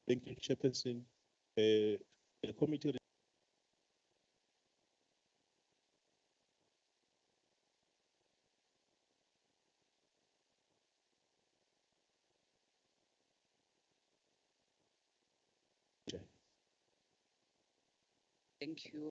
Thank you, Chairperson. The committee. Thank you.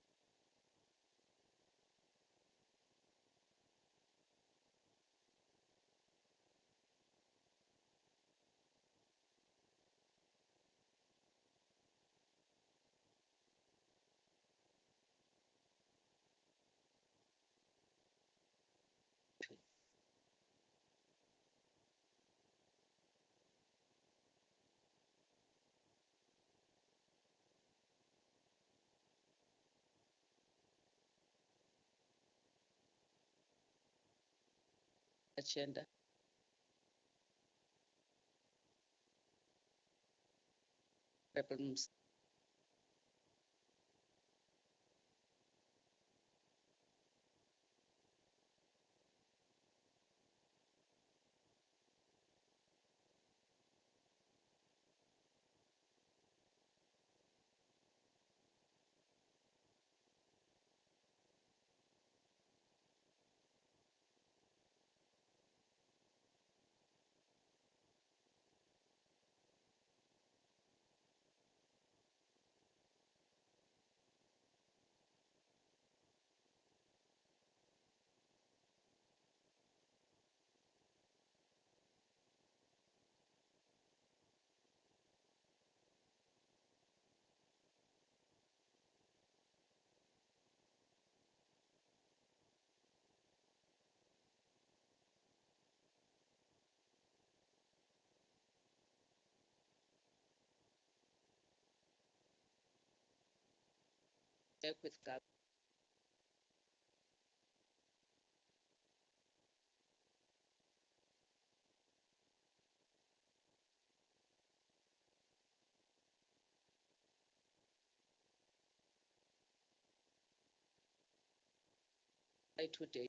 Agenda. Problems. Work with government. Today.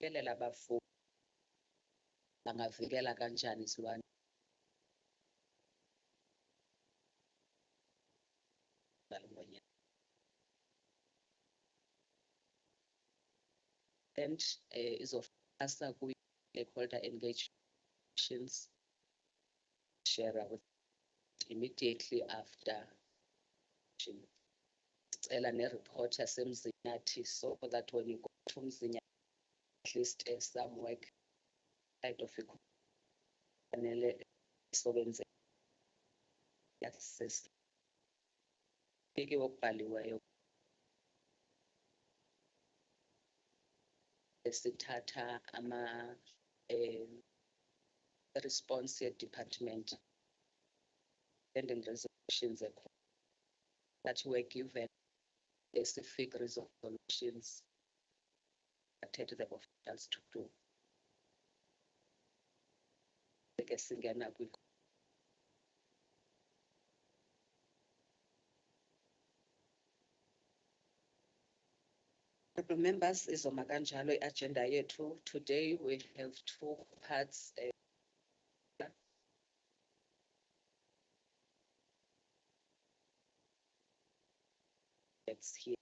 kelela abafundi bangavikela kanjani isilwane and izofasa kwi-stakeholder engagements share with immediately after sicela ne-report yasemzini yathi so that when you go to umzini at least some work side of it fanele isebenze yaccess ikiwe okubhaliweyo esithatha ama response department and resolutions that were given specific resolutions that the officials to do. Members, is Omakanjalo agenda yethu. Today we have two parts. Let's hear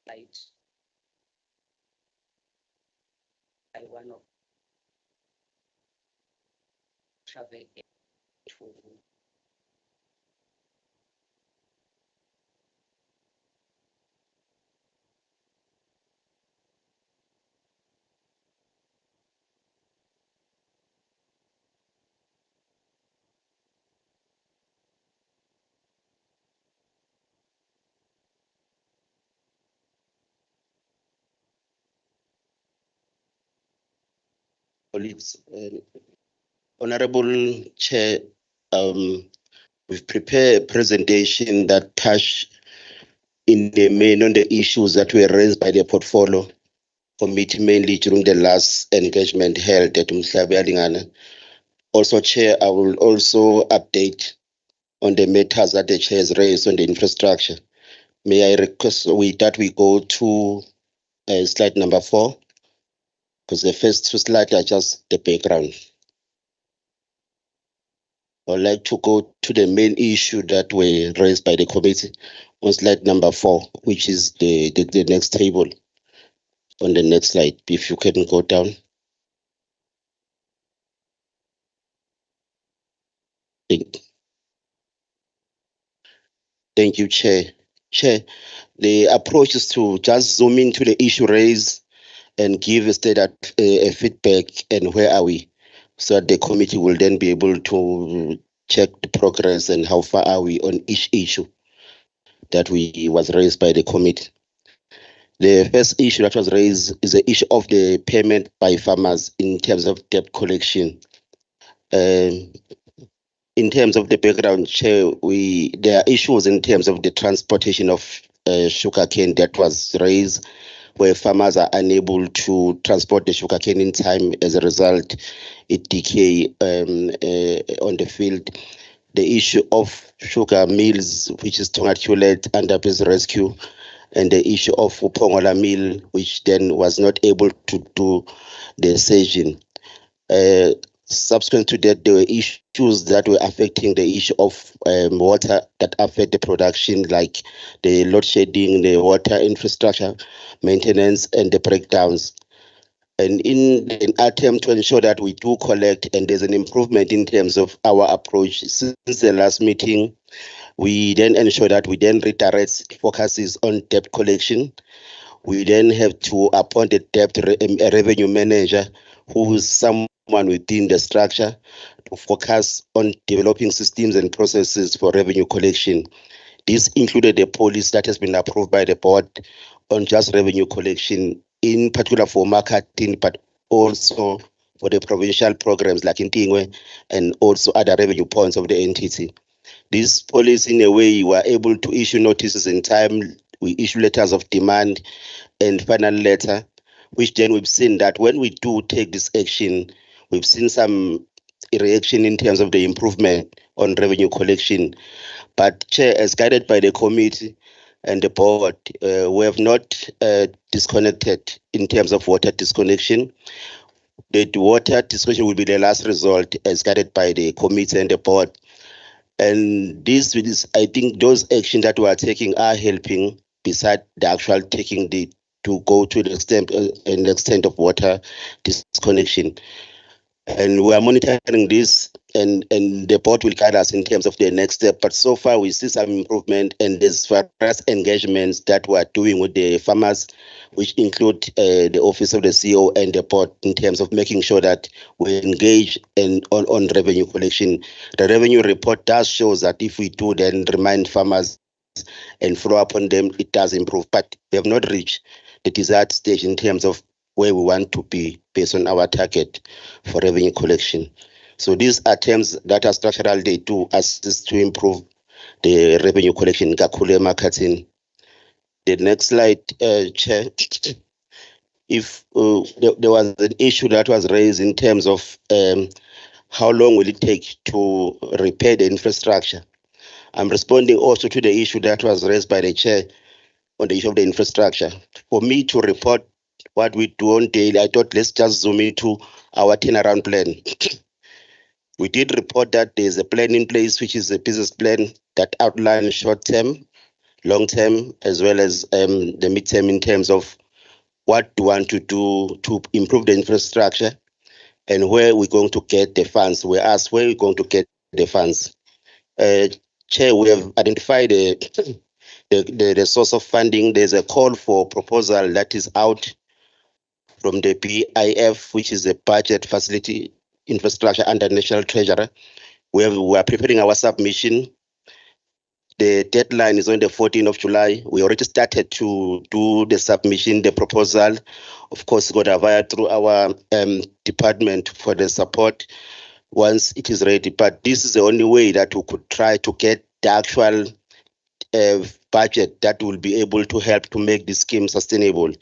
light by one of travel to colleagues. Honorable Chair, we've prepared a presentation that touch in the main on the issues that were raised by the portfolio committee mainly during the last engagement held at Umhlabi. Also, Chair, I will also update on the matters that the Chair has raised on the infrastructure. May I request that we go to slide number 4, because the first two slides are just the background. I'd like to go to the main issue that were raised by the committee on slide number 4, which is the next table. On the next slide, if you can go down. Thank you, Chair. Chair, the approach is to just zoom into the issue raised and give a feedback and where are we, so that the committee will then be able to check the progress and how far are we on each issue that was raised by the committee. The first issue that was raised is the issue of the payment by farmers in terms of debt collection. In terms of the background, Chair, there are issues in terms of the transportation of sugarcane that was raised, where farmers are unable to transport the sugarcane in time. As a result, it decay on the field. The issue of sugar mills, which is Tongatulate under Peace Rescue, and the issue of Upongola mill, which then was not able to do the surgeon. Subsequent to that, there were issues that were affecting the issue of water that affect the production, like the load shedding, the water infrastructure maintenance, and the breakdowns. And in an attempt to ensure that we do collect and there's an improvement in terms of our approach since the last meeting, we then ensure that we then redirect focuses on debt collection. We then have to appoint a a revenue manager who is someone within the structure to focus on developing systems and processes for revenue collection. This included a policy that has been approved by the board on just revenue collection, in particular for marketing, but also for the provincial programs like in Tingwe and also other revenue points of the entity. This policy, in a way, we were able to issue notices in time. We issue letters of demand and final letter, which then we've seen that when we do take this action, we've seen some reaction in terms of the improvement on revenue collection. But Chair, as guided by the committee and the board, we have not disconnected in terms of water disconnection. The water disconnection will be the last resort as guided by the committee and the board. And this is, I think those actions that we are taking are helping, beside the actual taking to go to the extent of water disconnection. And we are monitoring this, and the board will guide us in terms of the next step. But so far, we see some improvement, and there's various engagements that we are doing with the farmers, which include the office of the CEO and the board, in terms of making sure that we engage on revenue collection. The revenue report does show that if we do then remind farmers and follow up on them, it does improve. But we have not reached the desired stage in terms of where we want to be based on our target for revenue collection. So these are terms that are structural. They do assist to improve the revenue collection in Kakule marketing. The next slide, Chair. If there was an issue that was raised in terms of how long will it take to repair the infrastructure, I'm responding also to the issue that was raised by the Chair on the issue of the infrastructure. For me to report what we do on daily, I thought let's just zoom into our turnaround plan. We did report that there's a plan in place, which is a business plan that outlines short-term, long-term, as well as the mid-term in terms of what we want to do to improve the infrastructure and where we're going to get the funds. We asked where we're going to get the funds. Chair, we have identified the source of funding. There's a call for proposal that is out from the BIF, which is a budget facility infrastructure under National Treasurer. We are preparing our submission. The deadline is on the 14th of July. We already started to do the submission, the proposal. Of course, got via through our department for the support once it is ready. But this is the only way that we could try to get the actual budget that will be able to help to make this scheme sustainable.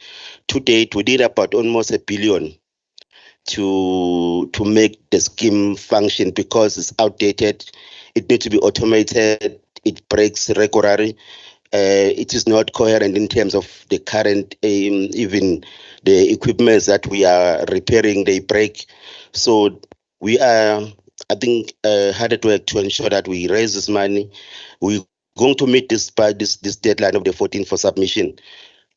To date, we did about almost $1 billion to make the scheme function because it's outdated. It needs to be automated. It breaks regularly. It is not coherent in terms of the current, even the equipment that we are repairing, they break. So we are, I think, hard at work to ensure that we raise this money. We're going to meet this deadline of the 14th for submission.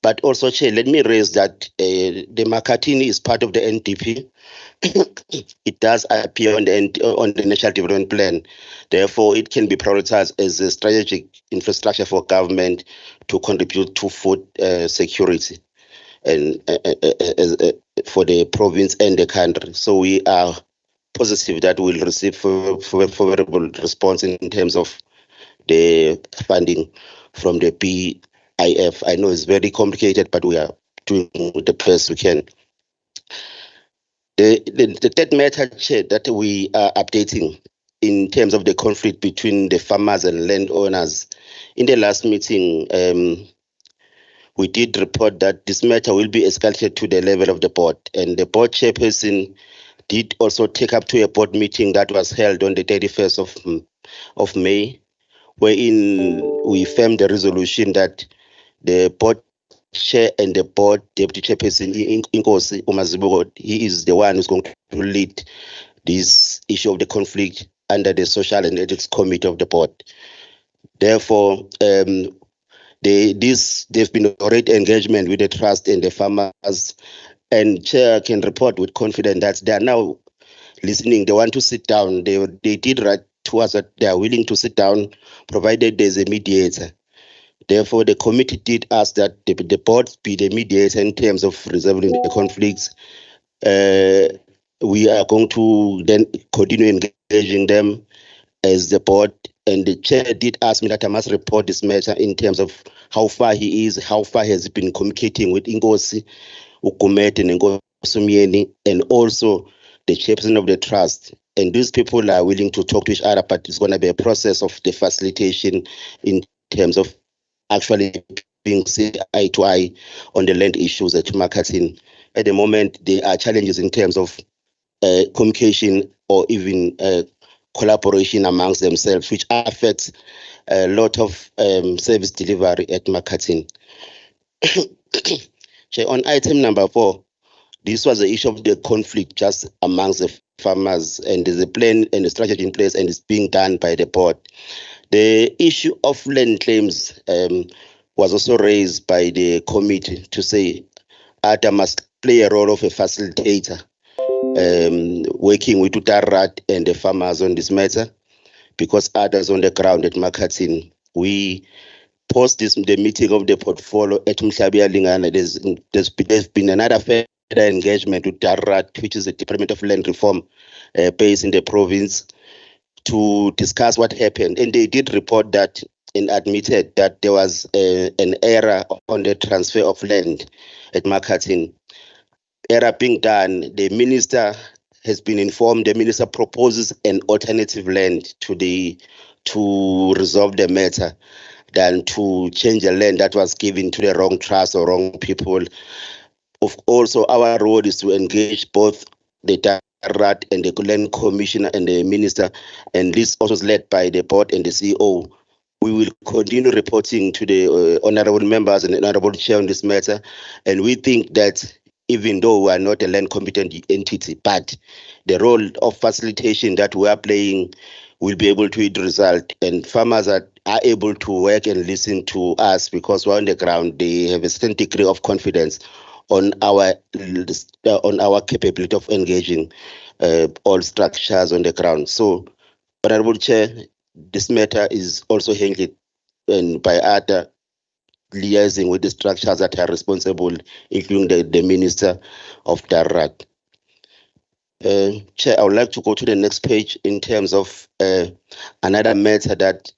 But also, Chair, let me raise that the Makatini is part of the NDP. It does appear on the National Development Plan. Therefore, it can be prioritized as a strategic infrastructure for government to contribute to food security and for the province and the country. So we are positive that we'll receive favorable response in terms of the funding from the BIF. I know it's very complicated, but we are doing the best we can. The third matter, Chair, that we are updating in terms of the conflict between the farmers and landowners. In the last meeting, we did report that this matter will be escalated to the level of the board, and the board chairperson did also take up to a board meeting that was held on the 31st of May, wherein we affirmed the resolution that the board chair and the board deputy chairperson, Inkosi Umazibuko, he is the one who's going to lead this issue of the conflict under the Social and Ethics Committee of the board. Therefore, there's been already engagement with the trust and the farmers, and Chair can report with confidence that they are now listening. They want to sit down. They did write to us that they are willing to sit down, provided there's a mediator. Therefore, the committee did ask that the board be the mediator in terms of resolving the conflicts. We are going to then continue engaging them as the board. And the chair did ask me that I must report this matter in terms of how far he is, how far he has been communicating with Inkosi, Ukumete, and Nkosumieni, and also the chairperson of the trust. And these people are willing to talk to each other, but it's going to be a process of the facilitation in terms of actually being eye to eye on the land issues at marketing. At the moment, there are challenges in terms of communication or even collaboration amongst themselves, which affects a lot of service delivery at marketing. Chair, on item number 4, this was the issue of the conflict just amongst the farmers, and there's a plan and a strategy in place, and it's being done by the board. The issue of land claims was also raised by the committee to say ADA must play a role of a facilitator, working with Utarat and the farmers on this matter, because others on the ground at Makatin, we post the meeting of the portfolio at Mhlabia Lingana. There's been another further engagement with Utarat, which is the Department of Land Reform based in the province, to discuss what happened. And they did report that and admitted that there was an error on the transfer of land at Makatin. Error being done, the minister has been informed. The minister proposes an alternative land to resolve the matter than to change the land that was given to the wrong trust or wrong people. Also, our role is to engage both the RAT and the land commissioner and the minister, and this also is led by the board and the CEO. We will continue reporting to the honorable members and the honorable chair on this matter, and we think that even though we are not a land competent entity, but the role of facilitation that we are playing will be able to result, and farmers are able to work and listen to us because we're on the ground. They have a certain degree of confidence on our capability of engaging all structures on the ground. So, Honorable Chair, this matter is also handled by ADA, liaising with the structures that are responsible, including the Minister of Darat. Chair, I would like to go to the next page in terms of another matter that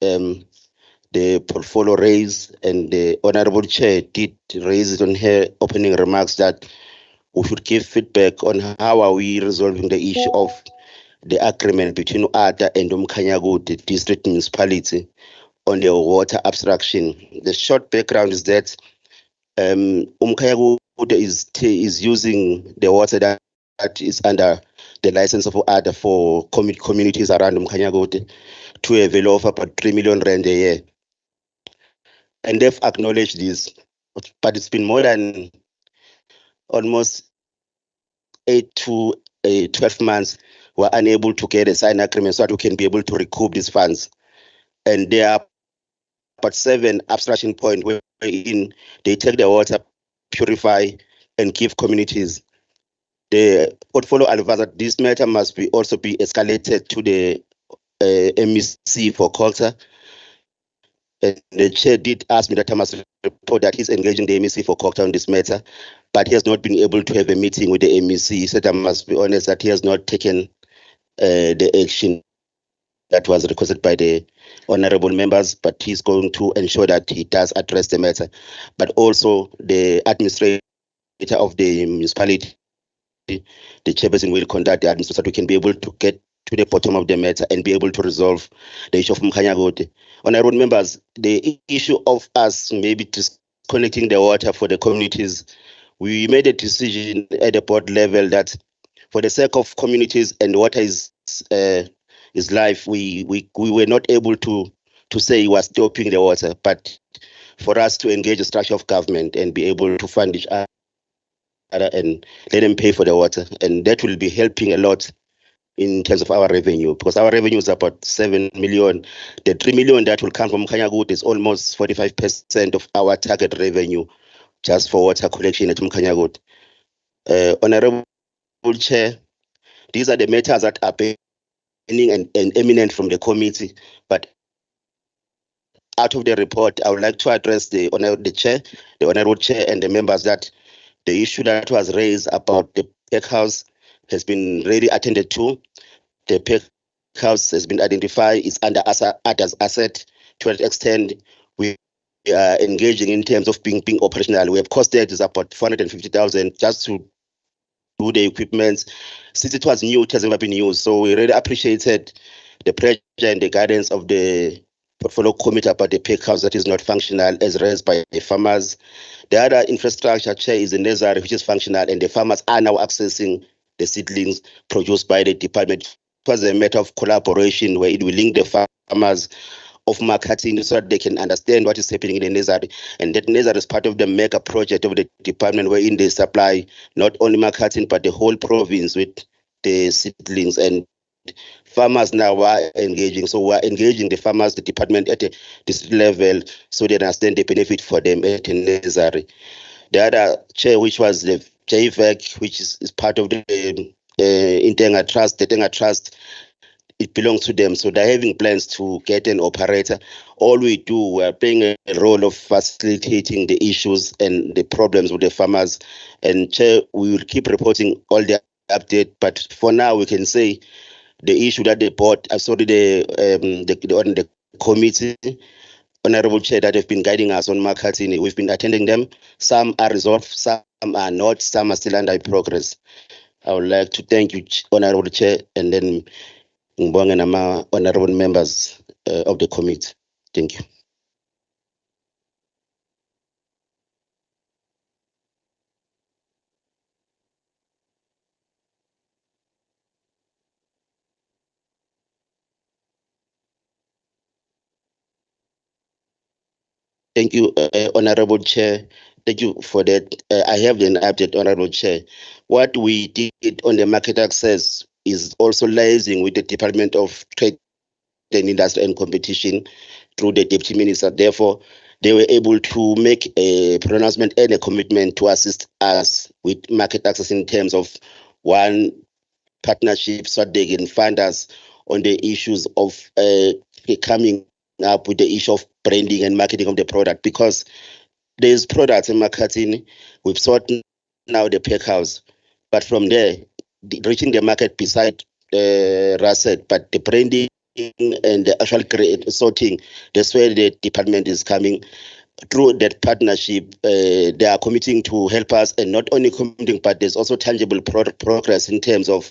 the portfolio raised, and the Honorable Chair did raise it on her opening remarks, that we should give feedback on how are we resolving the issue of the agreement between ADA and Umkhanyakude district municipality on the water abstraction. The short background is that Umkhanyakude is using the water that is under the license of ADA for communities around Umkhanyakude to a value of about 3 million rand a year. And they've acknowledged this, but it's been more than almost 8 to 12 months. We're unable to get a signed agreement so that we can be able to recoup these funds. And there are about 7 abstraction points wherein they take the water, purify, and give communities. The portfolio advisor, this matter must also be escalated to the MEC for culture. And the chair did ask me that I must report that he's engaging the MEC for culture on this matter, but he has not been able to have a meeting with the MEC. He said I must be honest that he has not taken the action that was requested by the honorable members, but he's going to ensure that he does address the matter. But also the administrator of the municipality, the chairperson, will conduct the administration so that we can be able to get to the bottom of the matter and be able to resolve the issue of Umkhanyakude. Honorable members, the issue of us maybe disconnecting the water for the communities, we made a decision at the board level that for the sake of communities and water is life, we were not able to say we are stopping the water, but for us to engage the structure of government and be able to fund each other and let them pay for the water. And that will be helping a lot in terms of our revenue, because our revenue is about 7 million. The 3 million that will come from Umkhanyakude is almost 45% of our target revenue just for water collection at Umkhanyakude. Honorable Chair, these are the matters that are pending and eminent from the committee, but out of the report, I would like to address the honorable chair and the members that the issue that was raised about the pack house has been really attended to. The pack house has been identified, it's under ADA's asset. To that extent, we are engaging in terms of being operational. We have costed is about 450,000 just to do the equipment. Since it was new, it has never been used. So we really appreciated the pressure and the guidance of the portfolio committee about the pack house that is not functional as raised by the farmers. The other infrastructure, Chair, is the necessary, which is functional, and the farmers are now accessing the seedlings produced by the department. It was a matter of collaboration where it will link the farmers of marketing so that they can understand what is happening in the nursery. And that nursery is part of the mega project of the department wherein they supply not only marketing but the whole province with the seedlings. And farmers now are engaging. So we're engaging the farmers, the department at this level so they understand the benefit for them at the nursery. The other chair, which was the JVAC, which is part of the Intenga Trust, the Tenga Trust, it belongs to them. So they're having plans to get an operator. All we do, we're playing a role of facilitating the issues and the problems with the farmers. And Chair, we will keep reporting all the update. But for now, we can say the issue that they brought, the committee, Honorable Chair, that have been guiding us on marketing, we've been attending them. Some are resolved, some are not, some are still under progress. I would like to thank you, Honorable Chair, and then Mbonge nama honorable members of the committee. Thank you. Thank you, Honorable Chair. Thank you for that. I have an update, Honorable Chair. What we did on the market access is also liaising with the Department of Trade and Industry and Competition through the Deputy Minister. Therefore, they were able to make a pronouncement and a commitment to assist us with market access in terms of one partnership so they can fund us on the issues of coming up with the issue of branding and marketing of the product, because there's products in marketing. We've sought now the pack house, but from there, reaching the market beside Raset, but the branding and the actual sorting, that's where the department is coming. Through that partnership, they are committing to help us, and not only committing, but there's also tangible progress in terms of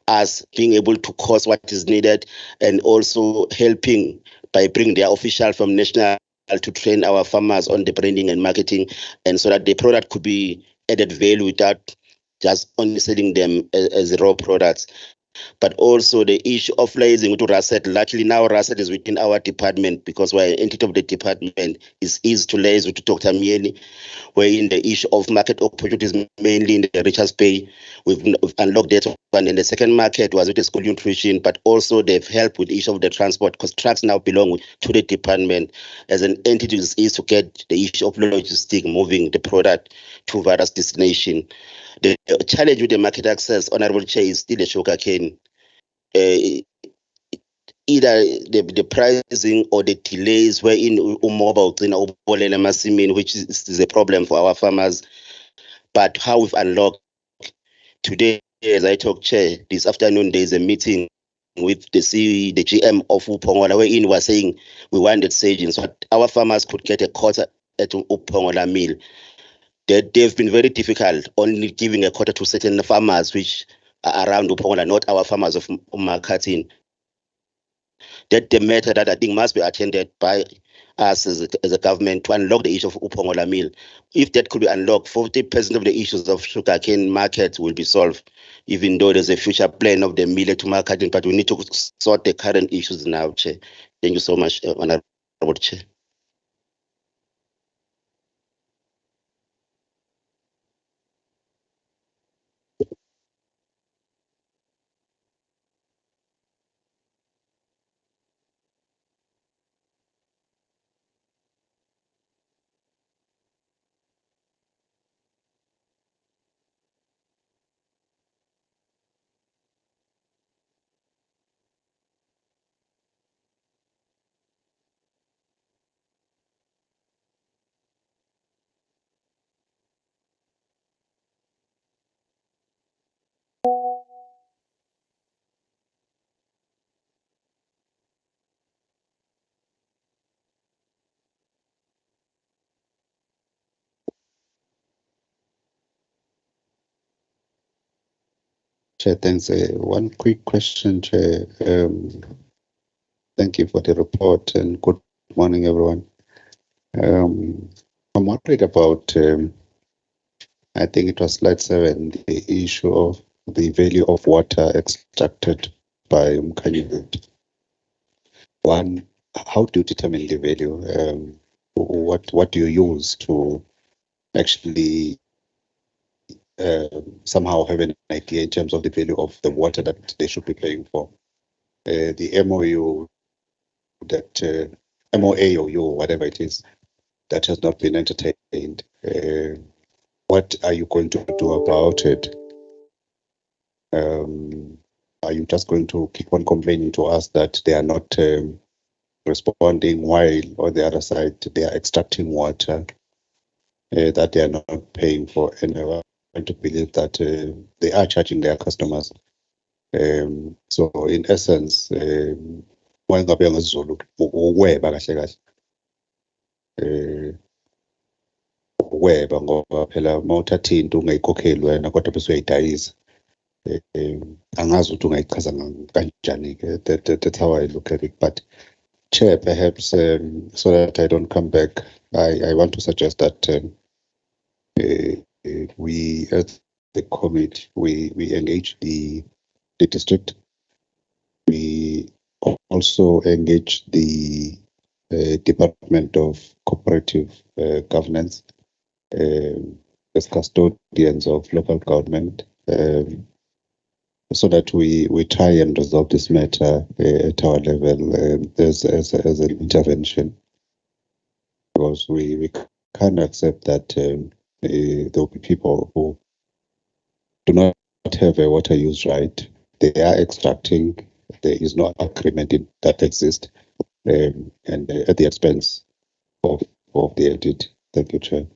us being able to cause what is needed, and also helping by bringing their official from national to train our farmers on the branding and marketing, and so that the product could be added value without just only selling them as raw products. But also the issue of liaising with Raset. Luckily now Raset is within our department because we're an entity of the department. It's easy to liaise with Dr. Mieli, where in the issue of market opportunities, mainly in the Richards Bay, we've unlocked that one. And the second market was with the school nutrition, but also they've helped with the issue of the transport, because trucks now belong to the department. As an entity, it's easy to get the issue of logistics, moving the product to various destinations. The challenge with the market access, Honorable Chair, is still the sugarcane. Either the pricing or the delays wherein mobile which is a problem for our farmers. But how we've unlocked today, as I talk, Chair, this afternoon there's a meeting with the GM of Upongola, wherein we're saying we wanted staging so our farmers could get a quota at Upongola mill. They've been very difficult, only giving a quota to certain farmers which are around Upongola, not our farmers of Makhathini. That the matter that I think must be attended by us as a government to unlock the issue of Upongola mill. If that could be unlocked, 40% of the issues of sugarcane market will be solved, even though there's a future plan of the mill to marketing, but we need to sort the current issues now, Chair. Thank you so much, Honorable Chair. Chair, thanks. One quick question, Chair. Thank you for the report and good morning, everyone. I'm worried about, I think it was slide 7, the issue of the value of water extracted by Mkhanyi. One, how do you determine the value? What do you use to actually somehow have an idea in terms of the value of the water that they should be paying for? The MOU that MOA or U, whatever it is, that has not been entertained. What are you going to do about it? Are you just going to keep on complaining to us that they are not responding, while on the other side they are extracting water that they are not paying for? And I want to believe that they are charging their customers. So in essence, wangabe ngesiZulu ukweba kahle kahle. Ukweba ngoba phela mawuthatha into ungayikhokheli wena kodwa bese uyayidayisa. Angazi ukuthi ungayichaza kanjani ke. That's how I look at it. But Chair, perhaps so that I don't come back, I want to suggest that we, as the committee, we engage the district. We also engage the Department of Cooperative Governance as custodians of local government, so that we try and resolve this matter at our level as an intervention, because we can't accept that there will be people who do not have a water use right. They are extracting. There is no agreement that exists, and at the expense of the entity. Thank you, Chair.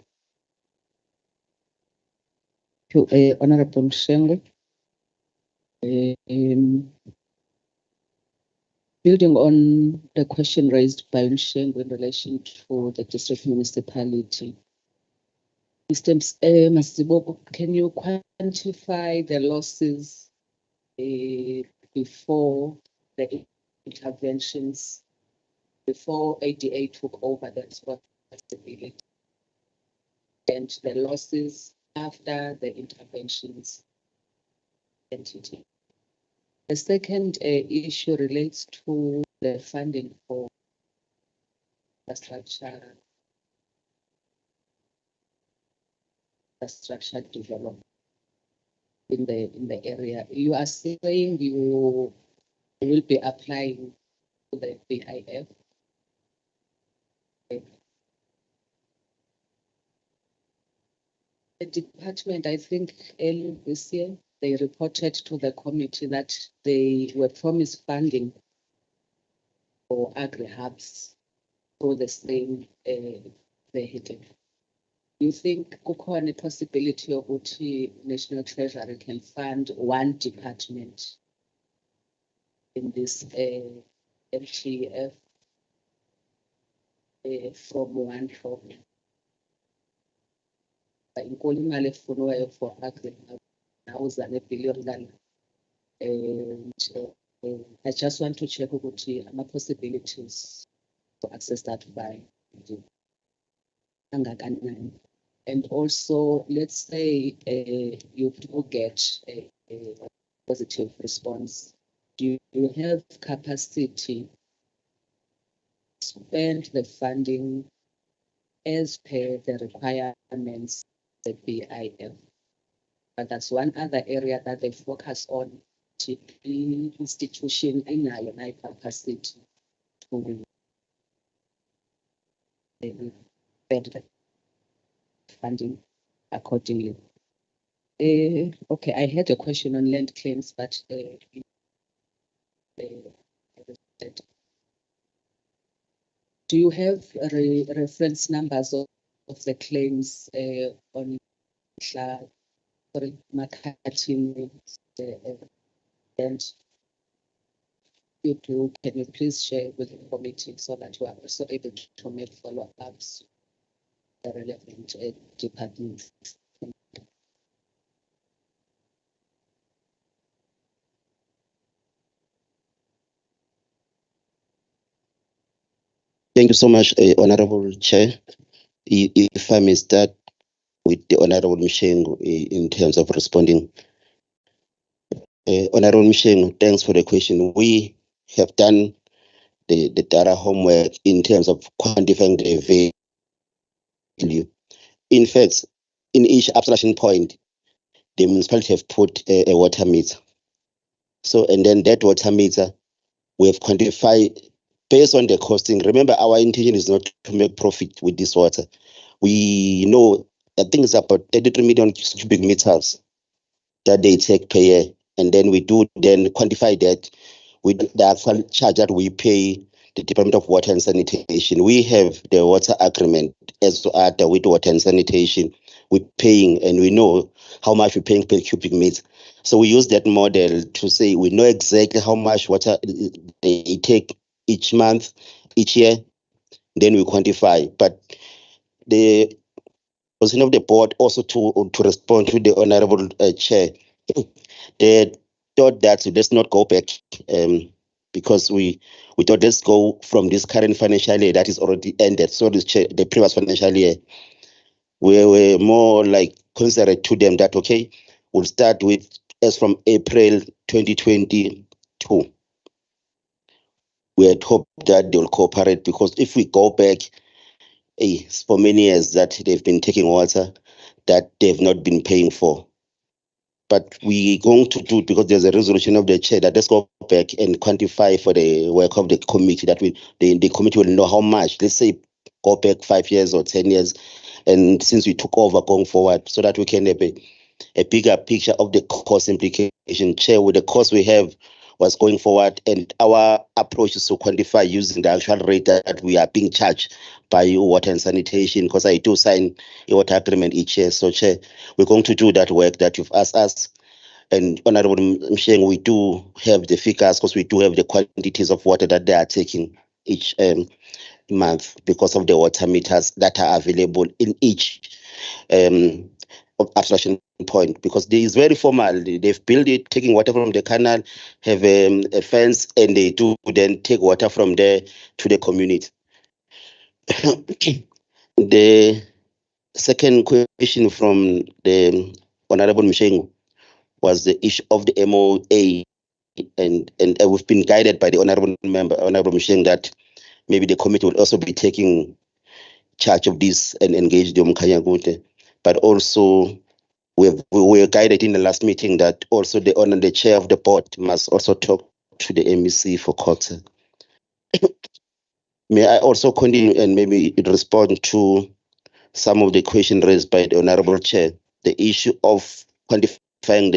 Thank you, Honorable Mshengo. Building on the question raised by Mshengo in relation to the district municipality, Mr. Masibogo, can you quantify the losses before the interventions, before ADA took over the responsibility, and the losses after the interventions entity? The second issue relates to the funding for infrastructure development in the area. You are saying you will be applying to the BIF. The department, I think early this year, they reported to the committee that they were promised funding for agri-hubs through the same vehicle. Do you think kukhona a possibility of which National Treasury can fund one department in this MTF from one program? Inkulu imali efunwayo for agri-hub nawuzane billion. I just want to check ukuthi ama possibilities to access that by kangakanani. And also, let's say you do get a positive response. Do you have capacity to spend the funding as per the requirements of the BIF? But that's one other area that they focus on. The institution in our capacity to spend the funding accordingly. Okay, I had a question on land claims, but do you have reference numbers of the claims on marketing? And you do, can you please share with the committee so that you are also able to make follow-ups the relevant departments? Thank you so much, Honorable Chair. If I may start with the Honorable Mshengo in terms of responding. Honorable Mshengo, thanks for the question. We have done data homework in terms of quantifying the value. In fact, in each abstraction point, the municipality have put a water meter. So, and then that water meter, we have quantified based on the costing. Remember, our intention is not to make profit with this water. We know, I think it's about 33 million cubic meters that they take per year. And then we do then quantify that with the actual charge that we pay the Department of Water and Sanitation. We have the water agreement as to other with water and sanitation. We're paying, and we know how much we're paying per cubic meter. So we use that model to say we know exactly how much water they take each month, each year. Then we quantify. But the position of the board also to respond to the honorable chair, they thought that let's not go back because we thought let's go from this current financial year that is already ended. So the previous financial year, we were more like considerate to them that, okay, we'll start with as from April 2022. We had hoped that they'll cooperate, because if we go back for many years that they've been taking water that they've not been paying for. But we're going to do it because there's a resolution of the chair that let's go back and quantify for the work of the committee, that the committee will know how much. Let's say go back 5 years or 10 years, and since we took over going forward, so that we can have a bigger picture of the cost implication. Chair, with the cost we have was going forward, and our approach is to quantify using the actual rate that we are being charged by water and sanitation, because I do sign a water agreement each year. So, Chair, we're going to do that work that you've asked us. And Honorable Msheng, we do have the figures, because we do have the quantities of water that they are taking each month, because of the water meters that are available in each abstraction point, because there is very formal. They've built it, taking water from the canal, have a fence, and they do then take water from there to the community. The second question from the Honorable Msheng was the issue of the MOA, and we've been guided by the Honorable Member, Honorable Msheng, that maybe the committee will also be taking charge of this and engage the Mkanyagute. But also, we were guided in the last meeting that also the chair of the board must also talk to the MEC for court. May I also continue and maybe respond to some of the questions raised by the Honorable Chair? The issue of quantifying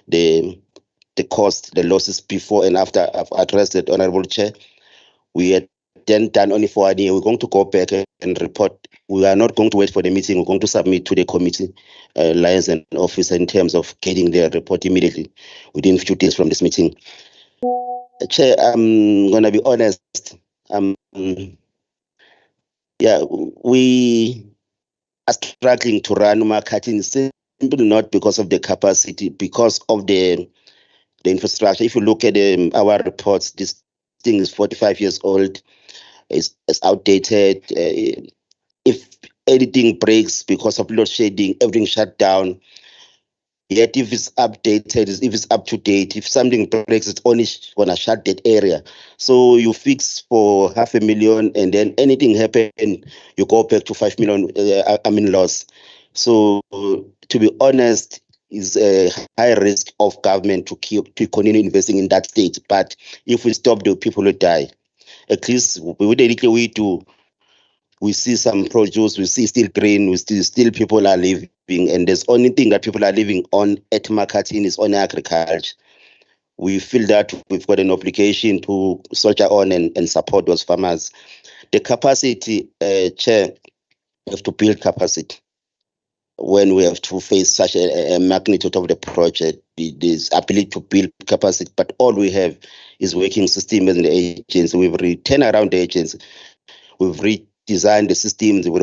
the cost, the losses before and after. I've addressed it, Honorable Chair. We had then done only for 1 year. We're going to go back and report. We are not going to wait for the meeting. We're going to submit to the committee, liaison officer, in terms of getting their report immediately within a few days from this meeting. Chair, I'm going to be honest. We are struggling to run marketing, simply not because of the capacity, because of the infrastructure. If you look at our reports, this thing is 45 years old. It's outdated. If anything breaks because of load shedding, everything shut down. Yet if it's updated, if it's up to date, if something breaks, it's only gonna shut that area. So you fix for 500,000, and then anything happen, you go back to 5 million. Loss. So to be honest, is a high risk of government to continue investing in that state. But if we stop, the people will die. At least we see some produce, we see still grain, we still people are living, and there's only thing that people are living on at marketing is on agriculture. We feel that we've got an obligation to soldier on and support those farmers. The capacity, Chair, we have to build capacity. When we have to face such a magnitude of the project, this ability to build capacity, but all we have is working systems and the agents. We've turned around the agents. We've redesigned the systems. We've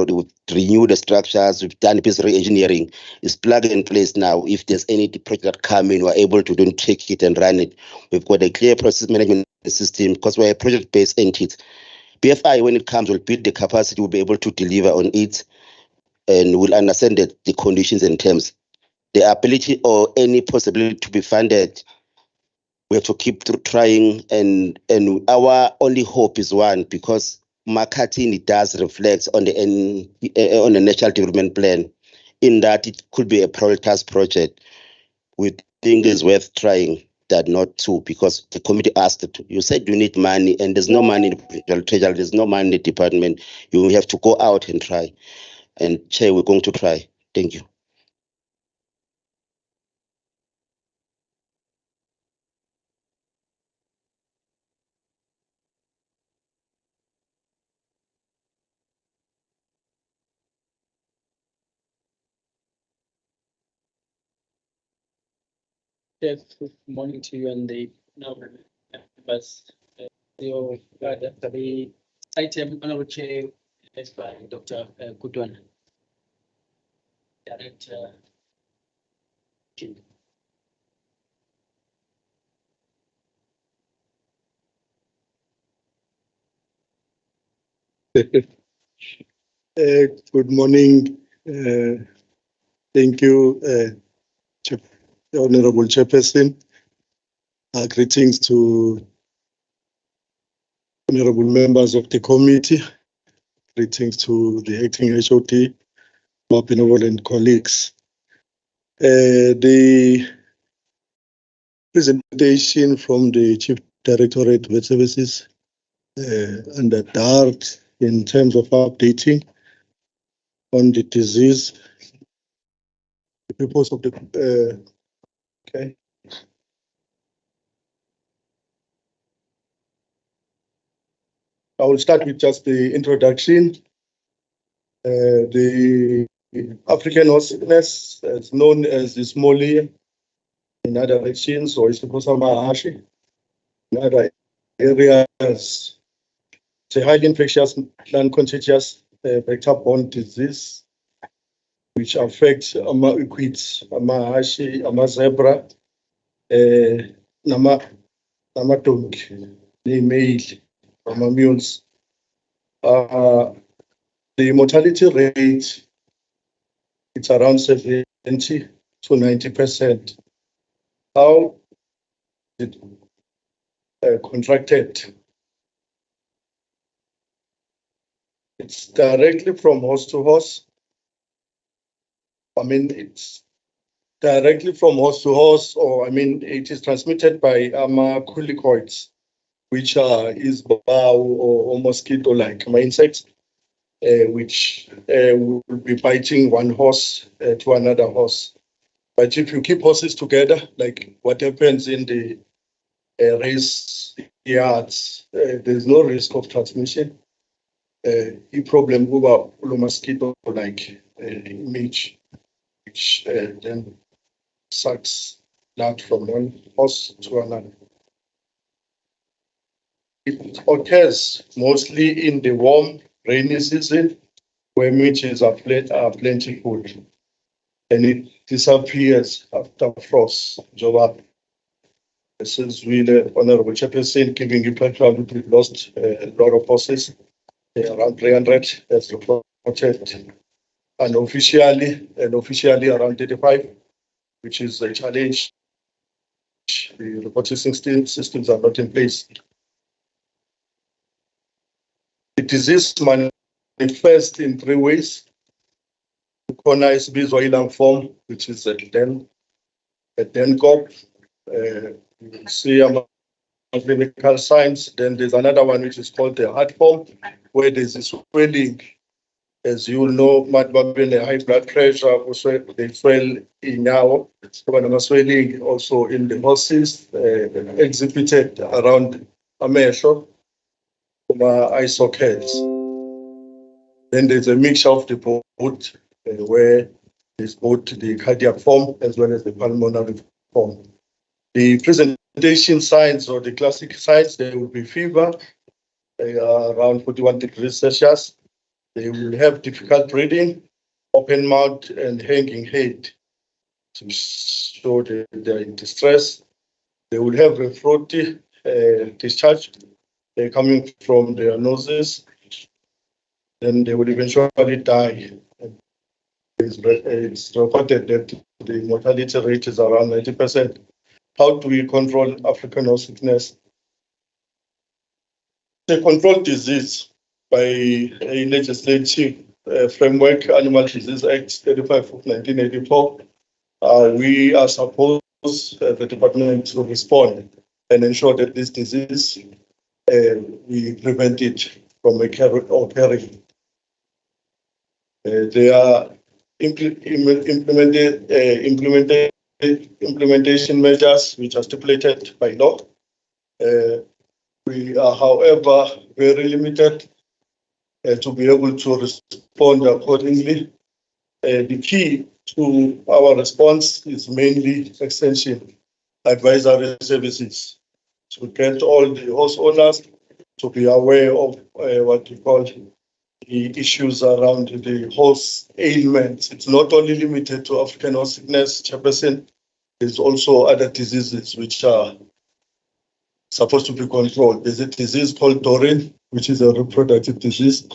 renewed the structures. We've done piece of re-engineering. It's plug and place now. If there's any project that come in, we're able to then take it and run it. We've got a clear process management system because we're a project-based entity. BFI, when it comes, will build the capacity. We'll be able to deliver on it, and we'll understand the conditions and terms. The ability or any possibility to be funded we have to keep trying, and our only hope is one, because marketing does reflect on the national development plan, in that it could be a prioritized project. We think it's worth trying that not to, because the committee asked it. You said you need money, and there's no money in the treasury, there's no money in the department. You have to go out and try. And Chair, we're going to try. Thank you. Yes, good morning to you and the members. The item, Honorable Chair, is by Dr. Kudwan. Director. Good morning. Thank you, Honorable Chairperson. Greetings to honorable members of the committee. Greetings to the acting HOD, my benevolent colleagues. The presentation from the Chief Directorate of Services under DART in terms of updating on the disease, the purpose of the okay. I will start with just the introduction. The African horse sickness is known as the Smolly in other regions, or Isipusamahashi. In other areas, it's a highly infectious, non-contagious vector-borne disease which affects equids, amahashi, zebra, namadonki, the male, mules. The mortality rate, it's around 70 to 90%. How it contracted? It's directly from horse to horse. It's directly from horse to horse, or it is transmitted by culicoids, which are isbao or mosquito-like insects, which will be biting one horse to another horse. But if you keep horses together, like what happens in the race yards, there's no risk of transmission. The problem over mosquito-like image, which then sucks blood from one horse to another. It occurs mostly in the warm, rainy season, where midges are plentiful, and it disappears after frost. This is really Honorable Chairperson giving you background. We've lost a lot of horses, around 300 as reported, and officially around 35, which is a challenge. The reporting systems are not in place. The disease manifests in three ways. Corner is visual form, which is a den gop. You see clinical signs. Then there's another one which is called the heart form, where there's a swelling. As you know, a high blood pressure, also they swell in now. Swelling also in the horses, exhibited around amesho, eye sockets. Then there's a mixture of the both, where there's both the cardiac form as well as the pulmonary form. The presentation signs, or the classic signs, there will be fever around 41 degrees Celsius. They will have difficult breathing, open mouth, and hanging head to show that they're in distress. They will have a throaty discharge coming from their noses. Then they will eventually die. It's recorded that the mortality rate is around 90%. how do we control African horse sickness? The control disease by a legislative framework, Animal Disease Act 35 of 1984. We are supposed, the department, to respond and ensure that this disease, we prevent it from occurring. There are implementation measures which are stipulated by law. We are, however, very limited to be able to respond accordingly. The key to our response is mainly extension advisory services to get all the horse owners to be aware of what we call the issues around the horse ailments. It's not only limited to African horse sickness, Chairperson. There's also other diseases which are supposed to be controlled. There's a disease called Dorin, which is a reproductive disease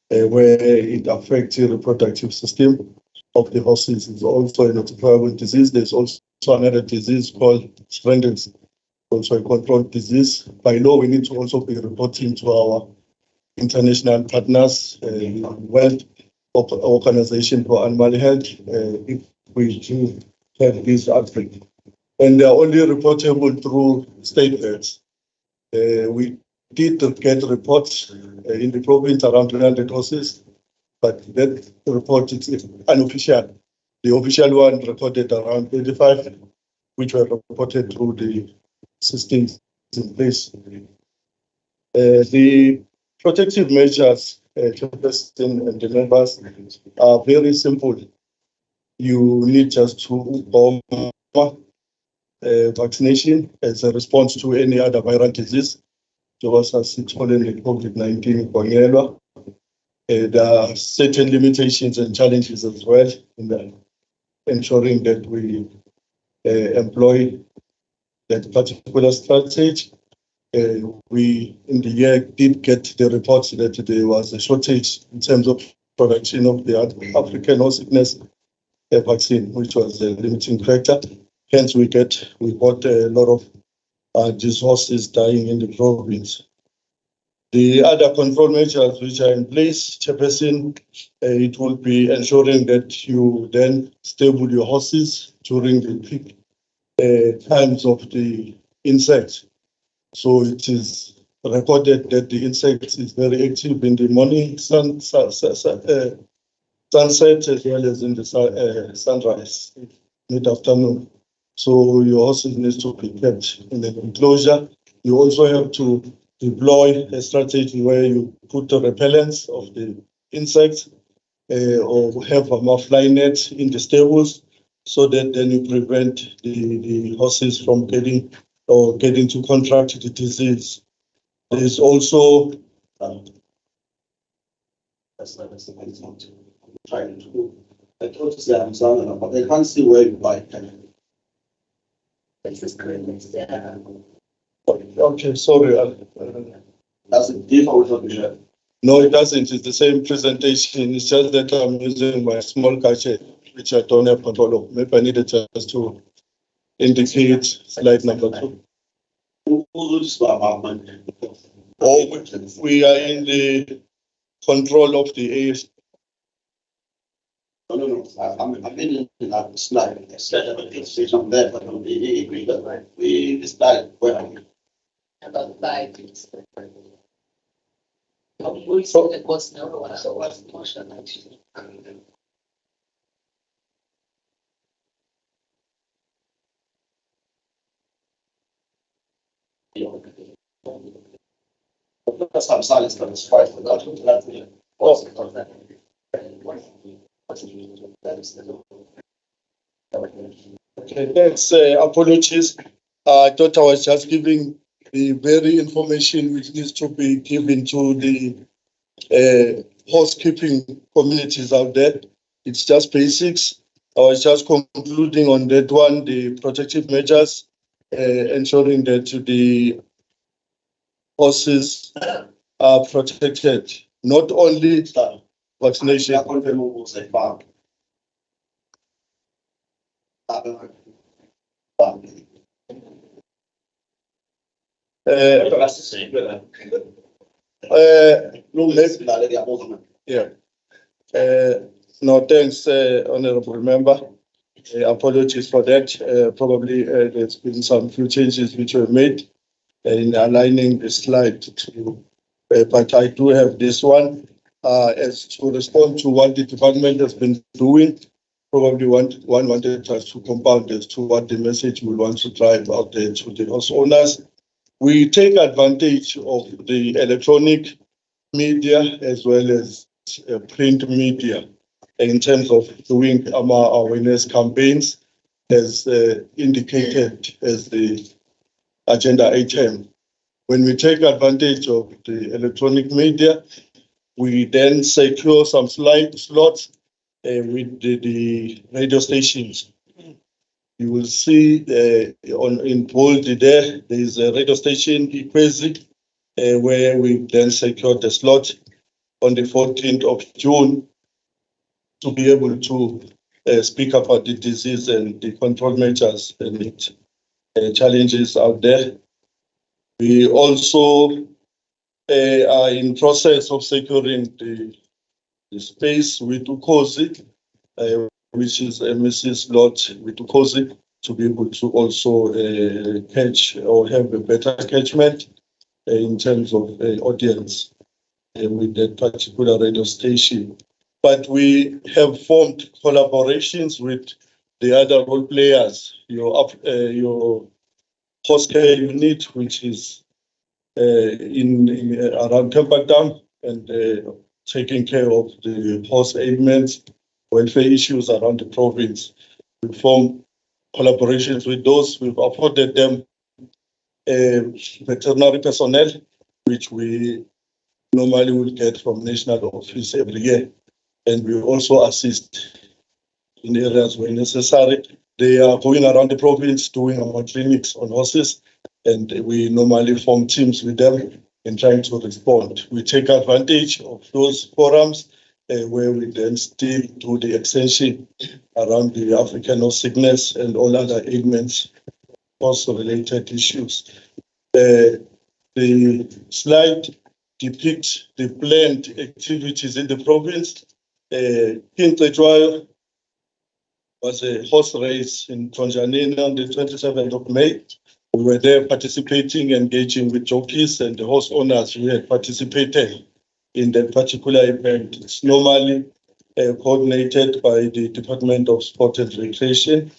where it affects the reproductive system of the horses. It's also a notifiable disease. There's also another disease called Strangles, also a controlled disease. By law, we need to also be reporting to our international partners, World Organization for Animal Health, if we do have this outbreak. And they are only reportable through state heads. We did get reports in the province around 300 horses, but that report is unofficial. The official one reported around 35, which were reported through the systems in place. The protective measures, Chairperson and the members, are very simple. You need just to bomb vaccination as a response to any other viral disease. As it's following COVID-19. There are certain limitations and challenges as well in ensuring that we employ that particular strategy. We, in the year, did get the reports that there was a shortage in terms of production of the African horse sickness vaccine, which was a limiting factor. Hence, we got a lot of these horses dying in the province. The other control measures which are in place, Chairperson, it will be ensuring that you then stable your horses during the peak times of the insects. So it is recorded that the insect is very active in the morning sunset as well as in the sunrise, mid-afternoon. So your horses need to be kept in an enclosure. You also have to deploy a strategy where you put the repellents of the insects or have a fly net in the stables so that then you prevent the horses from getting to contract the disease. There is also trying to do. I told you I'm sorry, but I can't see where you buy it. This is correct. okay, sorry. That's a different. No, it doesn't. It's the same presentation. It's just that I'm using my small gadget, which I don't have control of. Maybe I needed just to indicate slide number 2. Oh, we are in the control of the AS. No. I'm in that slide. It's on there, but we slide where About 5 minutes. We saw the cost now, so what's the motion actually? some silence, but it's fine. Okay, thanks. Apologies. I thought I was just giving the very information which needs to be given to the housekeeping communities out there. It's just basics. I was just concluding on that one, the protective measures, ensuring that the horses are protected, not only vaccination. Yeah. No, thanks, Honorable Member. Apologies for that. Probably there's been some few changes which were made in aligning the slide to, but I do have this one as to respond to what the department has been doing. Probably one wanted us to compound as to what the message we want to drive out there to the horse owners. We take advantage of the electronic media as well as print media in terms of doing our awareness campaigns as indicated as the agenda item. When we take advantage of the electronic media, we then secure some slots with the radio stations. You will see in bold there is a radio station, KwaZulu, where we then secured the slot on the 14th of June to be able to speak about the disease and the control measures and challenges out there. We also are in process of securing the space with Ukozi, which is a Mrs. Lot with Ukozi, to be able to also catch or have a better catchment in terms of audience with that particular radio station. But we have formed collaborations with the other role players, your horse care unit, which is in around Temperdam and taking care of the horse ailments, welfare issues around the province. We form collaborations with those. We've afforded them veterinary personnel, which we normally will get from national office every year. And we also assist in areas where necessary. They are going around the province doing our clinics on horses, and we normally form teams with them in trying to respond. We take advantage of those forums where we then still do the extension around the African horse sickness and all other ailments, also related issues. The slide depicts the planned activities in the province. Kintetwayo was a horse race in Tonjanina on the 27th of May. We were there participating, engaging with jockeys and the horse owners who had participated in that particular event. It's normally coordinated by the Department of Sport and Recreation,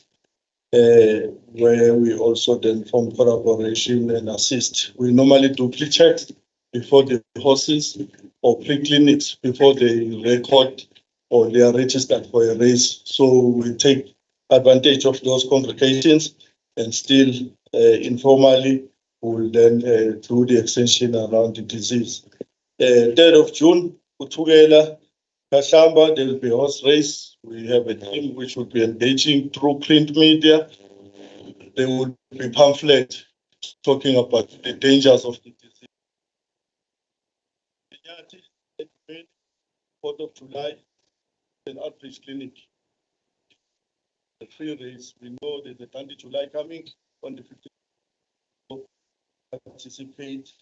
where we also then form collaboration and assist. We normally do pre-checks before the horses or pre-clinics before they record or they are registered for a race. So we take advantage of those convocations and still informally we will then do the extension around the disease. 3rd of June, Utugela, Kashamba, there will be a horse race. We have a team which will be engaging through print media. There will be pamphlet talking about the dangers of the disease. 4th of July, an outreach clinic. The free race. We know there's a Dundee July coming on the 15th. Participate.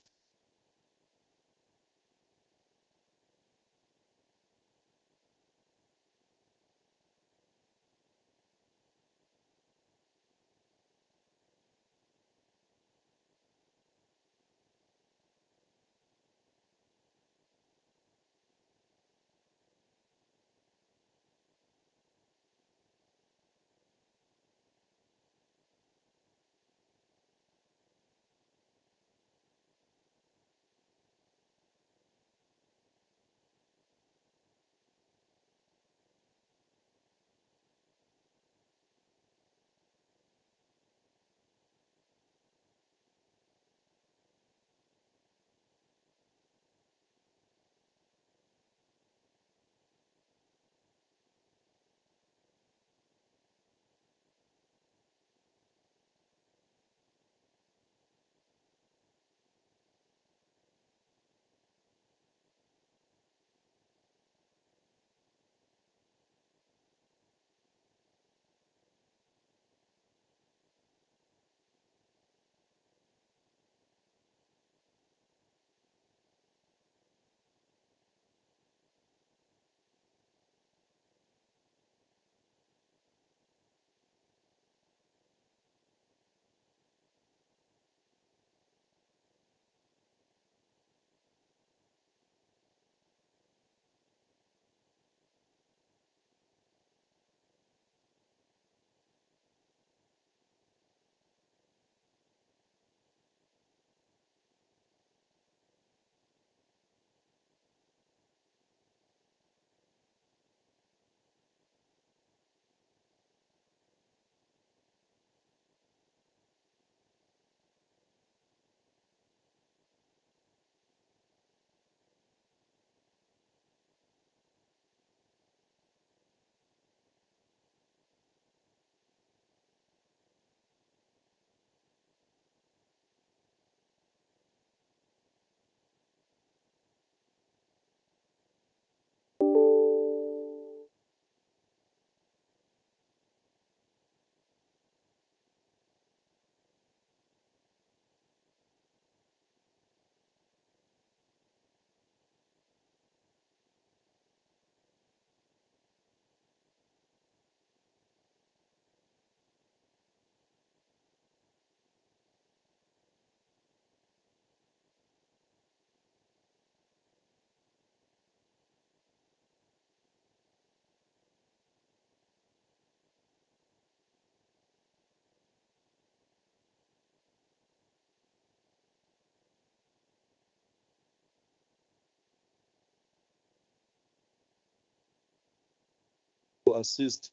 assist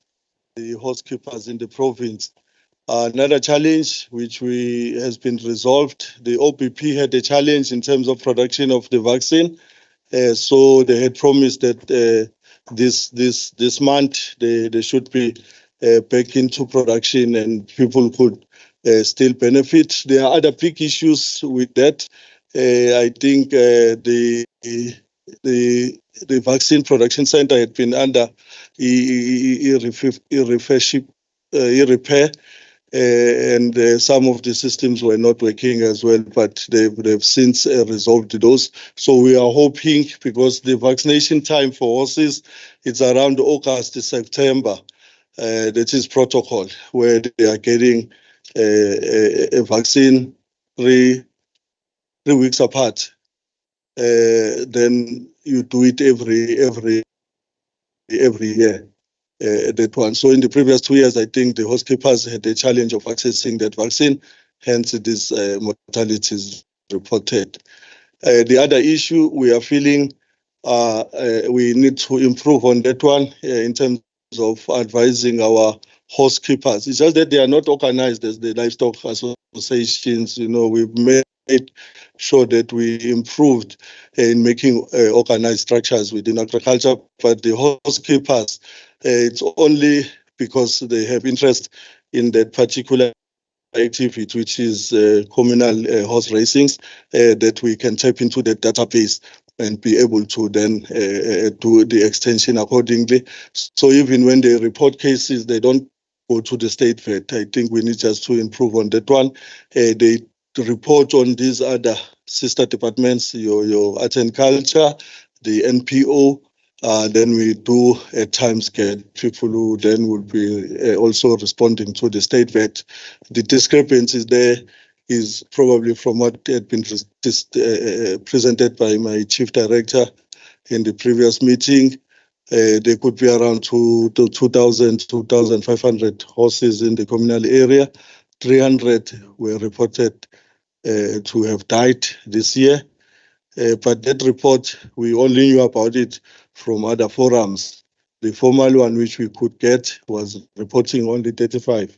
the housekeepers in the province. Another challenge which has been resolved, the OPP had a challenge in terms of production of the vaccine. So they had promised that this month they should be back into production and people could still benefit. There are other big issues with that. I think the vaccine production center had been under repair. And some of the systems were not working as well, but they've since resolved those. So we are hoping, because the vaccination time for horses, it's around August to September. That is protocol, where they are getting a vaccine three weeks apart. Then you do it every year. That one. So in the previous 2 years, I think the housekeepers had a challenge of accessing that vaccine, hence these mortalities reported. The other issue we are feeling we need to improve on that one in terms of advising our housekeepers. It's just that they are not organized as the livestock associations. You know, we've made sure that we improved in making organized structures within agriculture, but the housekeepers, it's only because they have interest in that particular activity, which is communal horse racings, that we can tap into the database and be able to then do the extension accordingly. So even when they report cases, they don't go to the state vet. I think we need just to improve on that one. They report on these other sister departments, your art and culture, the NPO. Then we do at times get people who then will be also responding to the state vet. The discrepancies there is probably from what had been presented by my chief director in the previous meeting. There could be around 2,000, 2,500 horses in the communal area. 300 were reported to have died this year. But that report, we only knew about it from other forums. The formal one which we could get was reporting only 35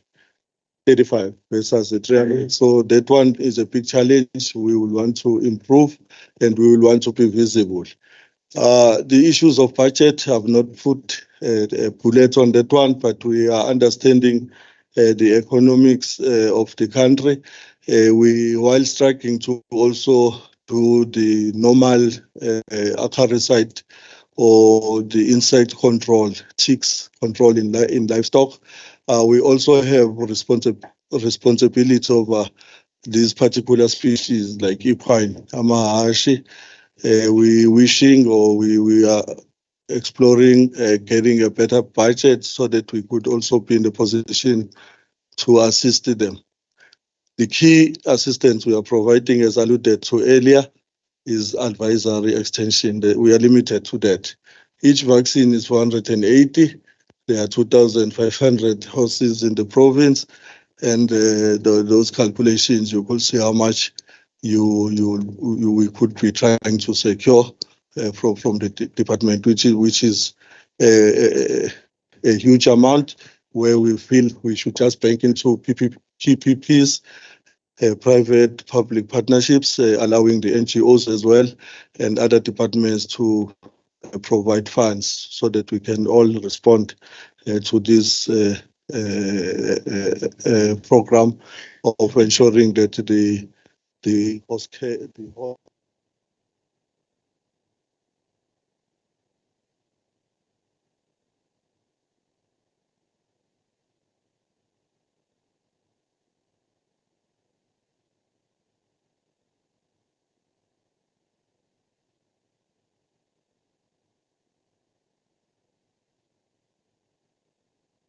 versus the 300. So that one is a big challenge. We will want to improve and we will want to be visible. The issues of budget have not put a bullet on that one, but we are understanding the economics of the country. While striking to also do the normal acaricide or the insect control, ticks control in livestock, we also have responsibility over these particular species like equine, amahashi. We wishing or we are exploring getting a better budget so that we could also be in the position to assist them. The key assistance we are providing, as alluded to earlier, is advisory extension. We are limited to that. Each vaccine is 480. There are 2,500 horses in the province, and those calculations, you could see how much we could be trying to secure from the department, which is a huge amount, where we feel we should just bank into PPPs, private public partnerships, allowing the NGOs as well and other departments to provide funds so that we can all respond to this program of ensuring that the horse care,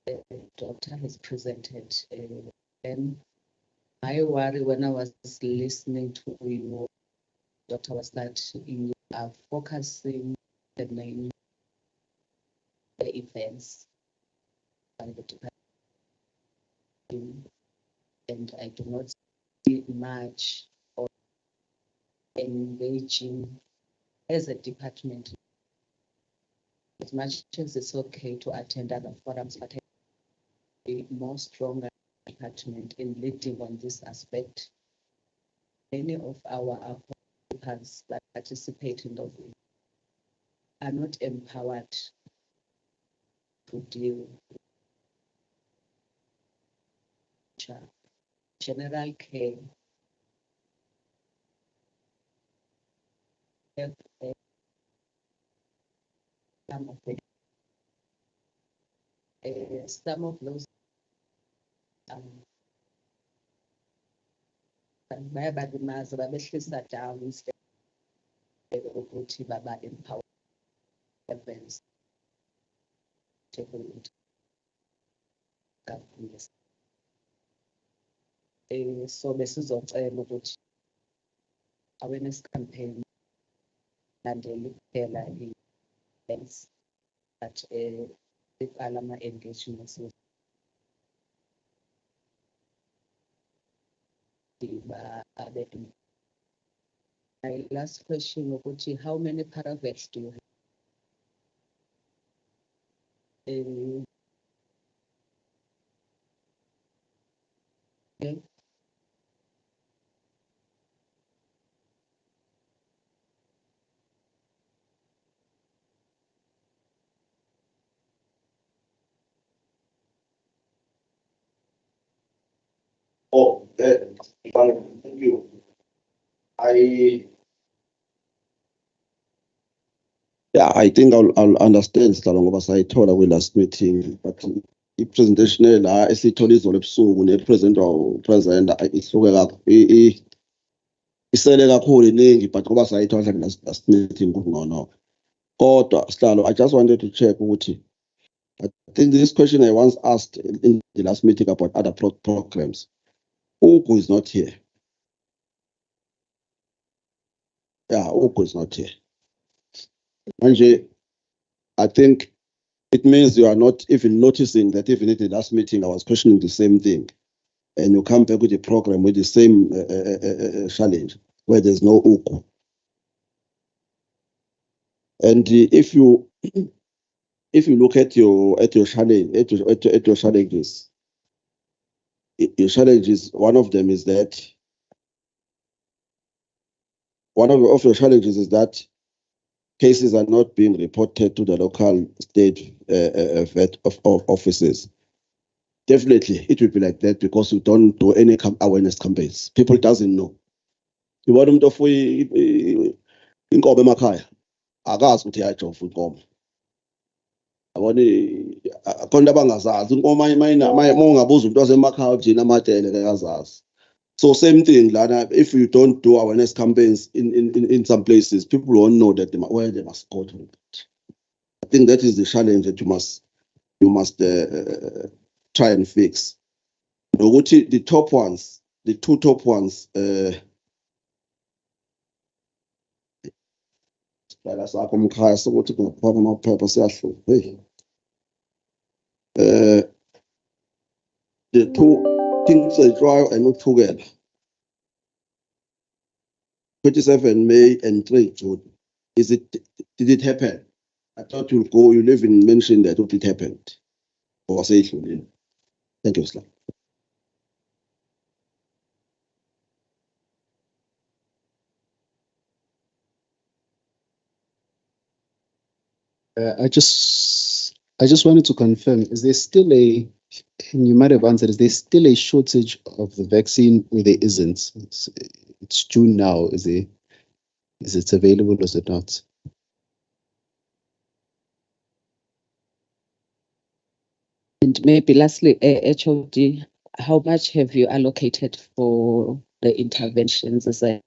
The doctor has presented. And my worry when I was listening to you, doctor, was that you are focusing the main events by the department, and I do not see much of engaging as a department as much as it's okay to attend other forums, but I be more stronger department in leading on this aspect. Many of our participants that participate in those are not empowered to deal with general care. Some of those bayabalimaza babehlisa down instead ukuthi baba empower events so besizocela ukuthi awareness campaign landele kuphela events but iqala ama-engagements my last question, Oguchi, how many paravets do you have? Okay. Oh, thank you. I think I'll understand Stalong ngoba sayithola kwi last meeting, but i-presentation la esithola izolo ebusuku ne-present ihluke kakhulu, isele kakhulu iningi, but ngoba sayithola last meeting kungcono. Kodwa Sihlalo, I just wanted to check ukuthi I think this question I once asked in the last meeting about other programs. Ugu is not here. Yeah, Ugu is not here. Manje, I think it means you are not even noticing that even in the last meeting I was questioning the same thing, and you come back with a program with the same challenge where there's no Ugu. And if you look at your challenge, your challenges, one of them is that one of your challenges is that cases are not being reported to the local state vet offices. Definitely, it will be like that because you don't do any awareness campaigns. People doesn't know. You want them to inkomo emakhaya akazi ukuthi iyajova inkomo. Abone akhona abangazazi inkomo ungabuza umuntu wasemakhaya ujina amadele akazazi. So same thing, Lana, if you don't do awareness campaigns in some places, people won't know that where they must go to. I think that is the challenge that you must try and fix. The top ones, the two top ones, the two things I try and not together. 27 May and 3 June. Did it happen? I thought you live in mention that it happened. Or say it. Thank you, Sir. I just wanted to confirm, is there still you might have answered, is there still a shortage of the vaccine or there isn't? It's June now, is it available or is it not? And maybe lastly, HOD, how much have you allocated for the interventions as an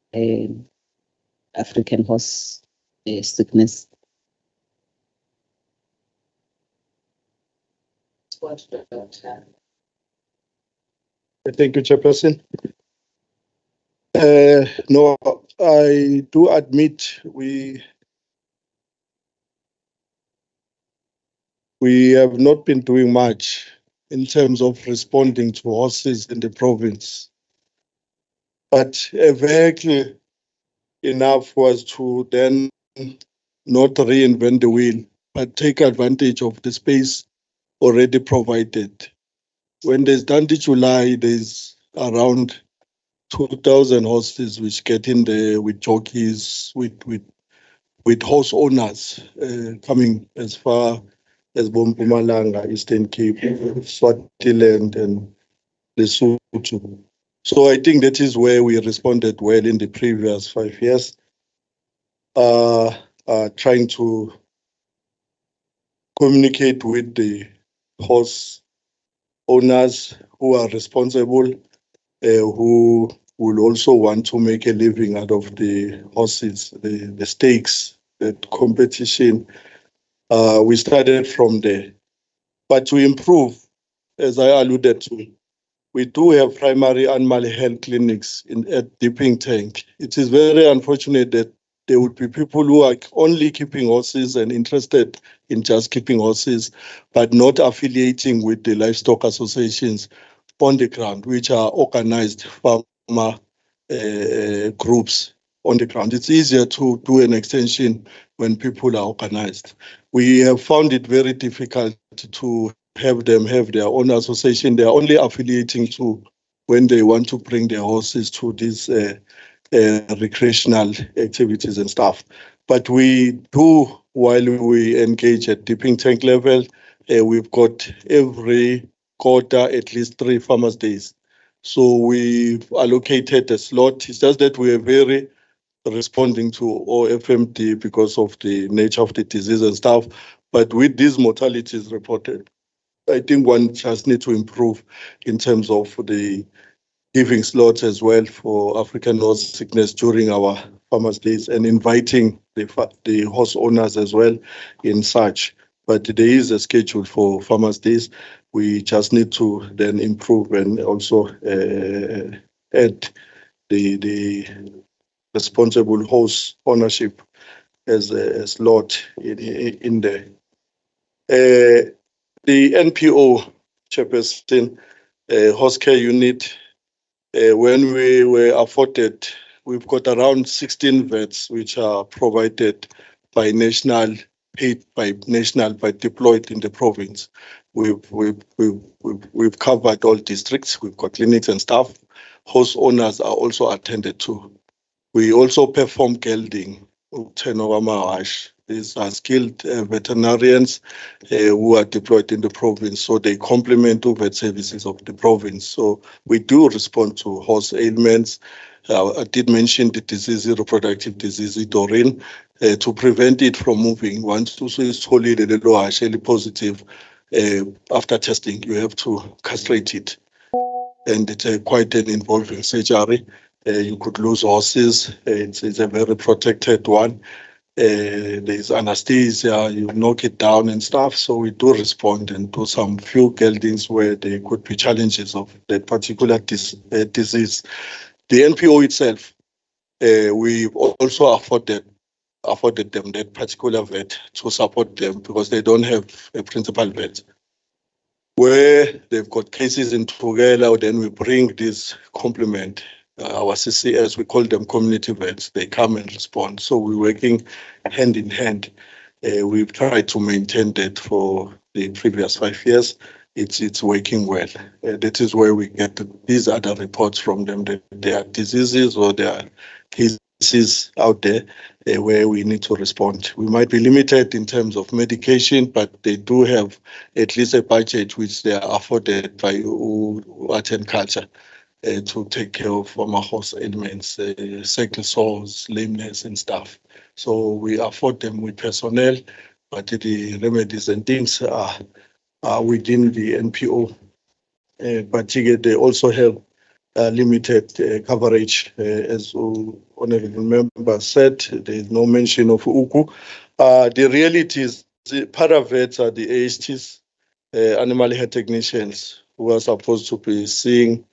African horse sickness? Thank you, Chairperson. No, I do admit we have not been doing much in terms of responding to horses in the province. But a vehicle enough was to then not reinvent the wheel. but take advantage of the space already provided. When there's Dundee July, there's around 2,000 horses which get in there with jockeys, with horse owners coming as far as Mpumalanga, Eastern Cape, Swaziland, and Lesotho. So I think that is where we responded well in the previous 5 years, trying to communicate with the horse owners who are responsible, who will also want to make a living out of the horses, the stakes, the competition. We started from there. But to improve, as I alluded to, we do have primary animal health clinics at Dipping Tank. It is very unfortunate that there would be people who are only keeping horses and interested in just keeping horses, but not affiliating with the livestock associations on the ground, which are organized farmer groups on the ground. It's easier to do an extension when people are organized. We have found it very difficult to have them have their own association. They are only affiliating to when they want to bring their horses to these recreational activities and stuff. But we do, while we engage at Dipping Tank level, we've got every quarter at least 3 farmers' days. So we've allocated a slot. It's just that we are very responding to OFMD because of the nature of the disease and stuff. But with these mortalities reported, I think one just needs to improve in terms of the giving slots as well for African horse sickness during our farmers' days and inviting the horse owners as well in such. But there is a schedule for farmers' days. We just need to then improve and also add the responsible horse ownership as a slot in there. The NPO chairperson, horse care unit, when we were afforded, we've got around 16 vets which are provided by national, paid by national, but deployed in the province. We've covered all districts. We've got clinics and staff. Horse owners are also attended to. We also perform gelding, turnover mahash. These are skilled veterinarians who are deployed in the province, so they complement the vet services of the province. So we do respond to horse ailments. I did mention the disease, reproductive disease, Dorin, to prevent it from moving. Once it's wholly positive, after testing, you have to castrate it. And it's quite an involving surgery. You could lose horses. It's a very protected one. There's anesthesia, you knock it down and stuff. So we do respond and do some few geldings where there could be challenges of that particular disease. The NPO itself, we've also afforded them that particular vet to support them because they don't have a principal vet. Where they've got cases in Tugela, then we bring this complement. Our CCS, we call them community vets. They come and respond. So we're working hand in hand. We've tried to maintain that for the previous 5 years. It's working well. That is where we get these other reports from them that there are diseases or there are cases out there where we need to respond. We might be limited in terms of medication, but they do have at least a budget which they are afforded by art and culture. To take care of former horse ailments, cycle sores, lameness and stuff. So we afford them with personnel, but the remedies and things are within the NPO. But they also have limited coverage, as honorable member said. There is no mention of UKU. The reality is the paravets are the AHTs, animal health technicians, who are supposed to be seeing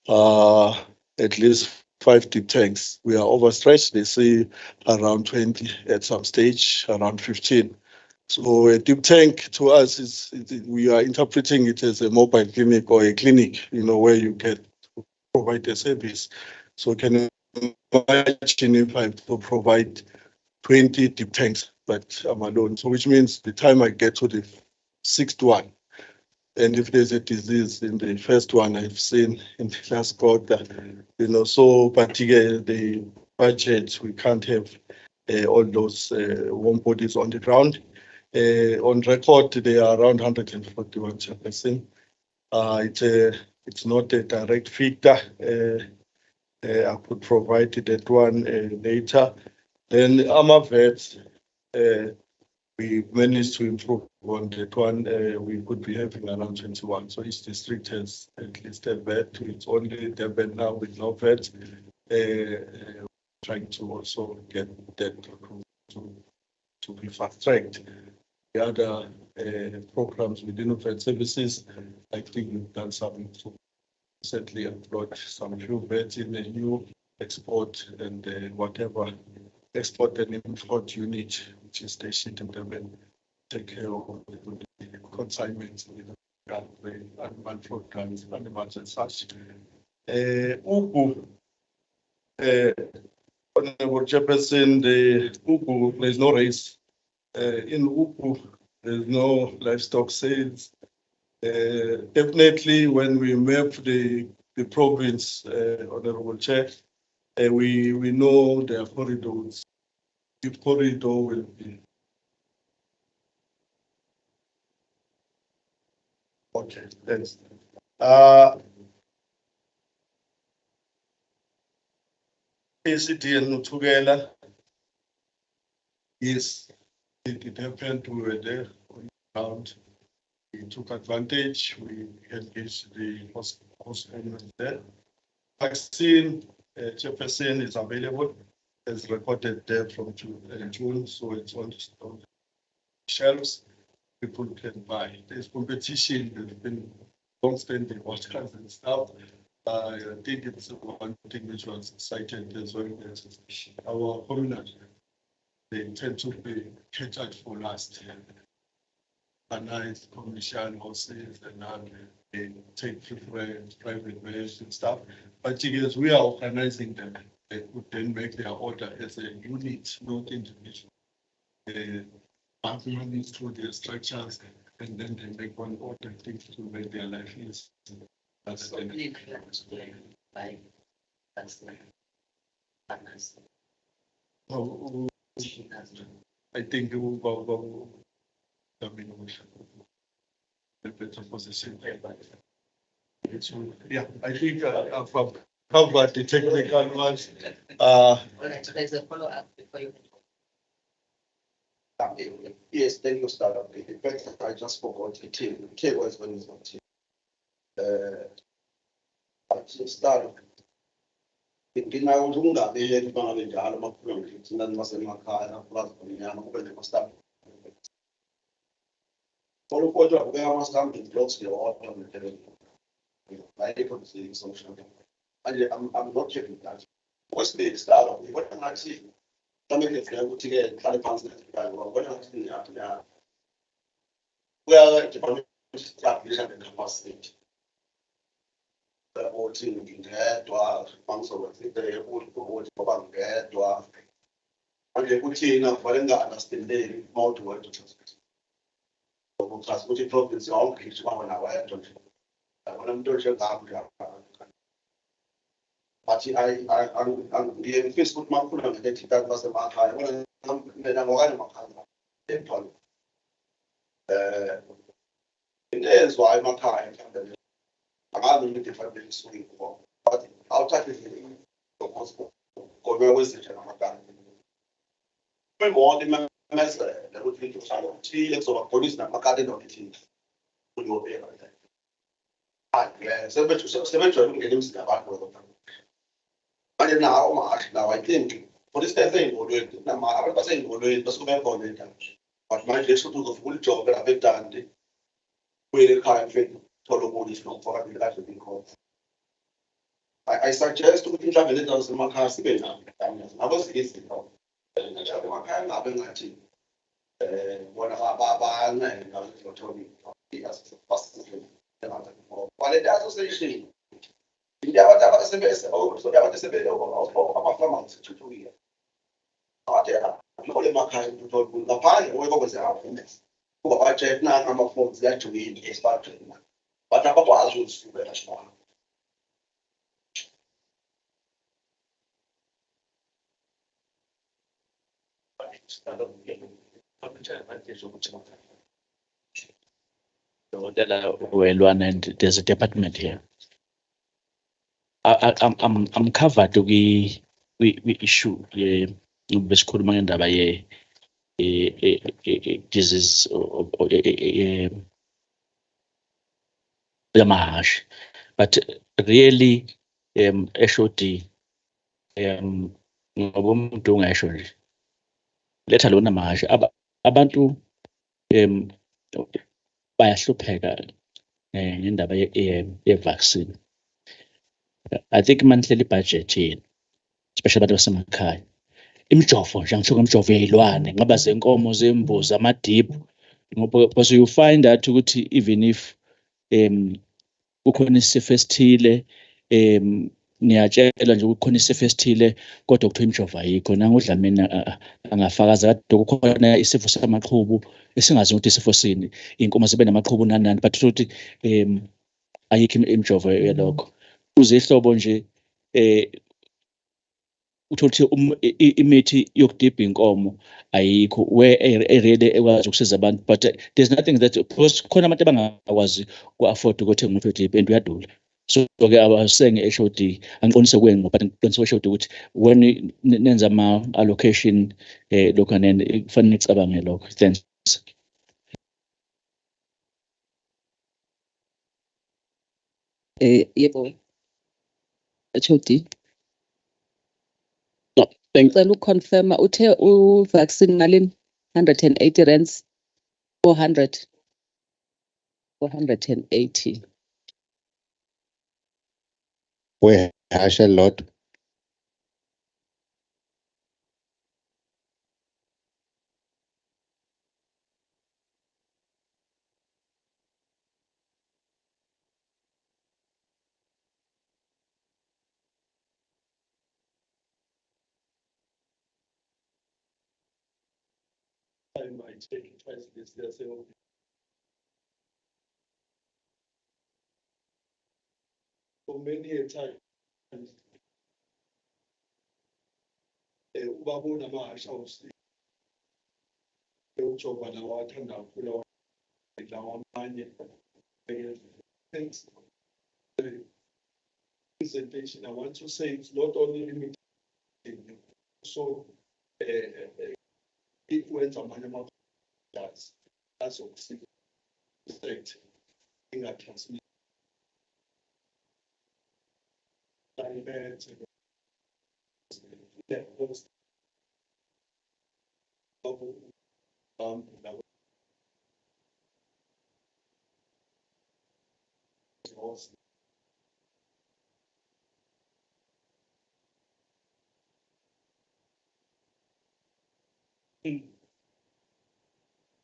at least 5 deep tanks. We are overstretched. They see around 20 at some stage, around 15. So a deep tank to us we are interpreting it as a mobile clinic or a clinic, where you get to provide a service. So can you imagine if I have to provide 20 deep tanks but I'm alone. So which means the time I get to the sixth one, and if there's a disease in the first one I've seen in the last quarter, so particularly the budget, we can't have all those warm bodies on the ground. On record, they are around 141 chairperson. It's not a direct figure. I could provide that one later. Then vets, we managed to improve on that one. We could be having around 21. So each district has at least a vet. It's only Durban now with no vet. Trying to also get that to be fast-tracked. The other programs within vet services, I think we've done something to recently employed some few vets in the new export and whatever export and import unit, which is stationed in Durban, take care of the consignments, the animal programs, animals and such. Honorable Chairperson, the Ugu, there's no race. In Ugu, there's no livestock sales. Definitely, when we map the province, Honorable Chair, we know there are corridors. The corridor will be okay. Thanks. ACT and Nutugela. Yes, it happened. We were there on the ground. We took advantage. We engaged the hospital there. Vaccine, Chairperson is available. It's recorded there from June, so it's on the shelves. People can buy. There's competition. There's been long-standing orders and stuff. I think it's one thing which was cited as well. Our community, they tend to be catered for last. Nice commercial houses and they take preferred private vans and stuff. But because we are organizing them, they could then make their order as a unit, not individual. Money through their structures, and then they make one order things to make their life easy. That's the I think a better position. Yeah, I think I've covered the technical ones. There's a follow-up before you. Yes, then you start up. In fact, I just forgot the team. The K was when it's not team. I just started. Nginawo ungabe ibanga njalo makhulu ngithi nasemakhaya plus kunyama kube nemastap. Solo kodwa kube amastamp blocks ke order mthele. I don't see social. I'm not checking that. What's the start of what can I see? Something if you to get try pants what I'm seeing yeah. Well, the start we have the capacity. The whole thing in there, dwarf, so I think they would go about there, dwarf. And they put in a Valenga understanding more to what to transport. So, transporting province, all kids 1 hour. When I'm doing but I'm the Facebook market and that was the market. When I'm going there's why my time. I'm in different things, but outside of the always the general. We want the message that would be to some 3 years of police and Macadam of the team. We will be like that. So, but to get him about and now I think for this thing, we'll do it. Now, I was saying, we'll do it, but my just to do the full job that I've done. We can't fit total is not for that to be called. I suggest to think of it as a macass. I was easy. One of our Baba and told me he has the first. But it doesn't say that was the best. Oh, so that was the best of our farmers to 2 years. kule emakhaya ngaphandle kwekokwenza awareness kuba batshe nanga ama-phones lajoyini esibadrini but abakwazi ukuzifumela simona. And there's a department here. I'm covered with issue besikhuluma ngendaba disease yamahashi, but really HOD ngoba umuntu ungasho nje letha lona mahashi abantu bayahlupheka ngendaba ye-vaccine. I think manihlela ibudget yini, especially abantu basemakhaya. Imjovo nje angisho imjovo yey'lwane ngaba zenkomo zembuzi amadibhu ngoba because you find that ukuthi even if kukhona isifo esithile niyatshelwa nje kukhona isifo esithile kodwa kuthiwa imjovo ayikho. Nangu uDlamini angafakaza kade kukhona isifo samaqhubu esingazi ukuthi isifo sini, iy'nkomo zibe namaqhubu nani but futhi ayikho imjovo yalokho. Kuze ihlobo nje uthola ukuthi imithi yokudibha inkomo ayikho where really ekwazi ukusiza abantu, but there's nothing that because khona abantu abangakwazi ku-afford ukuthenga umuthi wokudibha and uyadula. So-ke abasenge HOD angiqonise kuwena but ngiqonise HOD ukuthi when nenza ama-allocation lokhu and kufanele nicabange lokho. Thanks. Yebo. HOD. No, Ngicela ukuconfirma uthe vaccine ngalini 180 rands 480. We hash a lot. I might take it twice this year, so for many a time, ubabona amahasha awusi ujoba lawa athanda kakhulu lawa amanye. Thanks. Presentation, I want to say it's not only limited, so it went amanye ama-does as of state ingatransmit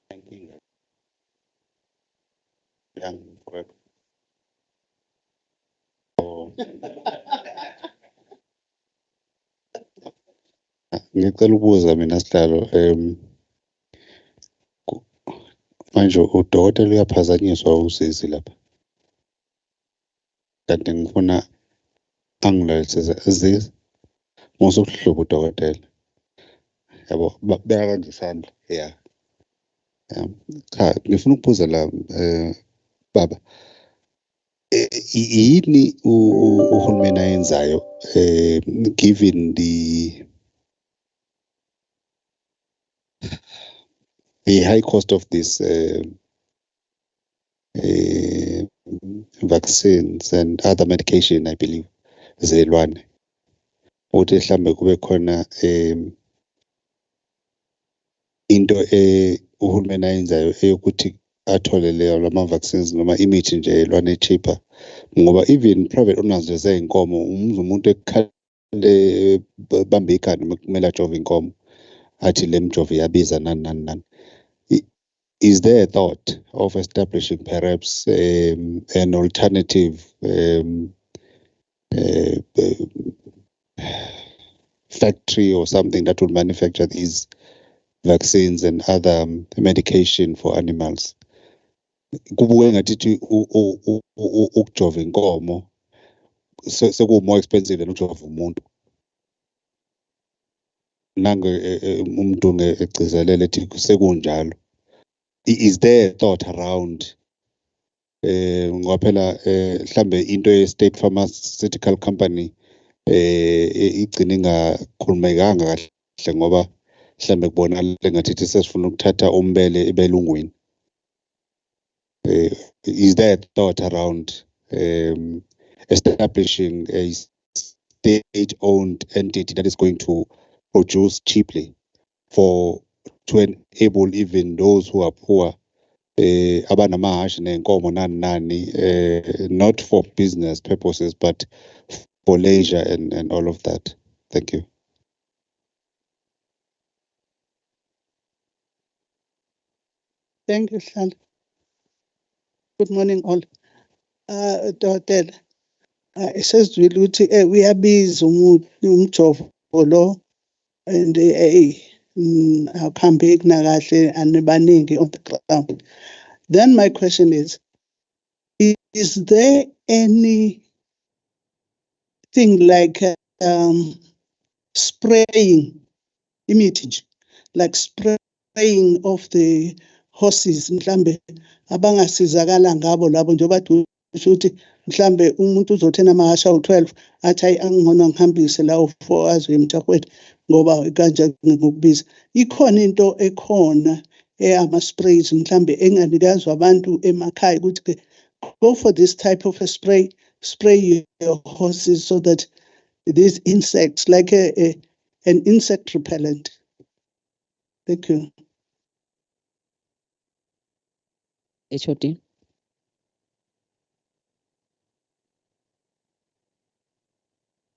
Thank you. Young forever. Oh. Ngicela ukubuza mina Sihlalo, manje udokotela uyaphazanyiswa usizi lapha, kanti ngifuna angilalisise this musukuhluba udokotela yabo beka kanje isandla yeah. Cha ngifuna ukubuza la baba yini uhulumeni ayenzayo given the high cost of this vaccines and other medication, I believe, zelwane ukuthi mhlambe kube khona into uhulumeni ayenzayo eyokuthi athole leyo lama vaccines noma imithi nje elwane cheaper, ngoba even private owners zeyinkomo umuntu ekhale bambe ikhanda kumele ajove inkomo athi le mjovo iyabiza nani. Is there a thought of establishing perhaps an alternative factory or something that would manufacture these vaccines and other medication for animals. Kubuke ngathi ukujova inkomo seku more expensive than ukujova umuntu. Nange umuntu ngegcizelele ethi sekunjalo. Is there a thought around ngoba phela mhlambe into ye state pharmaceutical company igcina ingakhulumekanga kahle ngoba mhlambe kubonakala ngathi sesifuna ukuthatha umbele ebelungwini. Is there a thought around establishing a state-owned entity that is going to produce cheaply to enable even those who are poor, abanamahashi nenkomo nani, not for business purposes, but for leisure and all of that? Thank you. Thank you, Shan. Good morning, all. Dr. It says we are busy umjovo lo and akuhambi nakahle and baningi on the ground. Then my question is there anything like spraying imithi, like spraying of the horses mhlambe abangasizakala ngabo labo njengoba kusho ukuthi mhlambe umuntu uzothena amahasha u12 athi hayi angingona ngihambise lawo 4 azwe emthaqweni ngoba kanje ngokubiza. Ikhona into ekhona ama sprays mhlambe enganikezwa abantu emakhaya ukuthi go for this type of a spray your horses so that these insects like an insect repellent. Thank you. HOD.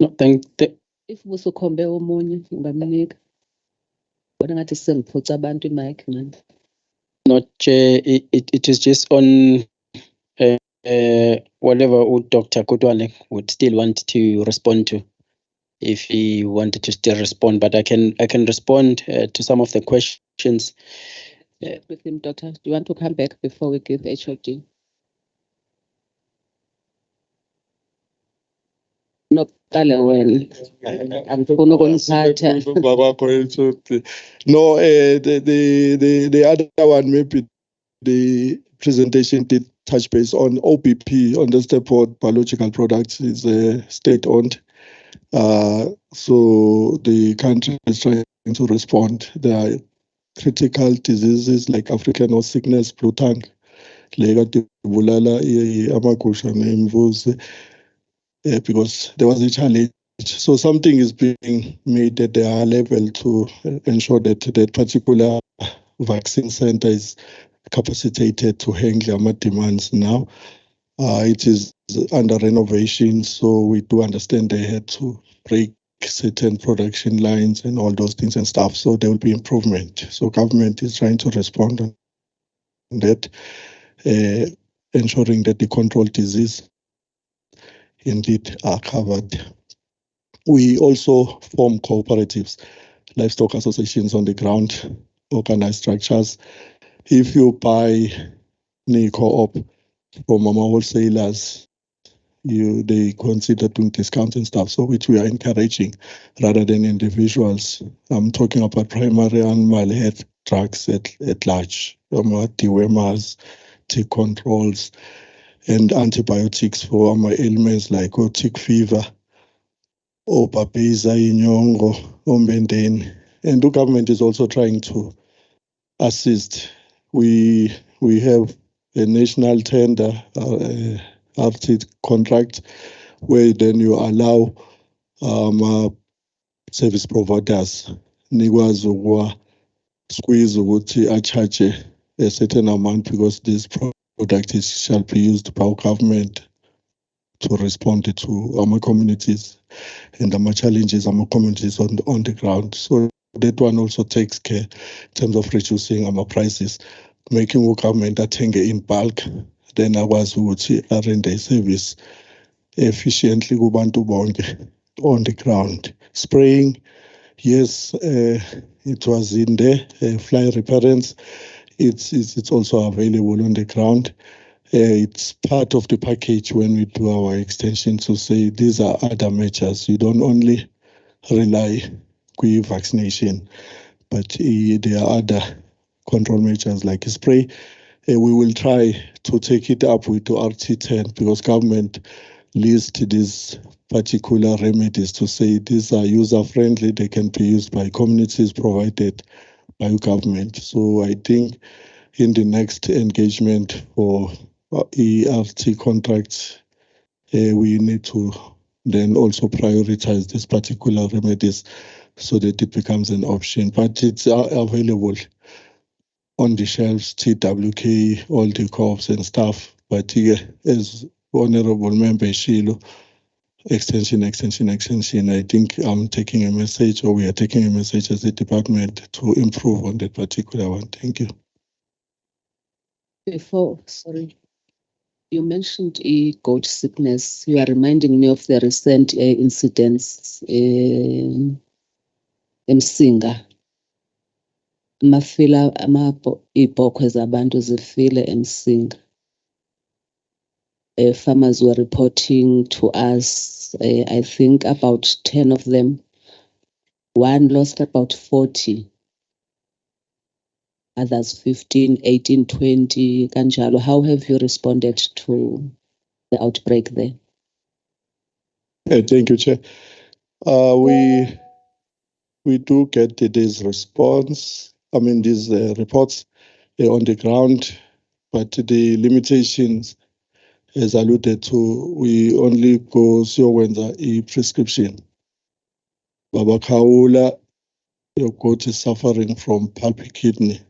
No, thank If busukhombe omunye ngibamnika. Bona ngathi sengiphuca abantu imic man. not it is just on whatever Dr. Kotwane would still want to respond to, if he wanted to still respond, but I can respond to some of the questions. With him, Doctor, do you want to come back before we give HOD? No, angifuna ukunithatha. No, the other one, maybe the presentation did touch base on OBP, on the Stepford Biological Products, is state-owned. So the country is trying to respond. There are critical diseases like African horse sickness, blue tongue, because there was a challenge. So something is being made at the higher level to ensure that that particular vaccine center is capacitated to handle our demands now. It is under renovation, so we do understand they had to break certain production lines and all those things and stuff. So there will be improvement. So government is trying to respond on that, ensuring that the controlled disease indeed are covered. We also form cooperatives, livestock associations on the ground, organized structures. If you buy co-op from our wholesalers, they consider doing discounts and stuff, so which we are encouraging rather than individuals. I'm talking about primary animal health drugs at large, dewormers, tick controls, and antibiotics for our ailments like tick fever, Babeza, Inyongo, Ombendeni. And the government is also trying to assist. We have a national tender, RT contract, where then you allow service providers nikwazi squeeze ukuthi charge a certain amount because this product shall be used by our government to respond to our communities and our challenges, our communities on the ground. So that one also takes care in terms of reducing our prices, making our government athenge in bulk, then akwazi ukuthi arende service efficiently kubantu bonke on the ground. Spraying, Yes, it was in there. Fly repellents. It's also available on the ground. It's part of the package when we do our extension to say these are other measures. You don't only rely on vaccination, but there are other control measures like spray. We will try to take it up with the RT10 because government list these particular remedies to say these are user-friendly, they can be used by communities provided by government. So I think in the next engagement for ERT contracts, we need to then also prioritize these particular remedies so that it becomes an option. But it's available on the shelves, TWK, all the co-ops and stuff. But as Honorable Member Shilo, extension. I think I'm taking a message, or we are taking a message as a department to improve on that particular one. Thank you. You mentioned goat sickness. You are reminding me of the recent incidents in Msinga. Mafila ibhokhwe zabantu zifile eMsinga. Farmers were reporting to us, I think about 10 of them. One lost about 40. Others 15, 18, 20. Kanjalo, how have you responded to the outbreak there? Thank you, Chair. We do get this response. I mean, these reports on the ground, but the limitations, as alluded to, we only go when a prescription. Baba Kaula, your goat is suffering from pulpy kidney.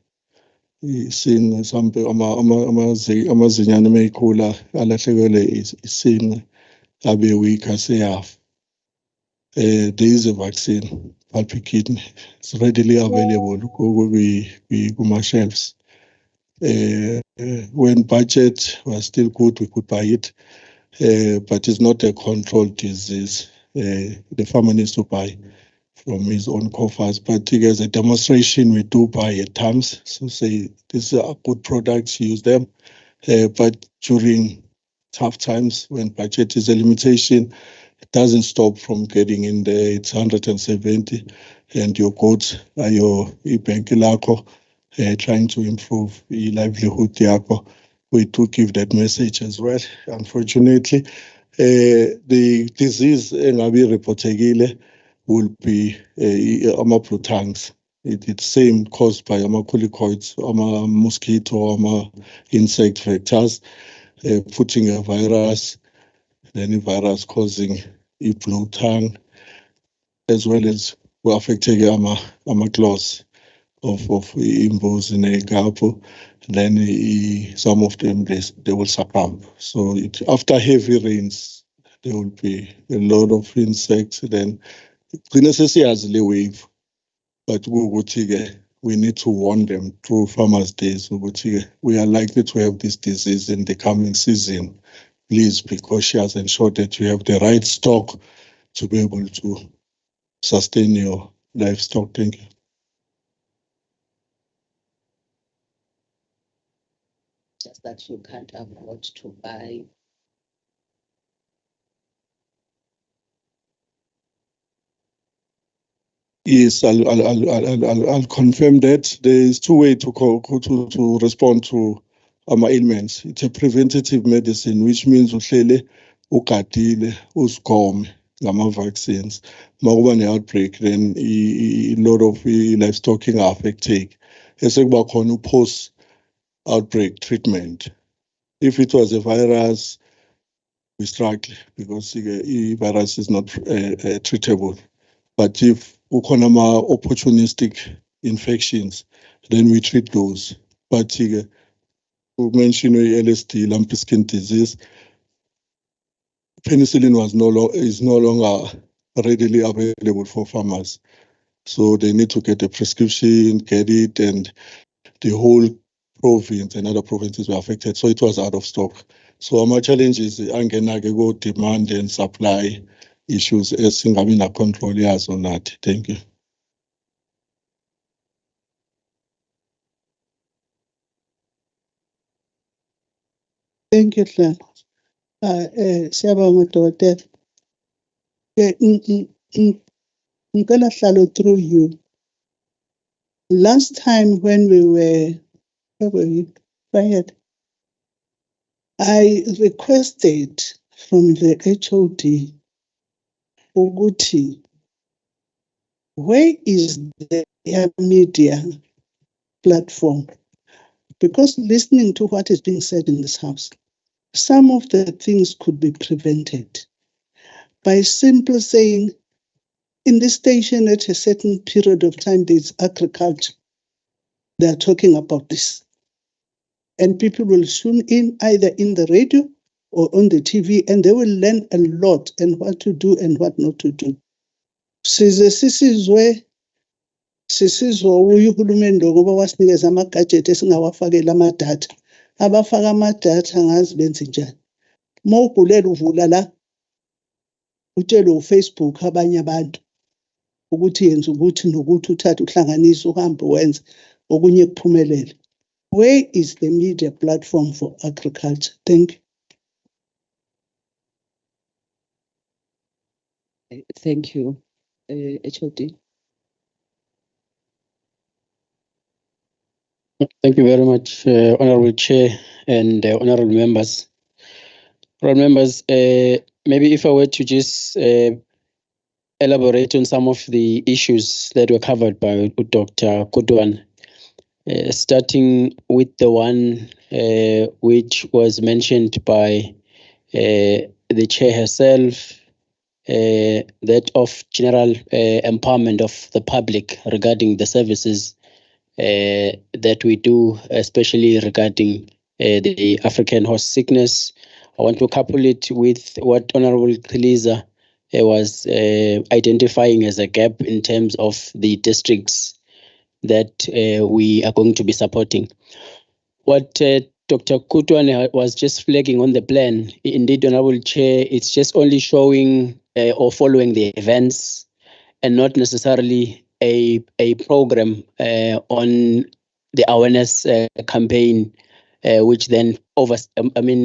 Seeing some amazinyane meyikhula alahlekelwe isini abe weak aseyaf. There is a vaccine, pulpy kidney. It's readily available on shelves. When budget was still good, we could buy it, but it's not a controlled disease. The farmer needs to buy from his own coffers. But as a demonstration, we do buy at times. So say these are good products, use them. But during tough times, when budget is a limitation, it doesn't stop from getting in there. It's 170, and your goats are your ibenkilako, trying to improve the livelihood yako. We do give that message as well. Unfortunately, the disease engabi reportegile will be amaplutangs. It's same caused by amaculicoids, mosquito, insect vectors, putting a virus, then a virus causing a blue tongue, as well as we're affecting claws of imbos in a gapo. Then some of them they will succumb. So after heavy rains, there will be a lot of insects. Then necessarily wave, but we need to warn them through Farmers' Days. We are likely to have this disease in the coming season. Please be cautious and ensure that you have the right stock to be able to sustain your livestock. Thank you. Just that you can't afford to buy. Yes, I'll confirm that. There is two ways to respond to ailments. It's a preventative medicine, which means uhlele ugadile usigome ngama-vaccines. Makuba ne-outbreak, then a lot of livestock are affected. Esekuba khona post-outbreak treatment. If it was a virus, we struggle because the virus is not treatable. But if ukhona opportunistic infections, then we treat those. But we mentioned LSD, lumpy skin disease. Penicillin is no longer readily available for farmers, so they need to get a prescription, get it, and the whole province and other provinces were affected. So it was out of stock. So our challenge is go demand and supply issues as Singamina control or not. Thank you. Thank you, Hlan. Siyabonga Dr. Ngicela hlalo through you. Last time when we were, where were we? Quiet. I requested from the HOD ukuthi where is the media platform? Because listening to what is being said in this house, some of the things could be prevented by simply saying, in this station at a certain period of time, there's agriculture. They are talking about this. And people will tune in either in the radio or on the TV, and they will learn a lot and what to do and what not to do. Sisizwe uyuhulumende ngoba wasinikeza ama-gadget esingawafakela amadatha. Abafaka amadatha angazi benze njani. Uma ugulela uvula la, utshele uFacebook abanye abantu ukuthi yenza ukuthi nokuthi uthathe uhlanganise uhambe wenze okunye kuphumelele. Where is the media platform for agriculture? Thank you. Thank you, HOD. Thank you very much, Honorable Chair and honorable members. Honorable members, maybe if I were to just elaborate on some of the issues that were covered by Dr. Kudwan, starting with the one which was mentioned by the Chair herself, that of general empowerment of the public regarding the services that we do, especially regarding the African horse sickness. I want to couple it with what Honorable Khaliza was identifying as a gap in terms of the districts that we are going to be supporting. What Dr. Kutwan was just flagging on the plan, indeed, Honorable Chair, it's just only showing or following the events and not necessarily a program on the awareness campaign, which then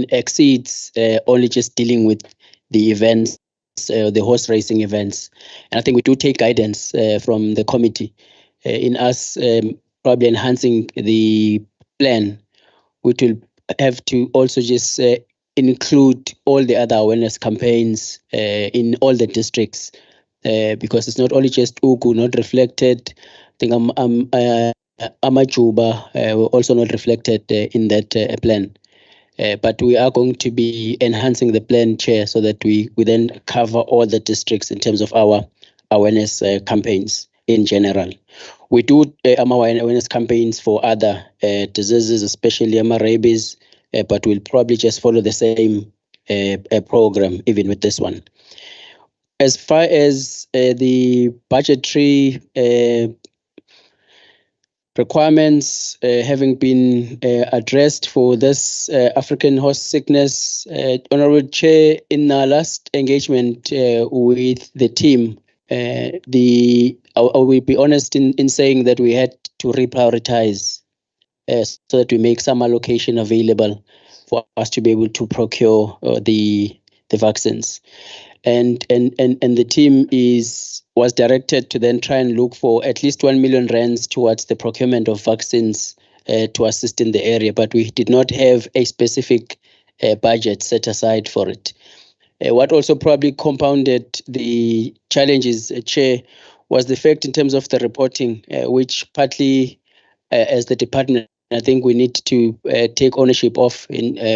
exceeds only just dealing with the events, the horse racing events. And I think we do take guidance from the committee in us probably enhancing the plan, which will have to also just include all the other awareness campaigns in all the districts. Because it's not only just Ugu not reflected. I think Amajuba were also not reflected in that plan. But we are going to be enhancing the plan, Chair, so that we then cover all the districts in terms of our awareness campaigns in general. We do awareness campaigns for other diseases, especially rabies, but we'll probably just follow the same program even with this one. As far as the budgetary requirements having been addressed for this African horse sickness, Honorable Chair, in our last engagement with the team, I will be honest in saying that we had to reprioritize so that we make some allocation available for us to be able to procure the vaccines. And the team was directed to then try and look for at least 1 million rands towards the procurement of vaccines to assist in the area, but we did not have a specific budget set aside for it. What also probably compounded the challenges, Chair, was the fact in terms of the reporting, which partly as the department, I think we need to take ownership of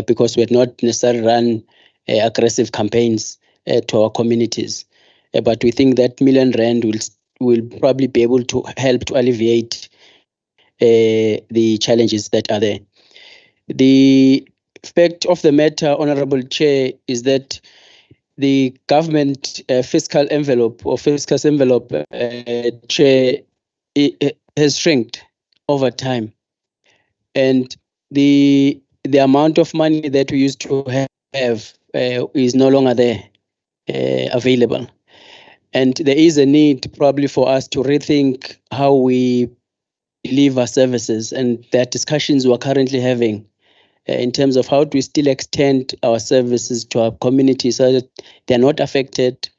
because we had not necessarily run aggressive campaigns to our communities. But we think that R1 million will probably be able to help to alleviate the challenges that are there. The fact of the matter, Honorable Chair, is that the government fiscal envelope or fiscal envelope, Chair, has shrinked over time. And the amount of money that we used to have is no longer there. Available. And there is a need probably for us to rethink how we deliver services, and there are discussions we're currently having in terms of how do we still extend our services to our community so that they're not affected,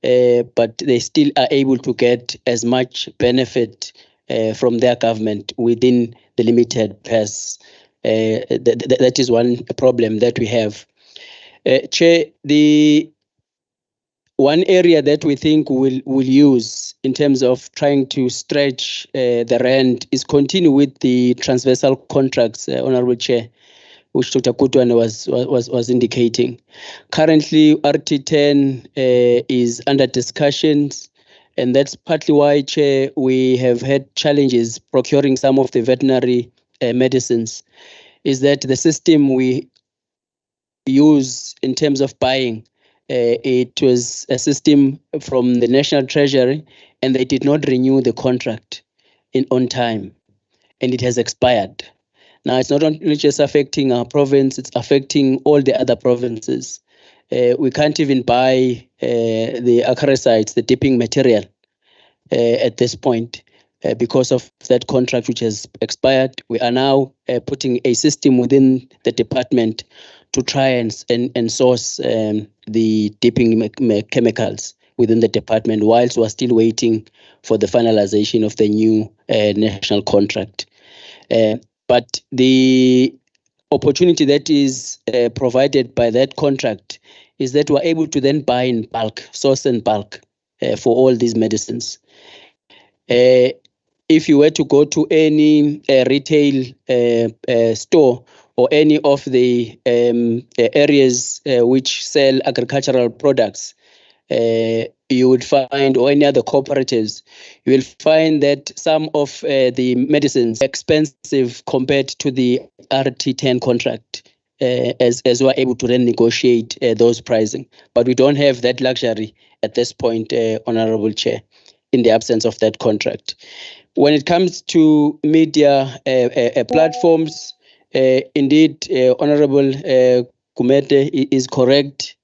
but they still are able to get as much benefit from their government within the limited purse. That is one problem that we have. Chair, the one area that we think will use in terms of trying to stretch the rand is continue with the transversal contracts, Honorable Chair, which Dr. Kutwan was indicating. Currently, RT10 is under discussions, and that's partly why, Chair, we have had challenges procuring some of the veterinary medicines, is that the system we use in terms of buying, it was a system from the National Treasury, and they did not renew the contract on time, and it has expired. Now, it's not only just affecting our province, it's affecting all the other provinces. We can't even buy the acaricides, the dipping material, at this point because of that contract which has expired. We are now putting a system within the department to try and source the dipping chemicals within the department whilst we're still waiting for the finalization of the new national contract. But the opportunity that is provided by that contract is that we're able to then buy in bulk, source in bulk for all these medicines. If you were to go to any retail store or any of the areas which sell agricultural products, you would find, or any other cooperatives, you will find that some of the medicines are expensive compared to the RT10 contract, as we're able to then negotiate those pricing. But we don't have that luxury at this point, Honorable Chair, in the absence of that contract. When it comes to media platforms, indeed, Honorable Kumete is correct.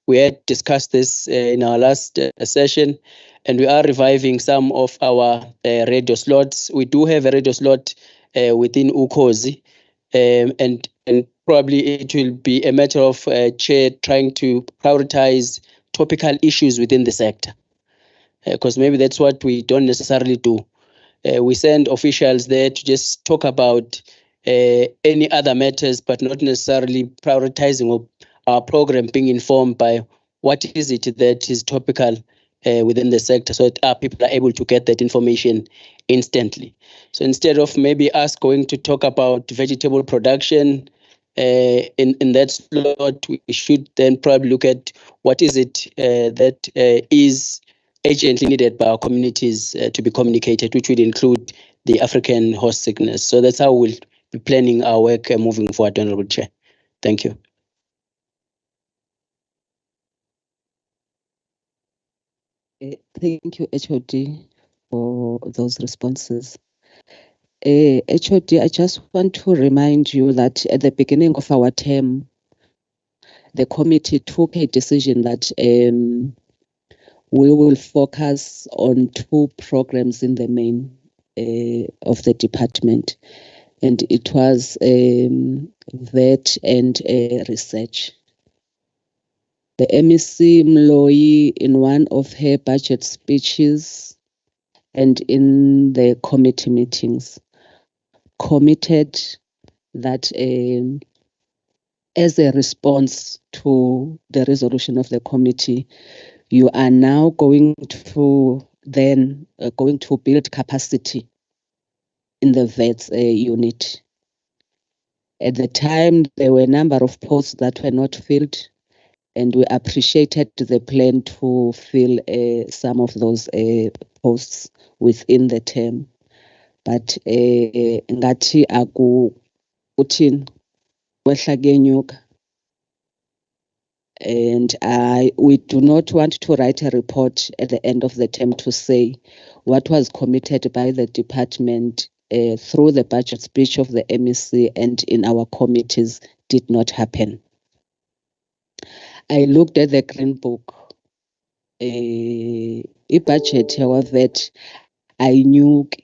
We had discussed this in our last session, and we are reviving some of our radio slots. We do have a radio slot within Ukhozi, and probably it will be a matter of Chair trying to prioritize topical issues within the sector, because maybe that's what we don't necessarily do. We send officials there to just talk about any other matters, but not necessarily prioritizing our program being informed by what is it that is topical within the sector, so that our people are able to get that information instantly. So instead of maybe us going to talk about vegetable production in that slot, we should then probably look at what is it that is urgently needed by our communities to be communicated, which would include the African horse sickness. So that's how we'll be planning our work moving forward, Honorable Chair. Thank you. Thank you, HOD, for those responses. HOD, I just want to remind you that at the beginning of our term, the committee took a decision that we will focus on 2 programs in the main of the department, and it was vet and research. The MEC Mloyi, in one of her budget speeches and in the committee meetings, committed that as a response to the resolution of the committee, you are now going to build capacity in the vets unit. At the time, there were a number of posts that were not filled, and we appreciated the plan to fill some of those posts within the term. But ngathi uthini kwehla kuyenyuka, and we do not want to write a report at the end of the term to say what was committed by the department through the budget speech of the MEC and in our committees did not happen. I looked at the Green Book. I-budget yawa-vet ayinyuki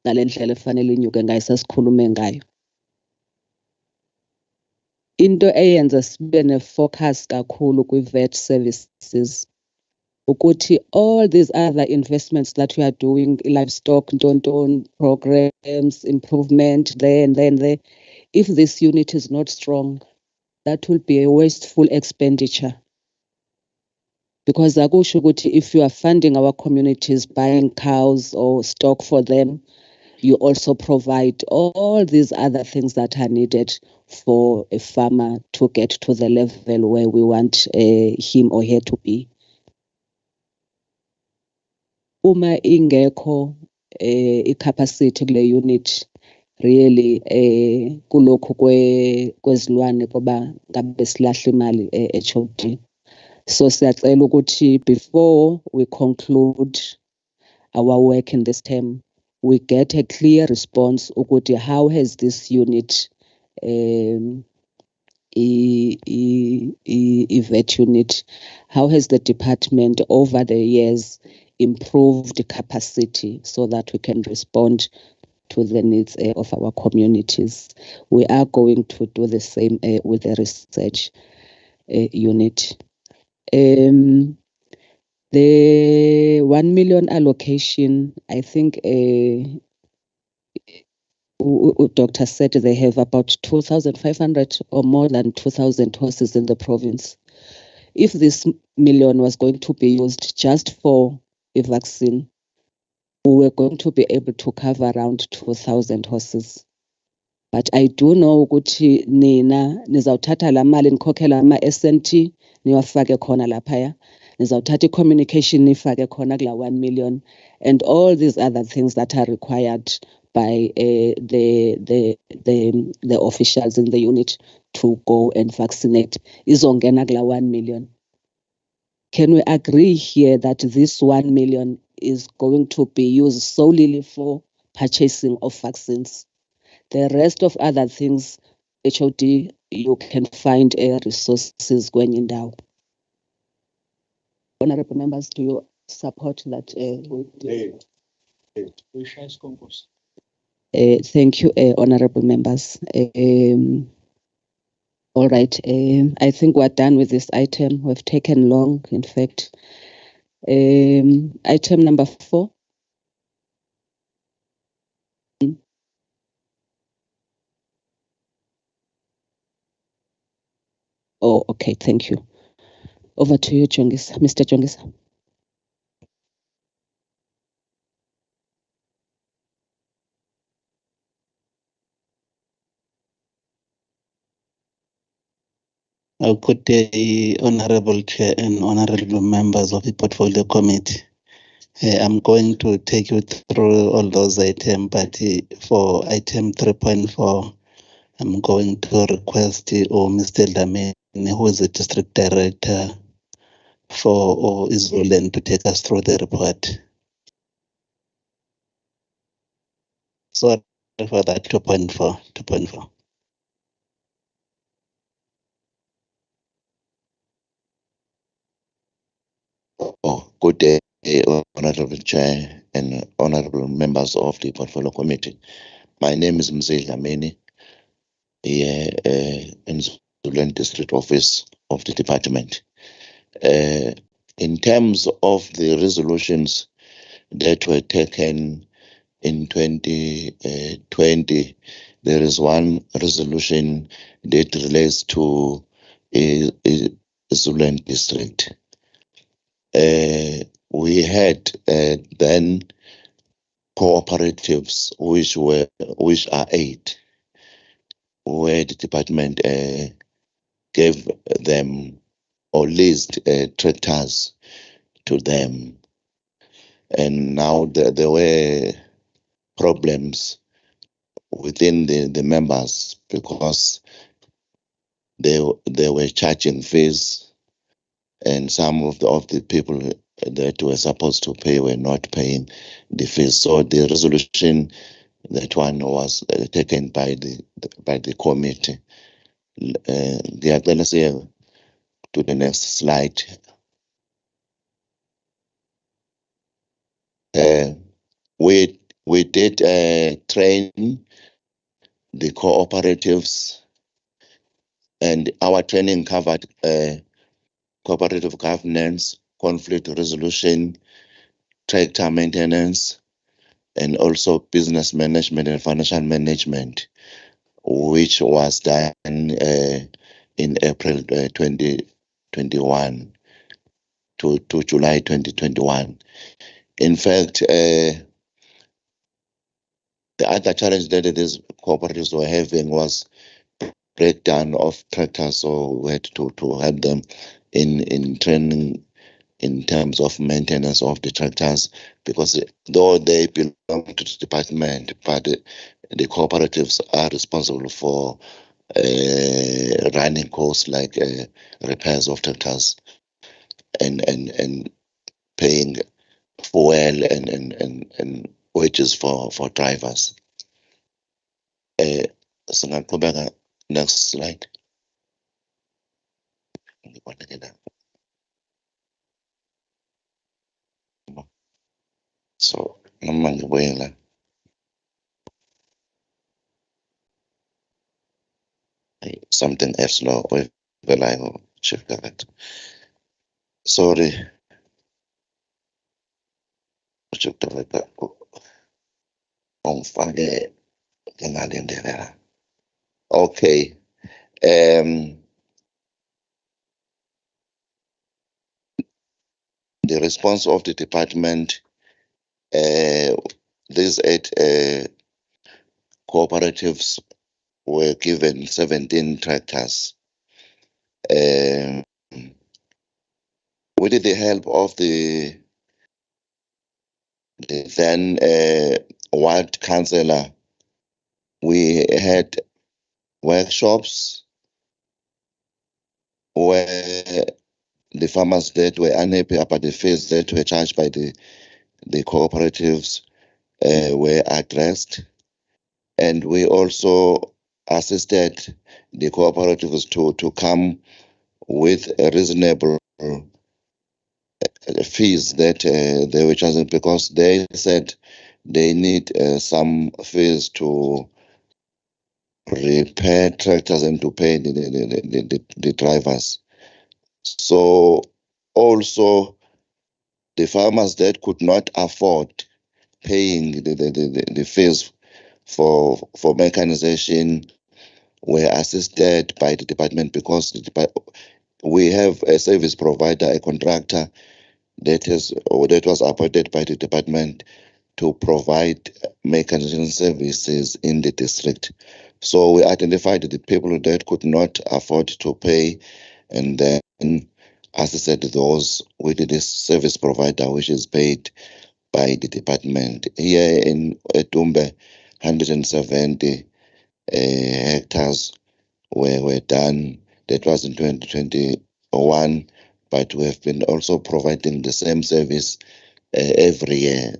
ngale ndlela efanele inyuke ngayo, sasikhulume ngayo. into eyenza sibe ne-focus kakhulu kwi-vet services ukuthi all these other investments that we are doing, livestock, ntonton programs, improvement, there and there, if this unit is not strong, that will be a wasteful expenditure. Because akusho ukuthi if you are funding our communities, buying cows or stock for them, you also provide all these other things that are needed for a farmer to get to the level where we want him or her to be. Uma ingekho i-capacity kule unit, really kulokhu kwezilwane ngoba ngabe silahla imali HOD. So siyacela ukuthi before we conclude our work in this term, we get a clear response ukuthi how has this unit vet unit, how has the department over the years improved capacity so that we can respond to the needs of our communities. We are going to do the same with the research unit. The 1 million allocation, I think Doctor said they have about 2,500 or more than 2,000 horses in the province. If this million was going to be used just for a vaccine, we were going to be able to cover around 2,000 horses. But I do know ukuthi nina nizawuthatha la mali nikhokhela ama-SNT niwafake khona laphaya, nizawuthatha i-communication nifake khona kula 1 million, and all these other things that are required by the officials in the unit to go and vaccinate izongena kula 1 million. Can we agree here that this 1 million is going to be used solely for purchasing of vaccines? The rest of other things, HOD, you can find resources going in now. Honorable members, do you support that? Thank you, honorable members. All right, I think we're done with this item. We've taken long, in fact. Item number 4. Oh, okay, thank you. Over to you, Jongisa. Mr. Jongisa. Good day, Honorable Chair and Honorable members of the Portfolio Committee. I'm going to take you through all those items, but for item 3.4, I'm going to request Mr. Dlamini, who is the District Director for Zululand, to take us through the report. Sorry for that, 2.4. Good day, Honorable Chair and Honorable members of the Portfolio Committee. My name is Mzee Dlamini, here in Zululand District Office of the Department. In terms of the resolutions that were taken in 2020, there is one resolution that relates to a Zululand District. We had then cooperatives which are 8, where the department gave them or leased tractors to them, and now there were problems within the members because they were charging fees, and some of the people that were supposed to pay were not paying the fees. So the resolution, that one was taken by the committee. Let's say to the next slide. We did train the cooperatives And our training covered cooperative governance, conflict resolution, tractor maintenance, and also business management and financial management, which was done in April 2021 to July 2021. In fact, the other challenge that these cooperatives were having was breakdown of tractors, so we had to help them in training in terms of maintenance of the tractors, because though they belong to the department, but the cooperatives are responsible for running costs like repairs of tractors and paying fuel and wages for drivers. Singaqhubeka next slide. So noma ngibuye la. Something else now with the line of Chief Director. Sorry. Chief Director. Ongifake ngingalindelela. Okay. The response of the department, these 8 cooperatives were given 17 tractors. With the help of the then ward councillor, we had workshops where the farmers that were unhappy about the fees that were charged by the cooperatives were addressed, and we also assisted the cooperatives to come with a reasonable fees that they were charging, because they said they need some fees to repair tractors and to pay the drivers. So also the farmers that could not afford paying the fees for mechanization were assisted by the department, because we have a service provider, a contractor that was appointed by the department to provide mechanization services in the district. So we identified the people that could not afford to pay, and then assisted those with this service provider, which is paid by the department. Here in eDumbe, 170 hectares were done. That was in 2021, but we have been also providing the same service every year.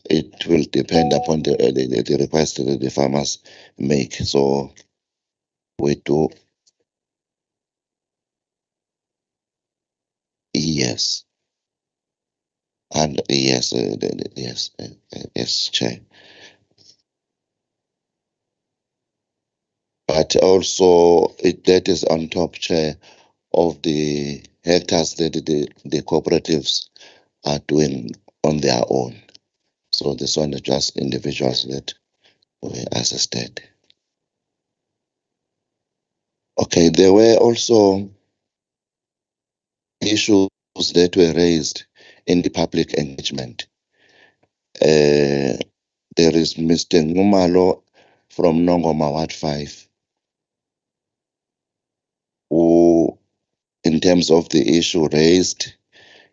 It will depend upon the request that the farmers make. So we do. Yes. And yes, yes, Chair. But also that is on top, Chair, of the hectares that the cooperatives are doing on their own. So this one is just individuals that were assisted. Okay, there were also issues that were raised in the public engagement. There is Mr. Ngumalo from Nongoma Ward 5, who, in terms of the issue raised,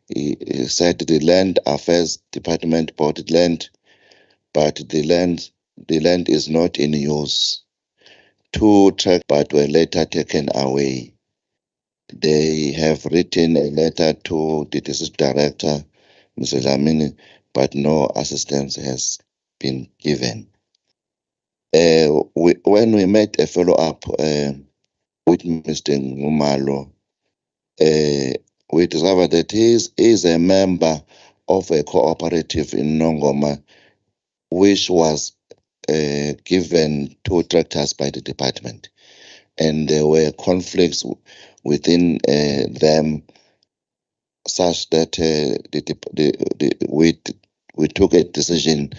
he said the Land Affairs Department bought land, but the land is not in use. 2 tracks but were later taken away. They have written a letter to the district director, Mr. Lamini, but no assistance has been given. When we made a follow-up with Mr. Ngumalo, we discovered that he is a member of a cooperative in Nongoma, which was given 2 tractors by the department. and there were conflicts within them, such that we took a decision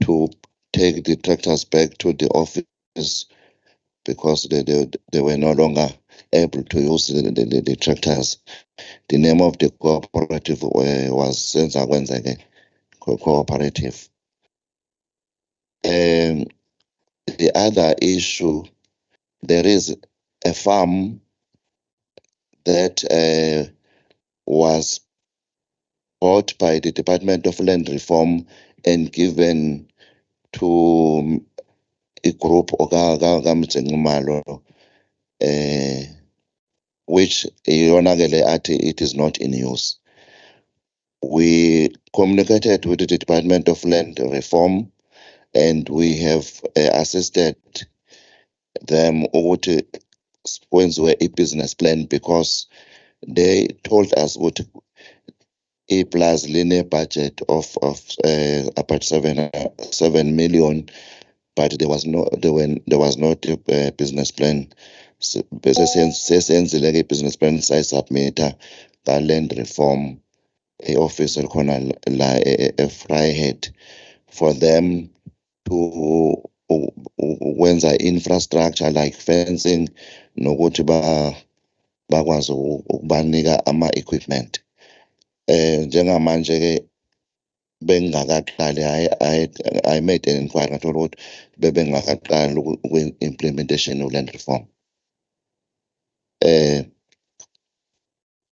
to take the tractors back to the office because they were no longer able to use the tractors. The name of the cooperative was Senza Kwenzeke Cooperative. The other issue, there is a farm that was bought by the Department of Land Reform and given to a group which it is not in use. We communicated with the Department of Land Reform and we have assisted them to sponsor a business plan because they told us what a plus linear budget of about 7 million, but there was not a business plan. So since the business plan size submit land reform a officer corner a Fryhead for them to wenza infrastructure like fencing nokuthi bakwazi ukubanika ama-equipment. Njengamanje ke bengakaqali I made an inquiry ngathi ukuthi bebengakaqali implementation of land reform.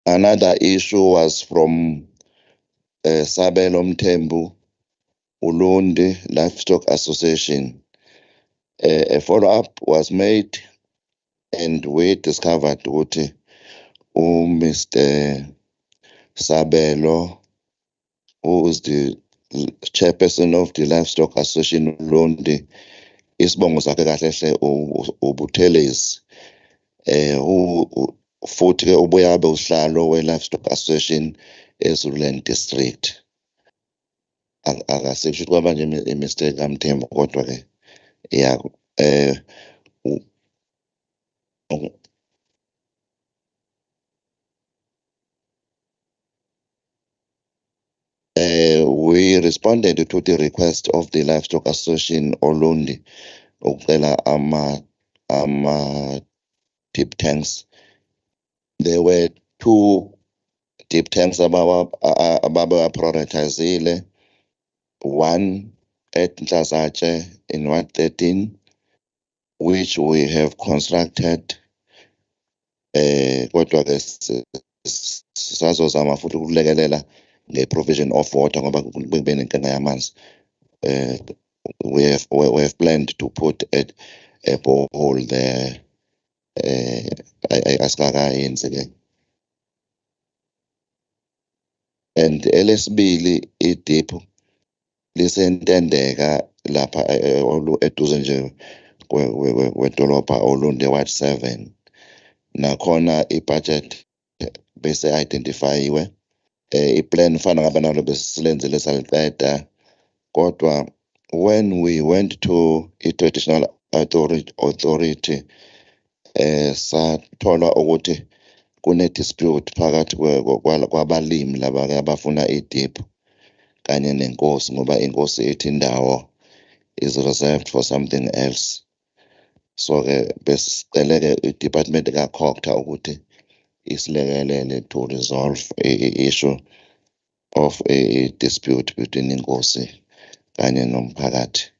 Another issue was from Sabelo Mthembu Ulundi Livestock Association. A follow-up was made and we discovered that Mr. Sabelo, who is the chairperson of the Livestock Association Ulundi, isibongo sakhe kahle hle uButhelezi, who futhi ke ubuye abe usihlalo we-Livestock Association eZululand District. Akasekusho ukuthi kwaba nje i-mistake kaMthembu kodwa ke yeah we responded to the request of the Livestock Association Olundi ukucela ama deep tanks. There were 2 deep tanks ababa prioritizile, one at Nhlazatshe in 113, which we have constructed. Kodwa ke sazozama futhi ukulekelela nge-provision of water ngoba kube nenkinga yamanzi. We have planned to put a borehole there. Asikakayenzi ke. And elesibili idip lisentendeka lapha eduze nje kwedolobha Olundi Ward 7. Nakhona ibudget bese identifyiwe. I-plan fana ngaba nalo besilenzele saliqeda kodwa when we went to i-traditional authority sathola ukuthi kune-dispute phakathi kwabalimi laba abafuna idip kanye nenkosi ngoba inkosi ithi indawo is reserved for something else. So ke besicele ke i-department kaKwaZulu-Natal ukuthi isilekelele to resolve i-issue of a dispute between inkosi kanye nomphakathi.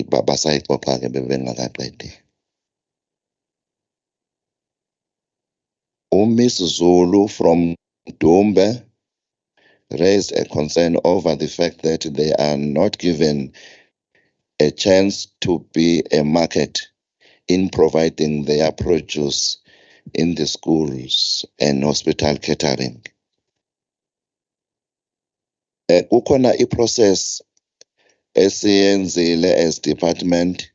Basayixoxa ke bebengakaqedi. Miss Zulu from eDumbe raised a concern over the fact that they are not given a chance to be a market in providing their produce in the schools and hospital catering. Kukhona i-process esiyenzile as department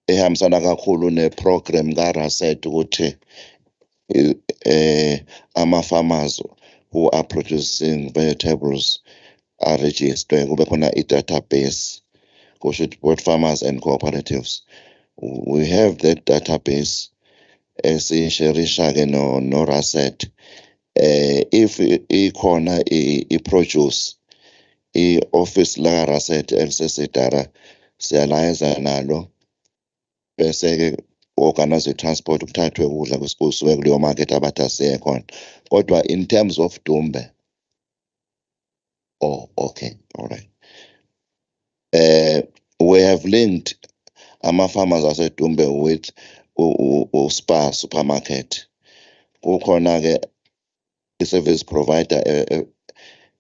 ehambisana kakhulu ne-program ka-RASET ukuthi ama-farmers who are producing vegetables are registered. Kube khona i-database kusho ukuthi both farmers and cooperatives We have that database esiyisherisha-ke no Raset. If ikhona i-produce i-office la Raset elisesidara siyaliza nalo bese-ke organize i-transport kuthathwe ukudla kusuke kuleyo market abathi asiye khona. Kodwa in terms of Dumbe, oh, okay, all right. We have linked ama-farmers asedumbe with Spar supermarket. Kukhona-ke i-service provider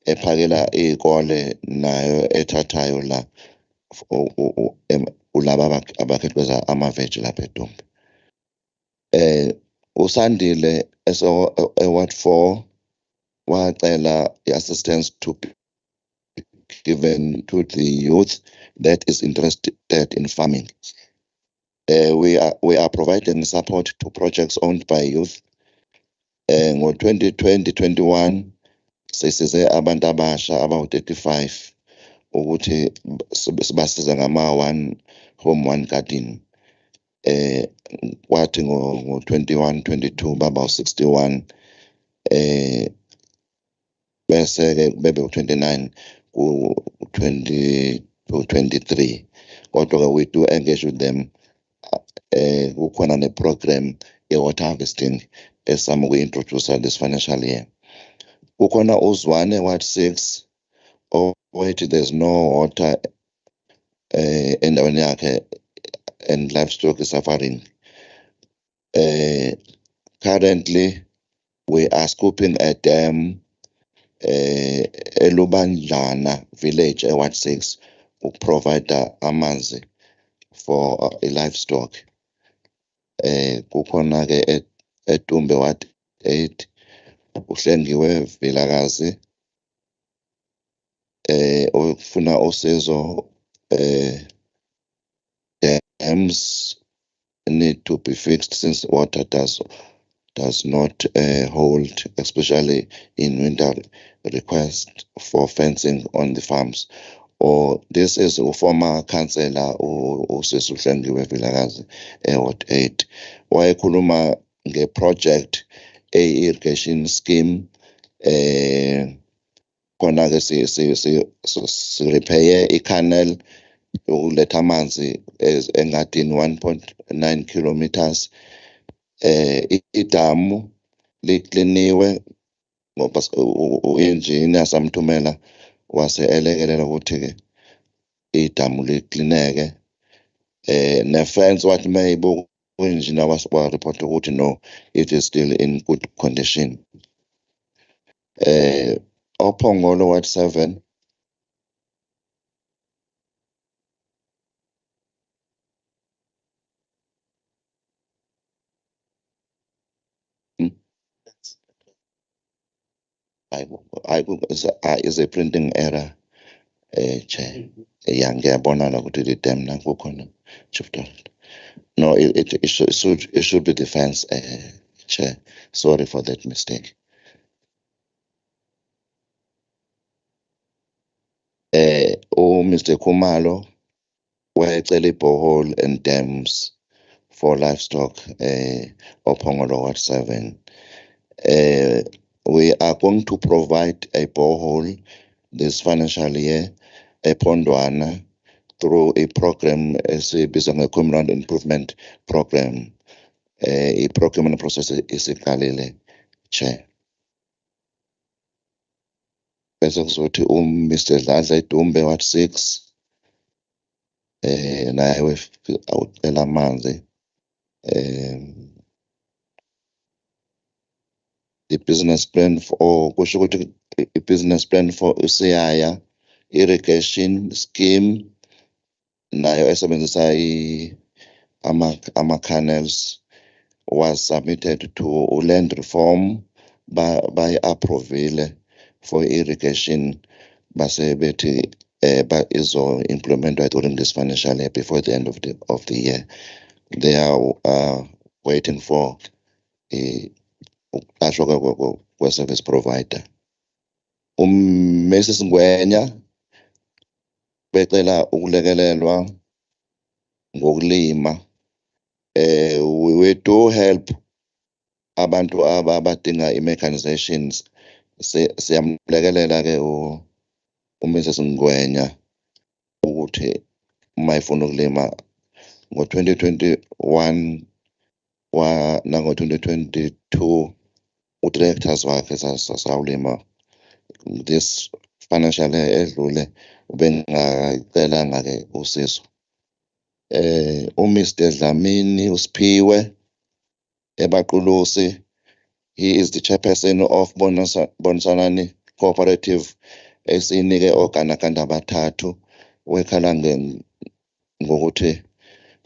ephakela iy'kole nayo ethathayo la ulaba abakhiqiza amaveji lapha eDumbe. USandile Ward 4 wacela i-assistance to be given to the youth that is interested in farming. We are providing support to projects owned by youth. Ngo-2020-21 sisize abantu abasha abawu-35 ukuthi sibasiza ngama-one home, one garden. Kwathi ngo-21-22 baba u-61 bese-ke bebe u-29 ku-2023. Kodwa-ke we do engage with them. Kukhona ne-program ye-water harvesting esizama ukuyi-introduce this financial year. Kukhona uZwane Ward 6 owathi there's no water endaweni yakhe and livestock is suffering. Currently we are scooping a dam eLubandlana village Ward 6 ukuprovide amanzi for livestock. Kukhona-ke eDumbe Ward 8 uHlengiwe Vilakazi ofuna usizo. Dams need to be fixed since water does not hold, especially in winter. Request for fencing on the farms. Or this is a former councillor uSisi uHlengiwe Vilakazi Ward 8 wayekhuluma nge-project irrigation scheme. Khona-ke si-repair i-canal ukuletha amanzi engadini 1.9 kilometers. Idamu likliniwe ngoba u-engineer samthumela wase-elekelela ukuthi-ke idamu liklineke. Ne-fence wathi mayibuka u-engineer wa-report ukuthi no, it is still in good condition. Ophongolo Ward 7 is a printing error. Chair. Ngiyabona la ukuthi the dam nakukhona. No, it should be the fence, Chair. Sorry for that mistake. Mr. Kumalo wayecela i-borehole and dams for livestock Ophongolo Ward 7. We are going to provide a borehole this financial year ePondwana through a program esibizwa nge-Communal Improvement Program. I-procurement process isiqalile, Chair. Bese kuzothi Mr. Dladla eDumbe Ward 6 naye ucela amanzi. The business plan for kusho ukuthi i-business plan for uSiyaya irrigation scheme nayo esebenzisa ama-canals was submitted to land reform by approvile for irrigation base bethi izo implemented during this financial year before the end of the year. They are waiting for service provider. Mrs. Ngwenya becela ukulekelelwa ngokulima We do help abantu abadinga i-mechanizations. Siyamlekelela ke uMrs Ngwenya ukuthi uma efuna ukulima ngo-2021 nango-2022 u-tractors wakhe sawulima. This financial year edlule ubengacelanga-ke usizo. uMr Dlamini uSiphiwe eBaqulusi, he is the chairperson of Bonsanani Cooperative esinike ogandaganda abathathu. Wekhala ngokuthi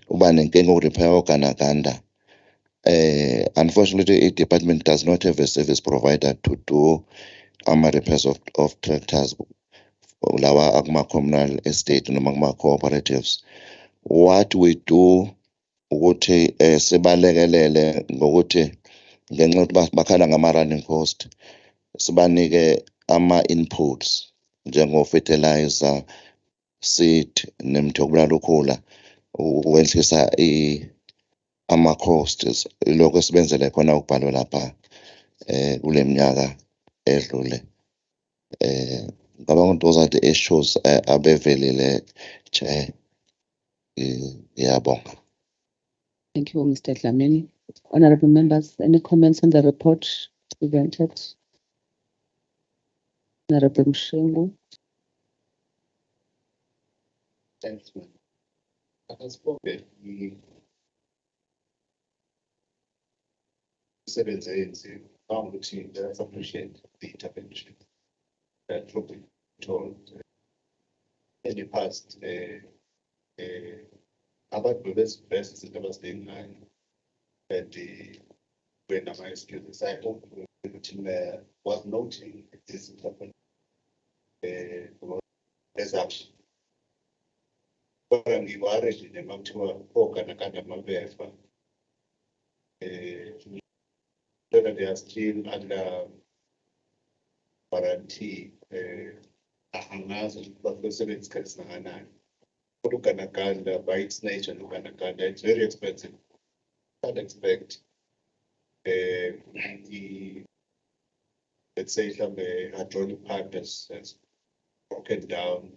uba nenkinga ukurepair ogandaganda. Unfortunately, the department does not have a service provider to do repairs of tractors lawa akuma-communal estate noma kuma-cooperatives. What we do ukuthi sibalekelele ngokuthi ngenxa yokuthi bakhala ngama-running cost, sibanike ama-inputs njengo-fertilizer, seed nemithi yokubulala ukhula ukwehlisa ama-costs. Lokho esibenzele khona ukubhalwe lapha kule minyaka edlule. Ngicabanga ukuthi those are the issues abevelile, Chair. Ngiyabonga. Thank you, Mr. Dlamini. Honorable members, any comments on the report presented? Honorable Mshengu. Thanks, man. I spoke that we found the team that appreciate the intervention that will be told in the past. About the best that was being and the when my skills, I hope the team was noting this happened as action. But I'm worried in the Mantua Poke and a kind of my bear. Whether they are still under guarantee, Uganaganda, by its nature, Uganaganda, it's very expensive. Can't expect let's say some hydraulic partners has broken down.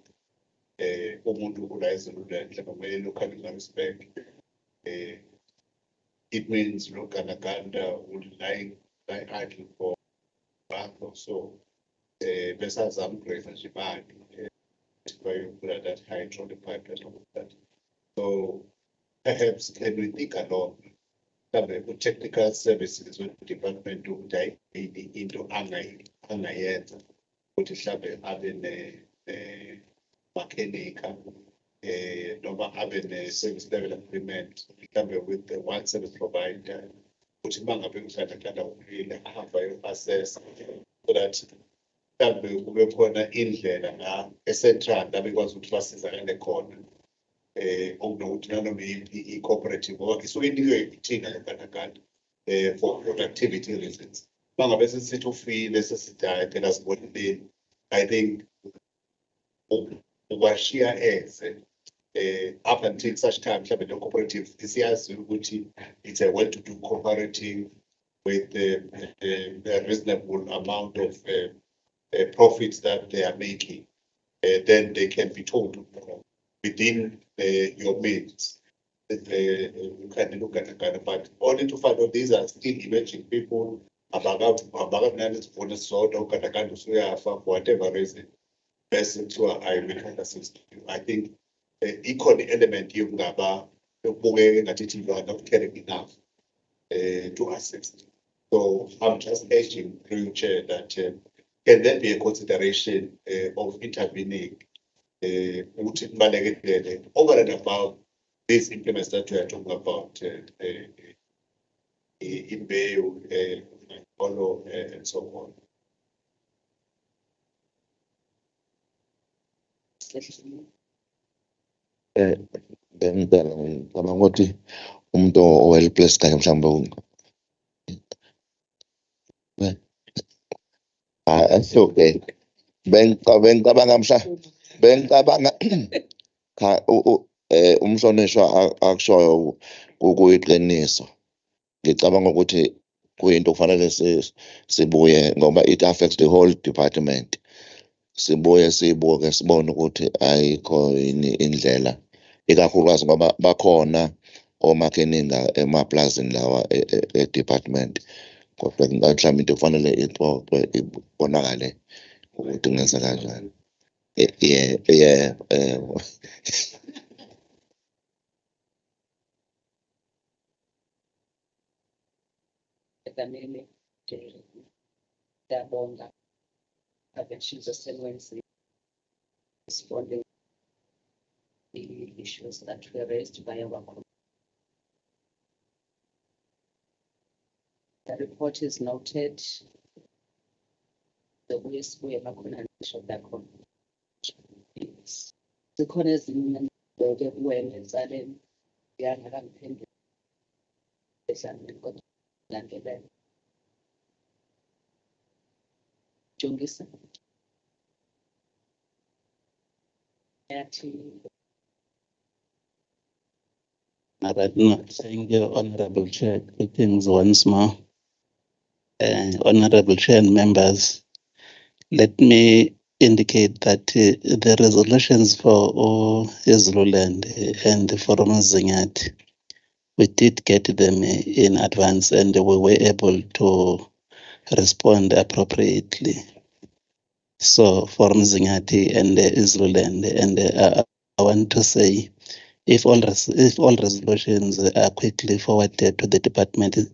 Umuntu ulayeza kumele lokhu respect. It means Uganaganda would lie idle for a month or so. Besides some great demand. That hydraulic pipe and all that. So perhaps can we think along with technical services with the department to dive into angayet, which is having a mechanic, no having a service level agreement with the one service provider, which is assess so that kube khona indlela la e-central la bekwazi ukuthi basizakale khona okunokuthi nanoma i-cooperative ngoba isuke inikwe ithina lekanakana for productivity reasons. Mangabe sesithi ufile sesidaya phela siboneleni, I think ubashiya eze up until such time mhlawumbe le cooperative isiyazi ukuthi it's a well-to-do cooperative with a reasonable amount of profits that they are making, then they can be told within your means. You can look at it, but only to find out these are still emerging people, for whatever reason. Best to I will assist you. I think the equal element you are not caring enough to assist. So I'm just urging through your chair that can there be a consideration of intervening over and above these implements that we are talking about in Bayo, and so on? Ngicabanga ukuthi umuntu well-placed kanye mhlawumbe okay. Bengicabanga umhlonishwa akushoyo kuyiqiniso. Ngicabanga ukuthi kuyinto kufanele sibuye ngoba it affects the whole department. Sibuye sibuke sibone ukuthi ayikho yini indlela, ikakhulukazi ngoba bakhona omakheninga emaplazini lawa e-department. Kodwa mhlawumbe into kufanele ixoxwe ibonakale ukuthi kungenza kanjani. Eganele Dabonga Abenchiza Senwensi responding the issues that were raised by our committee. The report is noted. The ways we are going to that the corners in the when it's in the other Jungisa. Thank you, Honorable Chair. Greetings once more. Honorable Chair and members, let me indicate that the resolutions for Zululand and the Forum Zingat, we did get them in advance and we were able to respond appropriately. So Forum Zingati and Zululand, and I want to say, if all resolutions are quickly forwarded to the department, it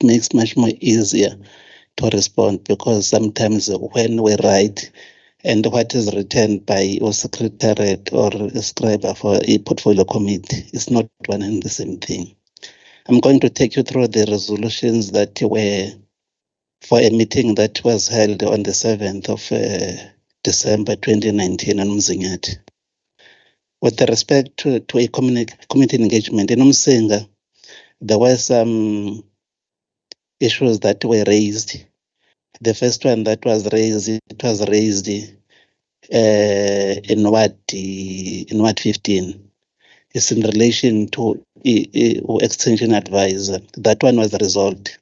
makes much more easier to respond, because sometimes when we write and what is written by a secretariat or a scribe for a portfolio committee is not one and the same thing. I'm going to take you through the resolutions that were for a meeting that was held on the 7th of December 2019 in Mzingati. With respect to a community engagement in Umsinga, there were some issues that were raised. The first one that was raised, it was raised in Ward 15. It's in relation to extension advisor. That one was resolved.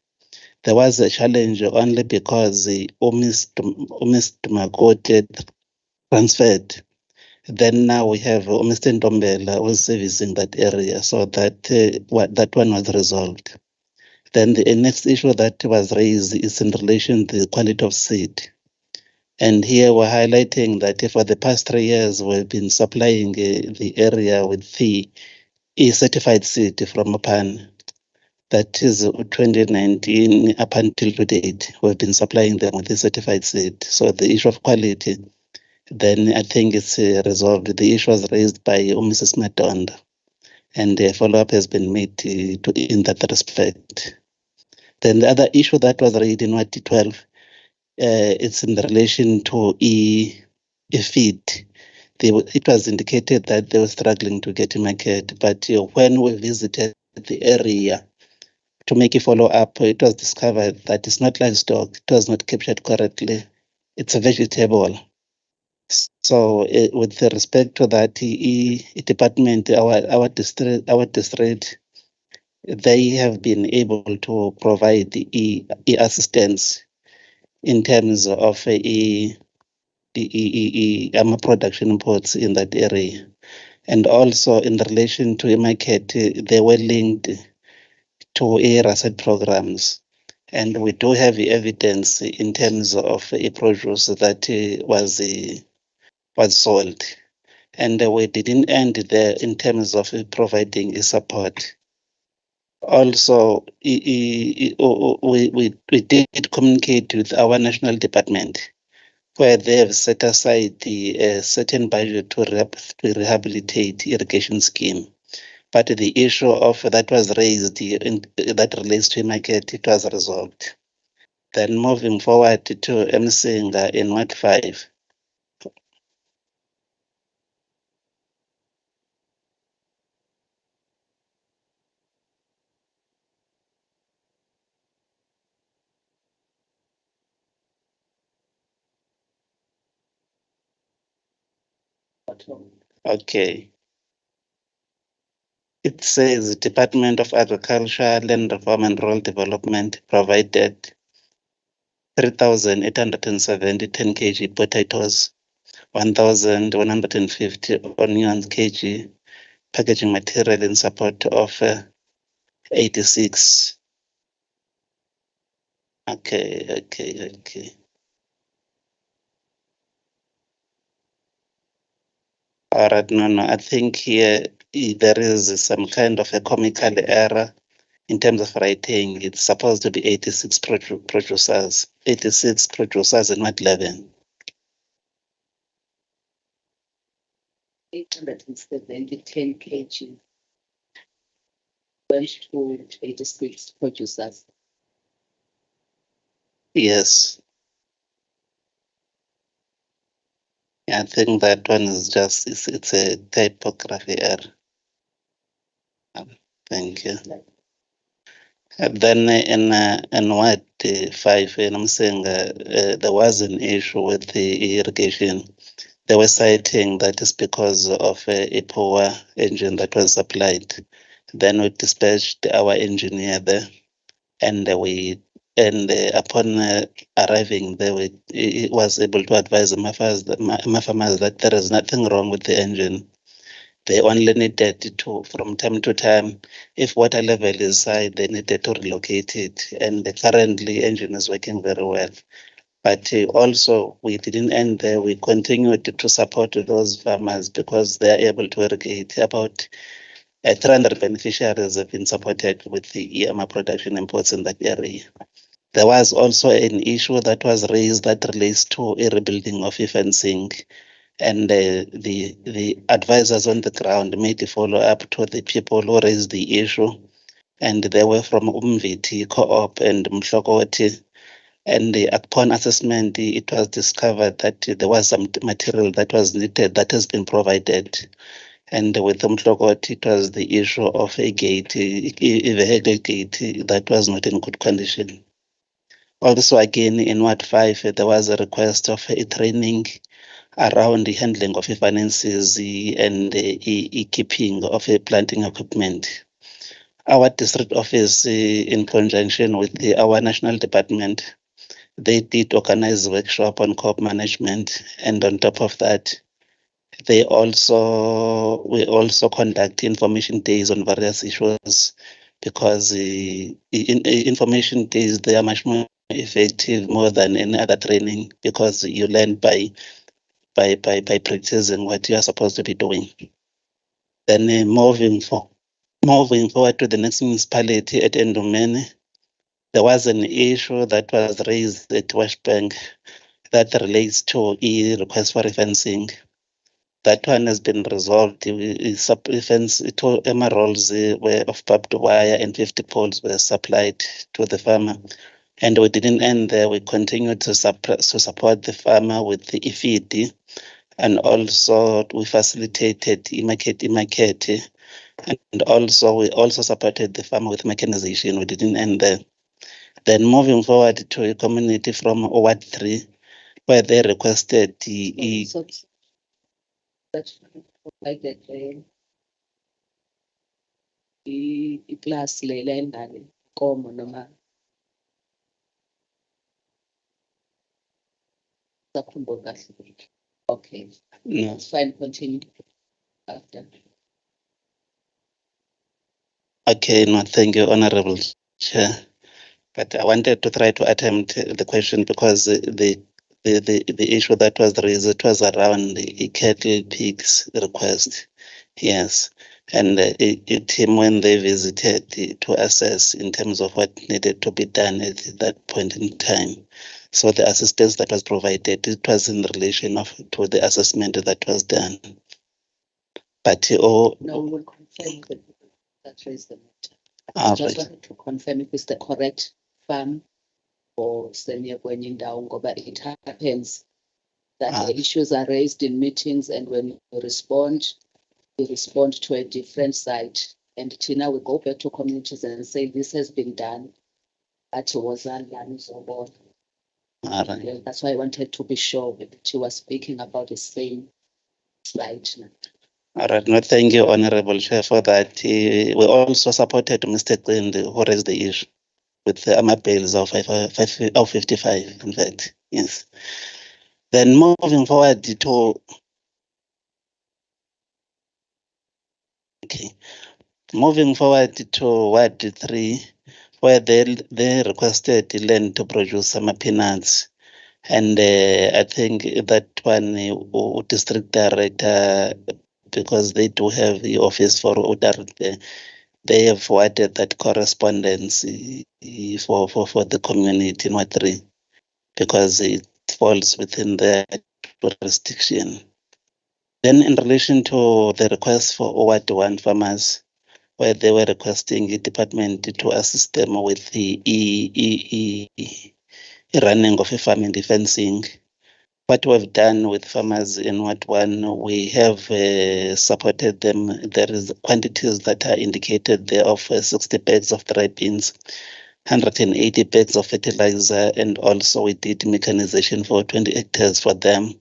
There was a challenge only because the Mr. Makote transferred. Then now we have Mr. Ndombela was servicing that area, so that that one was resolved. Then the next issue that was raised is in relation to the quality of seed. And here we're highlighting that for the past 3 years, we've been supplying the area with the certified seed from Japan. That is 2019 up until to date. We've been supplying them with the certified seed. So the issue of quality, then I think it's resolved. The issue was raised by Mrs. Matonda, and a follow-up has been made in that respect. Then the other issue that was raised in Ward 12, it's in relation to feed. It was indicated that they were struggling to get a market, but when we visited the area to make a follow-up, it was discovered that it's not livestock, it was not captured correctly, it's a vegetable. So with respect to that department, our district, they have been able to provide the assistance in terms of production imports in that area. And also in relation to a market, they were linked to RASET programs. And we do have evidence in terms of a produce that was sold. And we didn't end there in terms of providing support. Also, we did communicate with our national department, where they have set aside the certain budget to rehabilitate irrigation scheme. But the issue of that was raised that relates to market, it was resolved. Then moving forward to Msinga in Ward 5. Okay. It says Department of Agriculture, Land Reform and Rural Development provided 3,870 10 kg potatoes, 1,150 onions kg, packaging material in support of 86. Okay. All right, no. I think here there is some kind of a comical error in terms of writing. It's supposed to be 86 producers. 86 producers in what 11? 870 10 kg went to 86 producers. Yes. I think that one is just, it's a typography error. Thank you. Then in what 5, and I'm saying there was an issue with the irrigation. They were citing that is because of a poor engine that was supplied. Then we dispatched our engineer there, and upon arriving there, he was able to advise my farmers that there is nothing wrong with the engine. They only needed to, from time to time, if water level is high, they needed to relocate it. And currently, engine is working very well. But also, we didn't end there. We continued to support those farmers because they are able to irrigate. About 300 beneficiaries have been supported with the EMA production imports in that area. There was also an issue that was raised that relates to a rebuilding of fencing. And the advisors on the ground made a follow-up to the people who raised the issue. And they were from Umviti, Co-op and Mhlokoti. And upon assessment, it was discovered that there was some material that was needed that has been provided. And with Mhlokoti, it was the issue of a gate, a vehicle gate that was not in good condition. Also, again, in Ward 5, there was a request of a training around the handling of finances and keeping of planting equipment. Our district office, in conjunction with our national department, they did organize a workshop on crop management, and on top of that, we also conduct information days on various issues, because information days, they are much more effective more than any other training, because you learn by practicing what you are supposed to be doing. Then moving forward to the next municipality at eDumbe, there was an issue that was raised at Westbank that relates to request for fencing. That one has been resolved. Emeralds were of barbed wire and 50 poles were supplied to the farmer. And we didn't end there. We continued to support the farmer with the feed. And also we facilitated market, and also we also supported the farmer with mechanization. We didn't end there. Then moving forward to a community from Ward 3, where they requested that provided class lelendane komo noma okay. No. It's fine, continue after. Okay, no, thank you, Honorable Chair. But I wanted to try to attempt the question because the issue that was raised, it was around the cattle pigs request. Yes. And team, when they visited to assess in terms of what needed to be done at that point in time. So the assistance that was provided, it was in relation to the assessment that was done. But no, we'll confirm that raised the matter. I just wanted to confirm if it's the correct farm or senior going down, but it happens that the issues are raised in meetings, and when we respond to a different site. And Tina will go back to communities and say this has been done at Wazan so on. Right. That's why I wanted to be sure that you were speaking about the same site. All right, no, thank you, Honorable Chair, for that. We also supported Mr. Quinn, who raised the issue with the AMA-Bills of 55, in fact, yes. Then moving forward to, okay, moving forward to Ward 3, where they requested land to produce some peanuts. And I think that one, District Director, because they do have the office for Utar, they have forwarded that correspondence for the community in Ward 3, because it falls within their jurisdiction. Then in relation to the request for Ward 1 farmers, where they were requesting the department to assist them with the running of a farm and fencing. What we've done with farmers in Ward 1, we have supported them. There is quantities that are indicated there of 60 bags of dry beans, 180 bags of fertilizer, and also we did mechanization for 20 hectares for them.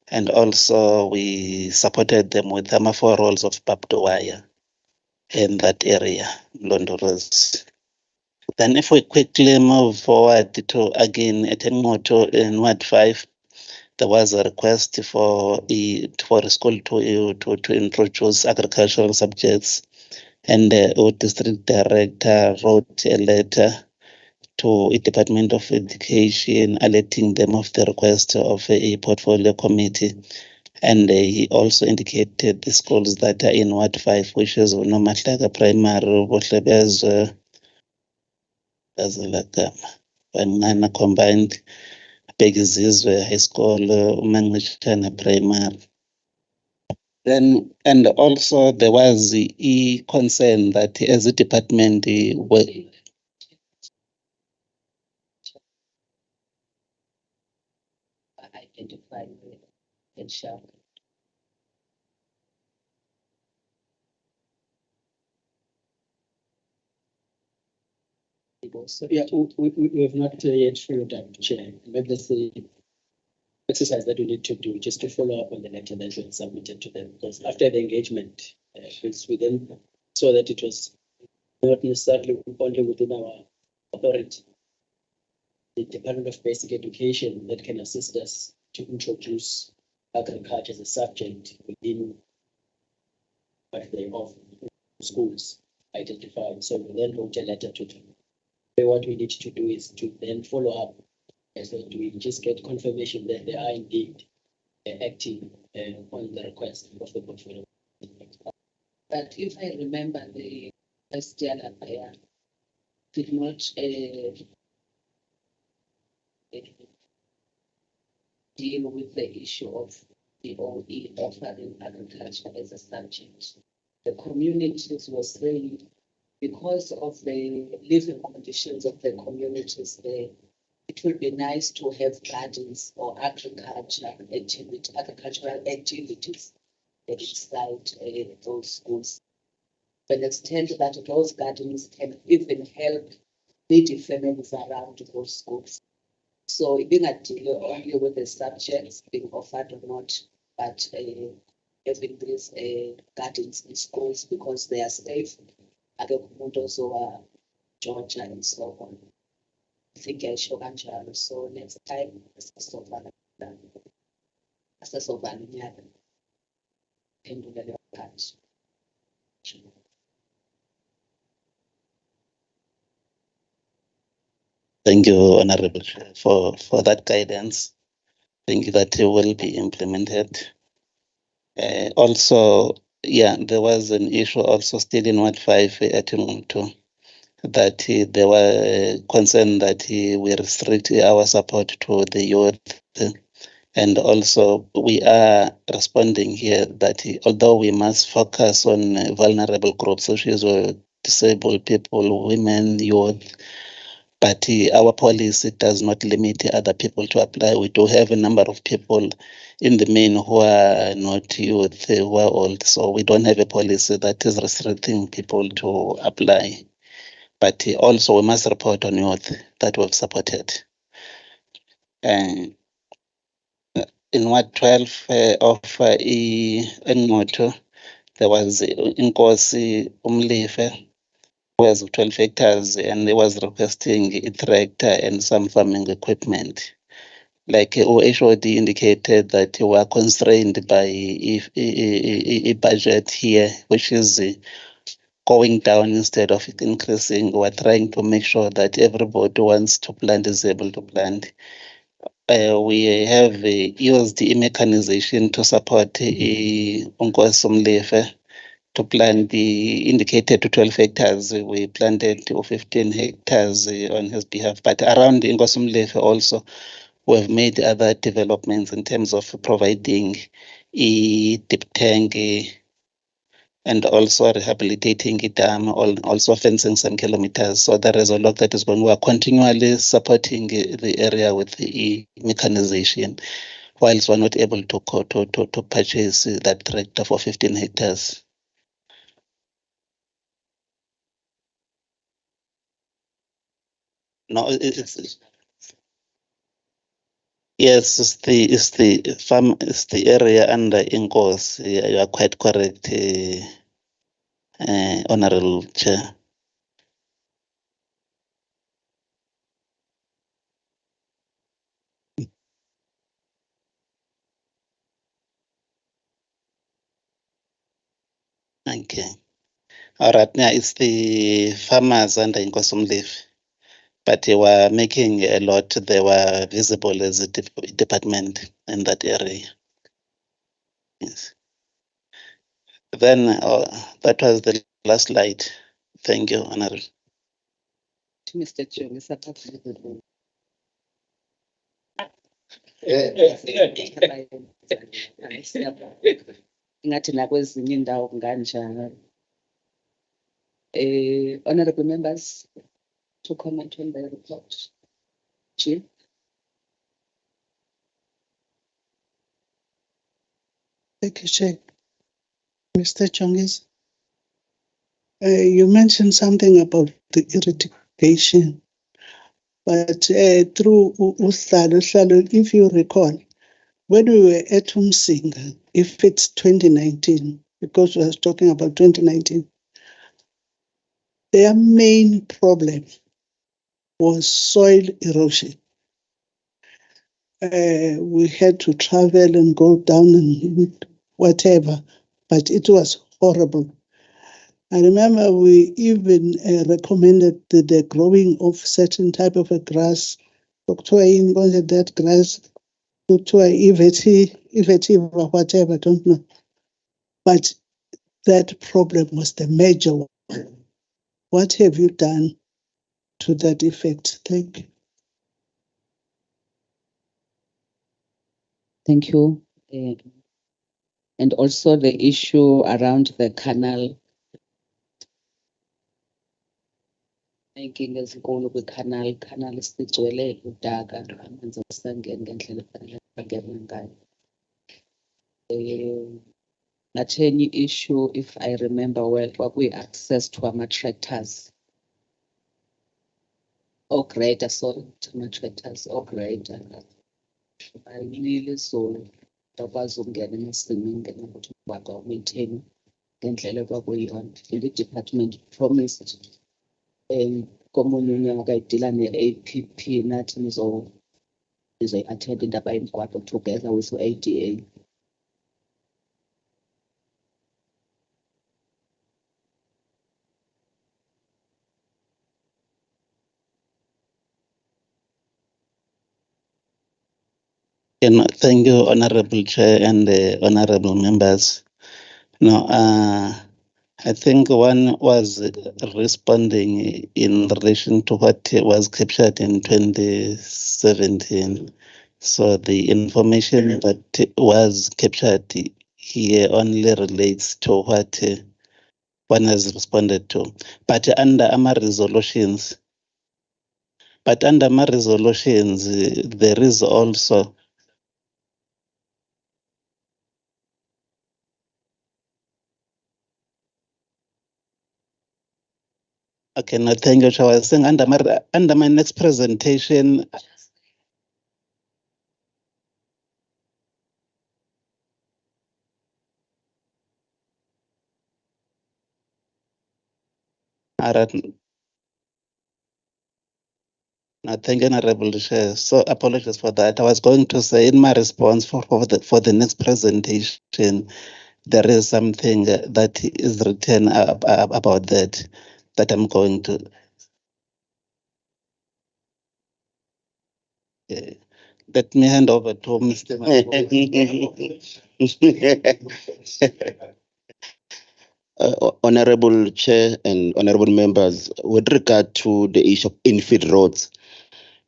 And also we supported them with 4 rolls of barbed wire in that area, Londoros. Then if we quickly move forward to again at Moto in Ward 5, there was a request for a school to introduce agricultural subjects, and the district director wrote a letter to the Department of Education alerting them of the request of a portfolio committee. And he also indicated the schools that are in Ward 5, which is Nomatlaga Primary, Botlebez, as like Nana combined, Begizizwe High School, Manglichana Primary. Then, and also there was the concern that as a department, identify and share. So yeah, we have not yet followed up, Chair. Maybe that's the exercise that we need to do, just to follow up on the letter that was submitted to them. Because after the engagement, we then saw that it was not necessarily only within our authority, the Department of Basic Education, that can assist us to introduce agriculture as a subject within what they offer schools identified. So we then wrote a letter to them. What we need to do is to then follow up, and so we just get confirmation that they are indeed acting on the request of the portfolio. But if I remember, the SDL did not deal with the issue of the OE offering agriculture as a subject. The communities were saying, because of the living conditions of the communities there, it would be nice to have gardens or agricultural activities inside those schools. To an extent that those gardens can even help needy families around those schools. So it being a deal only with the subjects being offered or not, but having these gardens in schools because they are safe. Also Georgia and so on. I think I show Anjalo. So next time, thank you, Honorable Chair, for that guidance. Thank you that it will be implemented. Also, yeah, there was an issue also still in Ward 5 at Muntu, that there were concerned that we restrict our support to the youth. And also we are responding here that although we must focus on vulnerable groups, such as disabled people, women, youth, but our policy does not limit other people to apply. We do have a number of people in the main who are not youth, who are old. So we don't have a policy that is restricting people to apply. But also we must report on youth that we've supported. And in Ward 12 of Enmoto, there was Inkosi Umlife, who has 12 hectares, and he was requesting a tractor and some farming equipment. Like OHOD indicated that we are constrained by a budget here, which is going down instead of increasing. We're trying to make sure that everybody who wants to plant is able to plant. We have used the mechanization to support Unkosumlefe to plant the indicated to 12 hectares. We planted to 15 hectares on his behalf, but around Unkosumlefe also, we have made other developments in terms of providing a deep tank and also rehabilitating a dam, also fencing some kilometers. So there is a lot that is going. We are continually supporting the area with the mechanization, whilst we're not able to purchase that tractor for 15 hectares. No, yes, it's the farm, it's the area under Inkos. You are quite correct, Honorable Chair. Okay. All right. Now it's the farmers under Inkosumlefe, but they were making a lot. They were visible as a department in that area. Yes. Then that was the last slide. Thank you, Honorable. Mr. Chair, ngathi nakwezinye indawo kunganjalo. Honorable members, to comment on the report. Chief. Thank you, Chair. Mr. Chongis, you mentioned something about the irrigation, but through Uhlalo, if you recall, when we were at Umsinga, if it's 2019, because we were talking about 2019, their main problem was soil erosion. We had to travel and go down and whatever, but it was horrible. I remember we even recommended the growing of certain type of a grass. That grass, or whatever, I don't know. But that problem was the major one. What have you done to that effect? Thank you. Thank you. And also the issue around the canal. Making ezinkulu kwi-canal sigcwele udaka, amanzi asangena ngendlela efanele angena ngayo. Ngathi enye issue, if I remember well, kwakuyi-access to ama-tractors. Greater, sorry, ama-tractors, greater. Ayinile so bakwazi ukungena emasimini ngena ukuthi baka-maintain ngendlela ekwakuyiyona. And the department promised komunye unyaka idila ne-APP nathi nizoyi-attend indaba yemigwaqo together with ADA. Thank you, Honorable Chair and honorable members. Now, I think one was responding in relation to what was captured in 2017. So the information that was captured here only relates to what one has responded to. But under my resolutions, there is also okay, no, thank you. I was saying under my next presentation. All right. No, thank you, Honorable Chair. So apologies for that. I was going to say in my response for the next presentation, there is something that is written about that I'm going to. Let me hand over to Mr. Honorable Chair and honorable members, with regard to the issue of infield roads,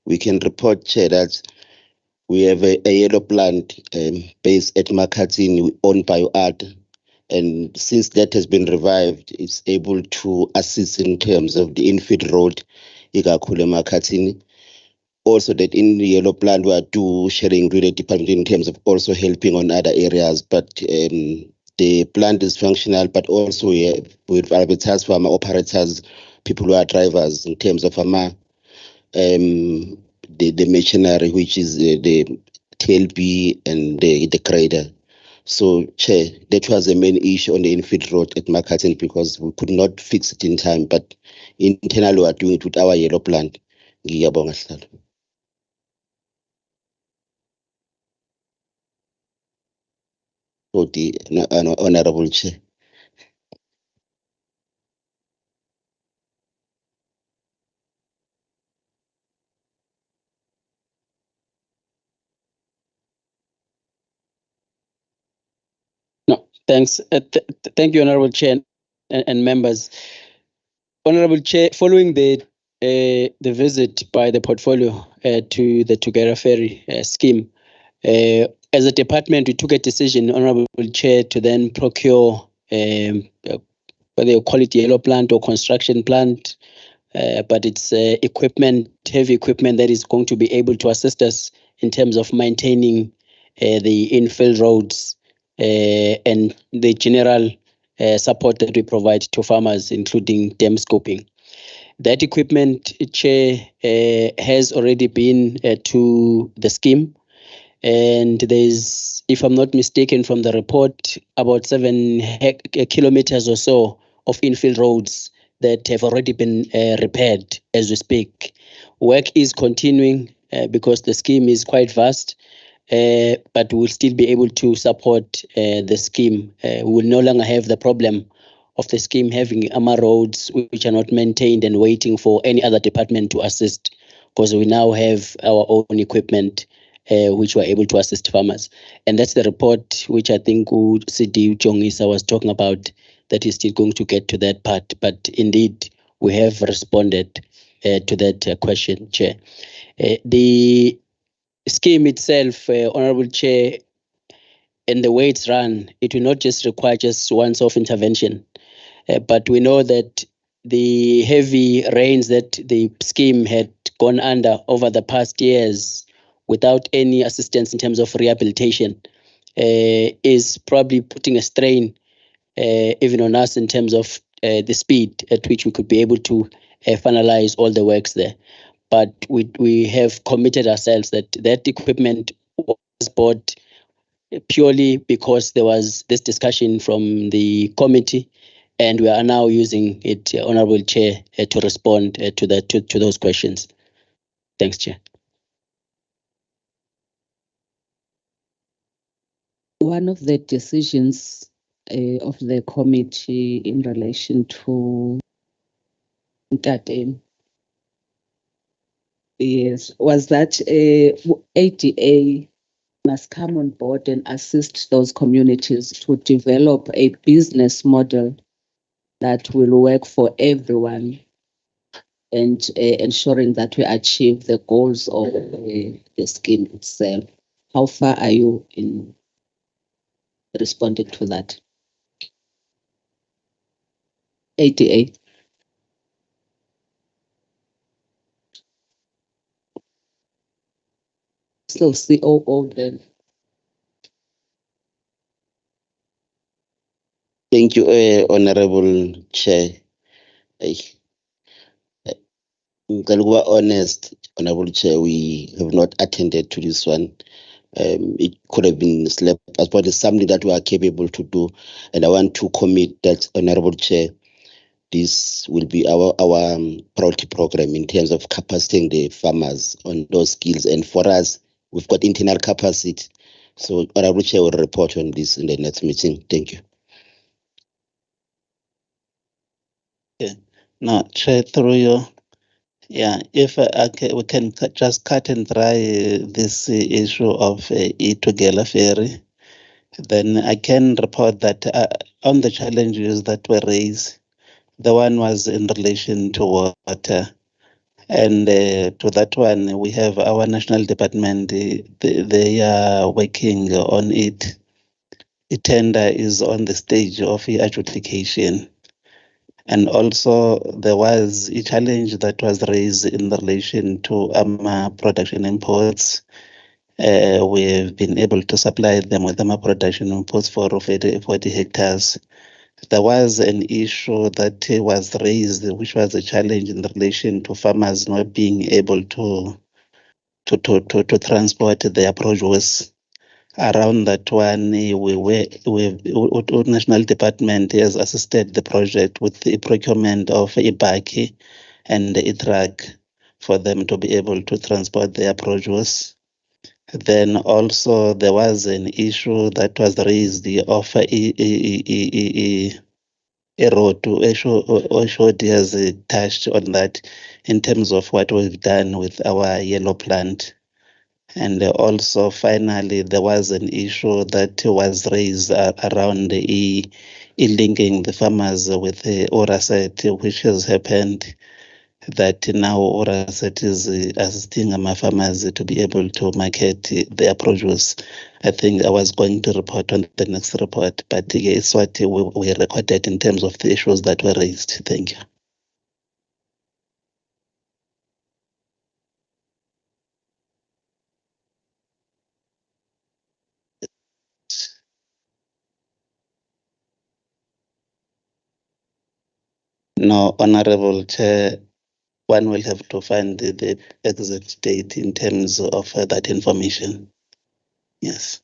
we can report, Chair, that we have a yellow plant based at Makhatsini owned by UAD. And since that has been revived, it's able to assist in terms of the infield road, Ikakhule Makhatsini. Also, that in the yellow plant, we are sharing with the department in terms of also helping on other areas. But the plant is functional, but also with arbiters, farmer operators, people who are drivers in terms of farmer, the machinery, which is the TLB and the grader. So, Chair, that was the main issue on the infield road at Makhatsini because we could not fix it in time, but internally we are doing it with our yellow plant. Ngiyabonga Sihlalo. For the Honorable Chair. No, thanks. Thank you, Honorable Chair and members. Honorable Chair, following the visit by the portfolio to the Tugera Ferry scheme, as a department, we took a decision, Honorable Chair, to then procure whether you call it yellow plant or construction plant, but it's equipment, heavy equipment that is going to be able to assist us in terms of maintaining the infill roads and the general support that we provide to farmers, including dam scoping. That equipment, Chair, has already been to the scheme. And there's, if I'm not mistaken from the report, about 7 kilometers or so of infill roads that have already been repaired as we speak. Work is continuing because the scheme is quite vast, but we'll still be able to support the scheme. We will no longer have the problem of the scheme having AMA roads which are not maintained and waiting for any other department to assist, because we now have our own equipment which were able to assist farmers. And that's the report which I think CD Jongisa was talking about, that is still going to get to that part. But indeed, we have responded to that question, Chair. The scheme itself, Honorable Chair, and the way it's run, it will not just require just once-off intervention. But we know that the heavy rains that the scheme had gone under over the past years without any assistance in terms of rehabilitation is probably putting a strain even on us in terms of the speed at which we could be able to finalize all the works there. But we have committed ourselves that that equipment was bought purely because there was this discussion from the committee, and we are now using it, Honorable Chair, to respond to those questions. Thanks, Chair. One of the decisions of the committee in relation to Ntate, yes, was that ADA must come on board and assist those communities to develop a business model that will work for everyone, and ensuring that we achieve the goals of the scheme itself. How far are you in responding to that? ADA. Still COO then. Thank you, Honorable Chair. Honest, Honorable Chair, we have not attended to this one. It could have been slept as well as something that we are capable to do. And I want to commit that, Honorable Chair, this will be our priority program in terms of capacitating the farmers on those skills. And for us, we've got internal capacity. So Honorable Chair will report on this in the next meeting. Thank you. Now, Chair, through you. Yeah, if we can just cut and dry this issue of eTogether ferry, then I can report that on the challenges that were raised, the one was in relation to water. And to that one, we have our national department, they are working on it. The tender is on the stage of adjudication. And also there was a challenge that was raised in relation to production imports. We have been able to supply them with production imports for 40 hectares. There was an issue that was raised, which was a challenge in relation to farmers not being able to transport their produce. Around that one, National Department has assisted the project with the procurement of a baki and a truck for them to be able to transport their produce. Then also there was an issue that was raised of a road to Oshodi has touched on that in terms of what we've done with our yellow plant. And also, finally, there was an issue that was raised around linking the farmers with the Oraset, which has happened, that now Oraset is assisting our farmers to be able to market their produce. I think I was going to report on the next report, but it's what we recorded in terms of the issues that were raised. Thank you. No, Honorable Chair, one will have to find the exact date in terms of that information. Yes.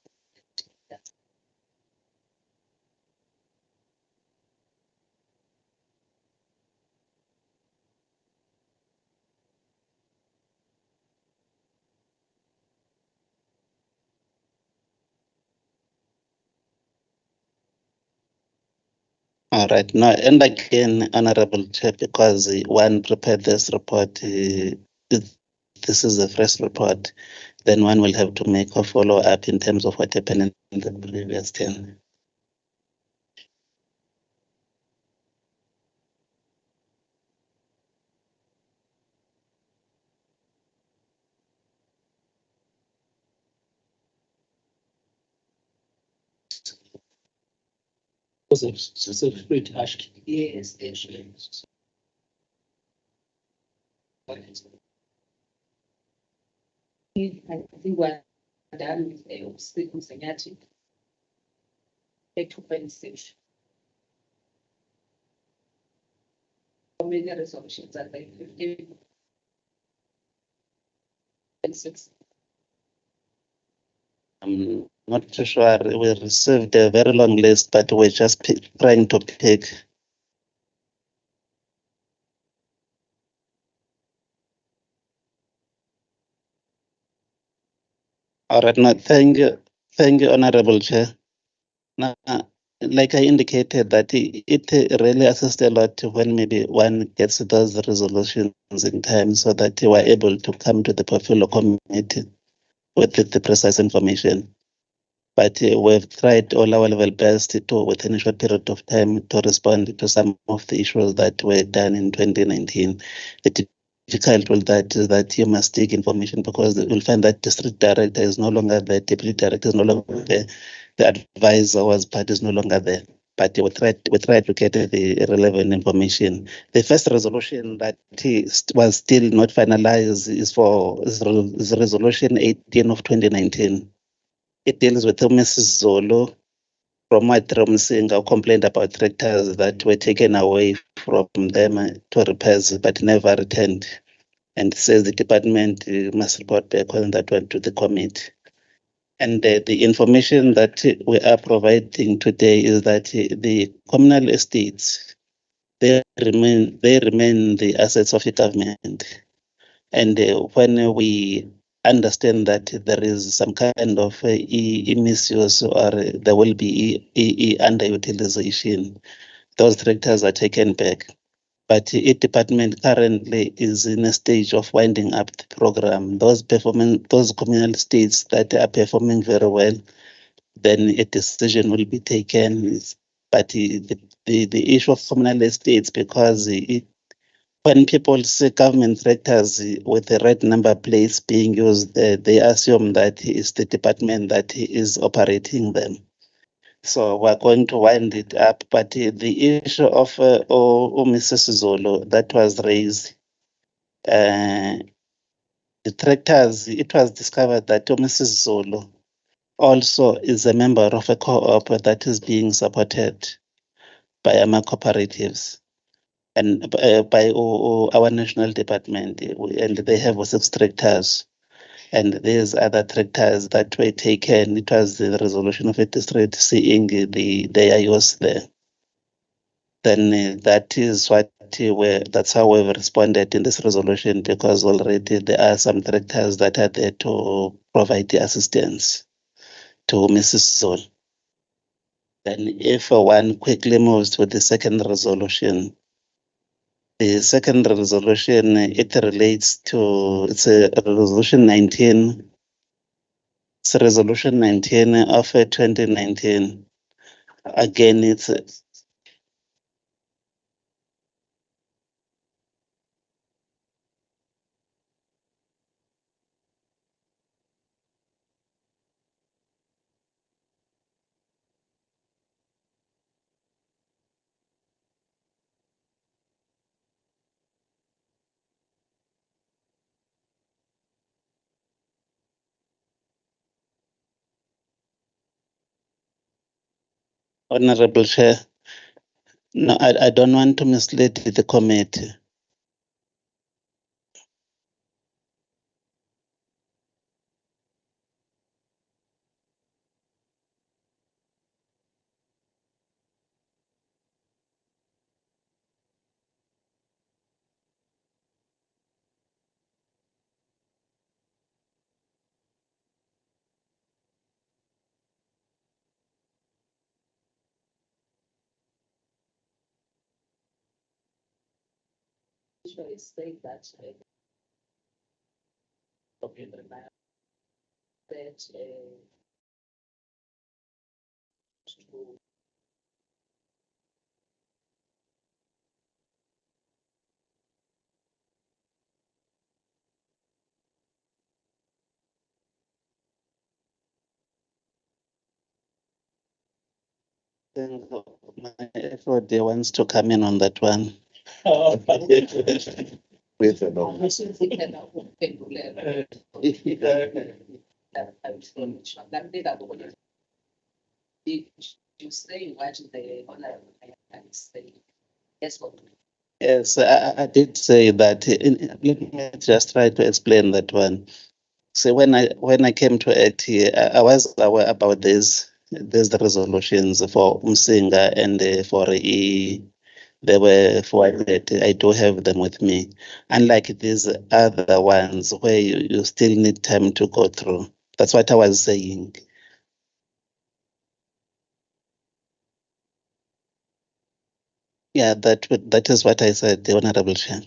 All right. Now, and again, Honorable Chair, because one prepared this report, this is the first report, then one will have to make a follow-up in terms of what happened in the previous term. Yes, actually. I think we're done with the Senyathi. Take 2.6. How many resolutions are there? 15 and 6. I'm not too sure. We received a very long list, but we're just trying to pick. All right, now thank you, Honorable Chair. Now, like I indicated, that it really assists a lot when maybe one gets those resolutions in time, so that they were able to come to the portfolio committee with the precise information. But we've tried all our level best to, within a short period of time, to respond to some of the issues that were done in 2019. The difficult with that is that you must take information, because you'll find that district director is no longer there, deputy director is no longer there, the advisor was part is no longer there. But we tried to get the relevant information. The first resolution that was still not finalized is resolution 18 of 2019. It deals with Mrs. Zolo from Msinga, complained about tractors that were taken away from them to repairs but never returned, and says the department must report back on that one to the committee. And the information that we are providing today is that the communal estates they remain the assets of the government. And when we understand that there is some kind of misuse or there will be underutilization, those tractors are taken back. But the department currently is in a stage of winding up the program. Those communal states that are performing very well, then a decision will be taken. But the issue of communal estates, because when people see government tractors with the red number plates being used, they assume that it's the department that is operating them. So we're going to wind it up. But the issue of Mrs. Zolo that was raised, the tractors, it was discovered that Mrs. Zolo also is a member of a co-op that is being supported by AMA cooperatives and by our national department, and they have 6 tractors. And there's other tractors that were taken. It was the resolution of a district seeing their use there. Then that is that's how we've responded in this resolution, because already there are some tractors that are there to provide the assistance to Mrs. Zol. Then if one quickly moves to the second resolution, the second resolution, it relates to, it's a resolution 19. It's a resolution 19 of 2019. Again, it's Honorable Chair. No, I don't want to mislead the committee. Usually say that that to My FOD wants to come in on that one. With an you say what the honorable say. Yes, what? Yes, I did say that. Let me just try to explain that one. So when I came to act here, I was aware about this. There's the resolutions for Umsinga and for they were forwarded. I do have them with me. Unlike these other ones where you still need time to go through. That's what I was saying. Yeah, that is what I said, the Honorable Chair.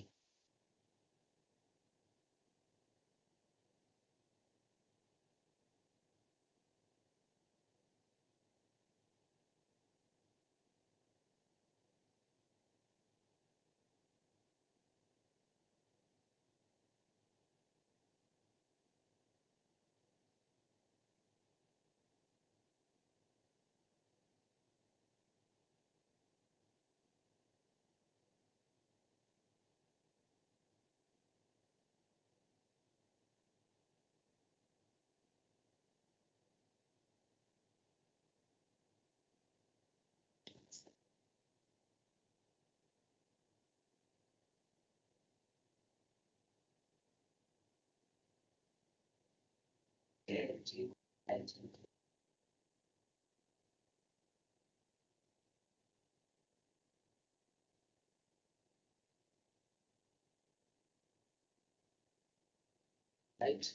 right?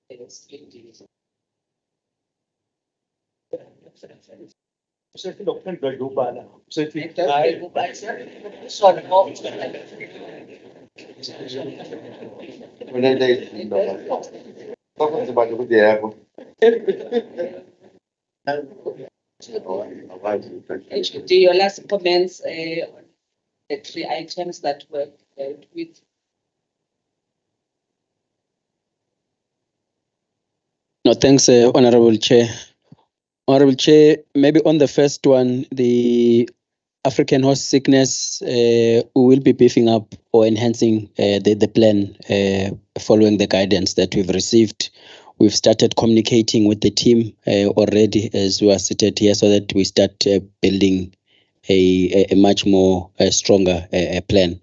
Yes, indeed. HOD, your last comments on the 3 items that were dealt with. No, thanks, Honorable Chair. Honorable Chair, maybe on the first one, the African horse sickness, we will be beefing up or enhancing the plan following the guidance that we've received. We've started communicating with the team already as we are seated here so that we start building a much more stronger plan,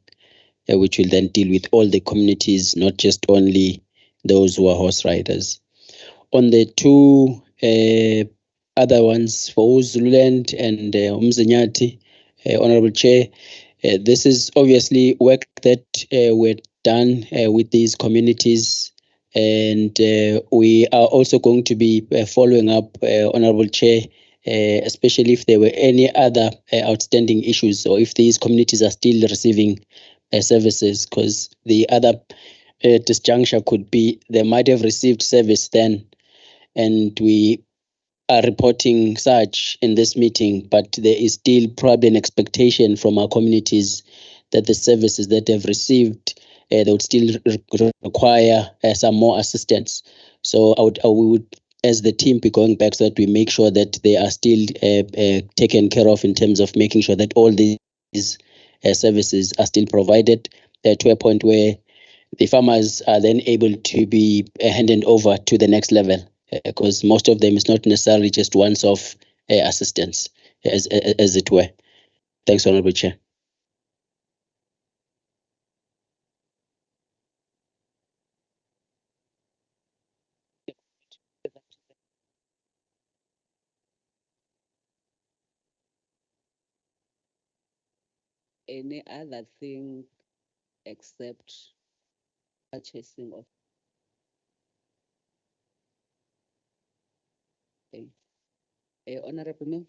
which will then deal with all the communities, not just only those who are horse riders. On the 2 other ones for Zululand and Umzenyati, Honorable Chair, this is obviously work that we're done with these communities, and we are also going to be following up, Honorable Chair, especially if there were any other outstanding issues or if these communities are still receiving services, because the other disjuncture could be they might have received service then, and we are reporting such in this meeting, but there is still probably an expectation from our communities that the services that they've received, they would still require some more assistance. So we would, as the team, be going back so that we make sure that they are still taken care of in terms of making sure that all these services are still provided to a point where the farmers are then able to be handed over to the next level, because most of them is not necessarily just once-off assistance, as it were. Thanks, Honorable Chair. Any other thing except purchasing of Honorable Ma'am?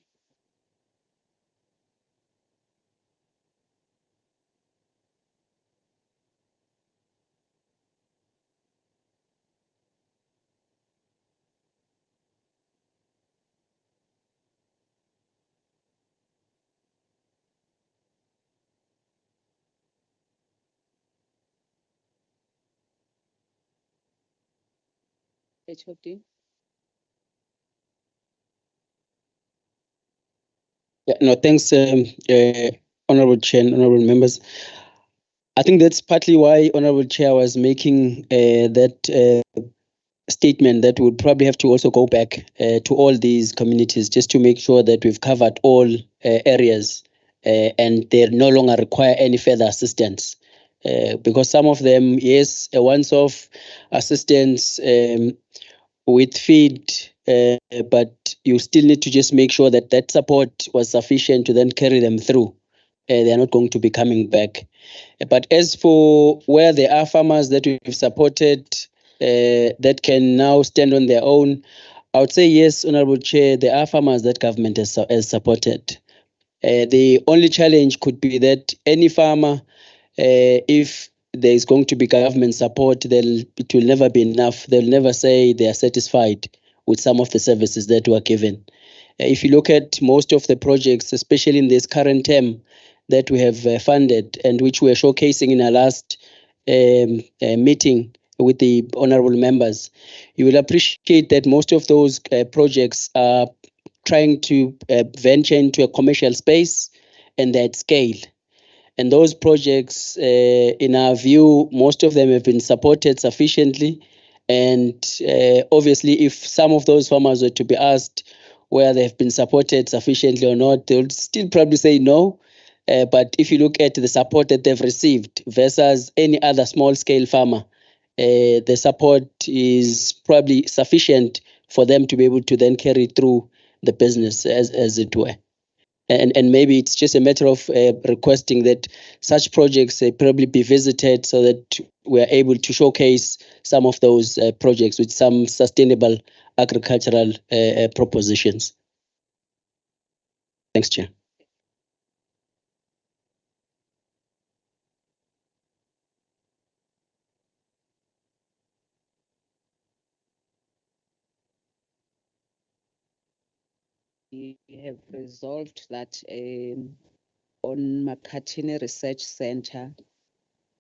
HOD? Yeah, no, thanks, Honorable Chair and Honorable Members. I think that's partly why Honorable Chair was making that statement that we would probably have to also go back to all these communities just to make sure that we've covered all areas and they no longer require any further assistance. Because some of them, yes, a once-off assistance with feed, but you still need to just make sure that that support was sufficient to then carry them through. They are not going to be coming back. But as for where there are farmers that we've supported that can now stand on their own, I would say yes, Honorable Chair, there are farmers that government has supported. The only challenge could be that any farmer, if there is going to be government support, it will never be enough. They'll never say they are satisfied with some of the services that were given. If you look at most of the projects, especially in this current term that we have funded and which we are showcasing in our last meeting with the honorable members, you will appreciate that most of those projects are trying to venture into a commercial space and they're at scale. And those projects, in our view, most of them have been supported sufficiently. And obviously, if some of those farmers were to be asked whether they have been supported sufficiently or not, they would still probably say no. But if you look at the support that they've received versus any other small-scale farmer, the support is probably sufficient for them to be able to then carry through the business as it were. And maybe it's just a matter of requesting that such projects probably be visited so that we are able to showcase some of those projects with some sustainable agricultural propositions. Thanks, Chair. We have resolved that on Makhathini Research Center,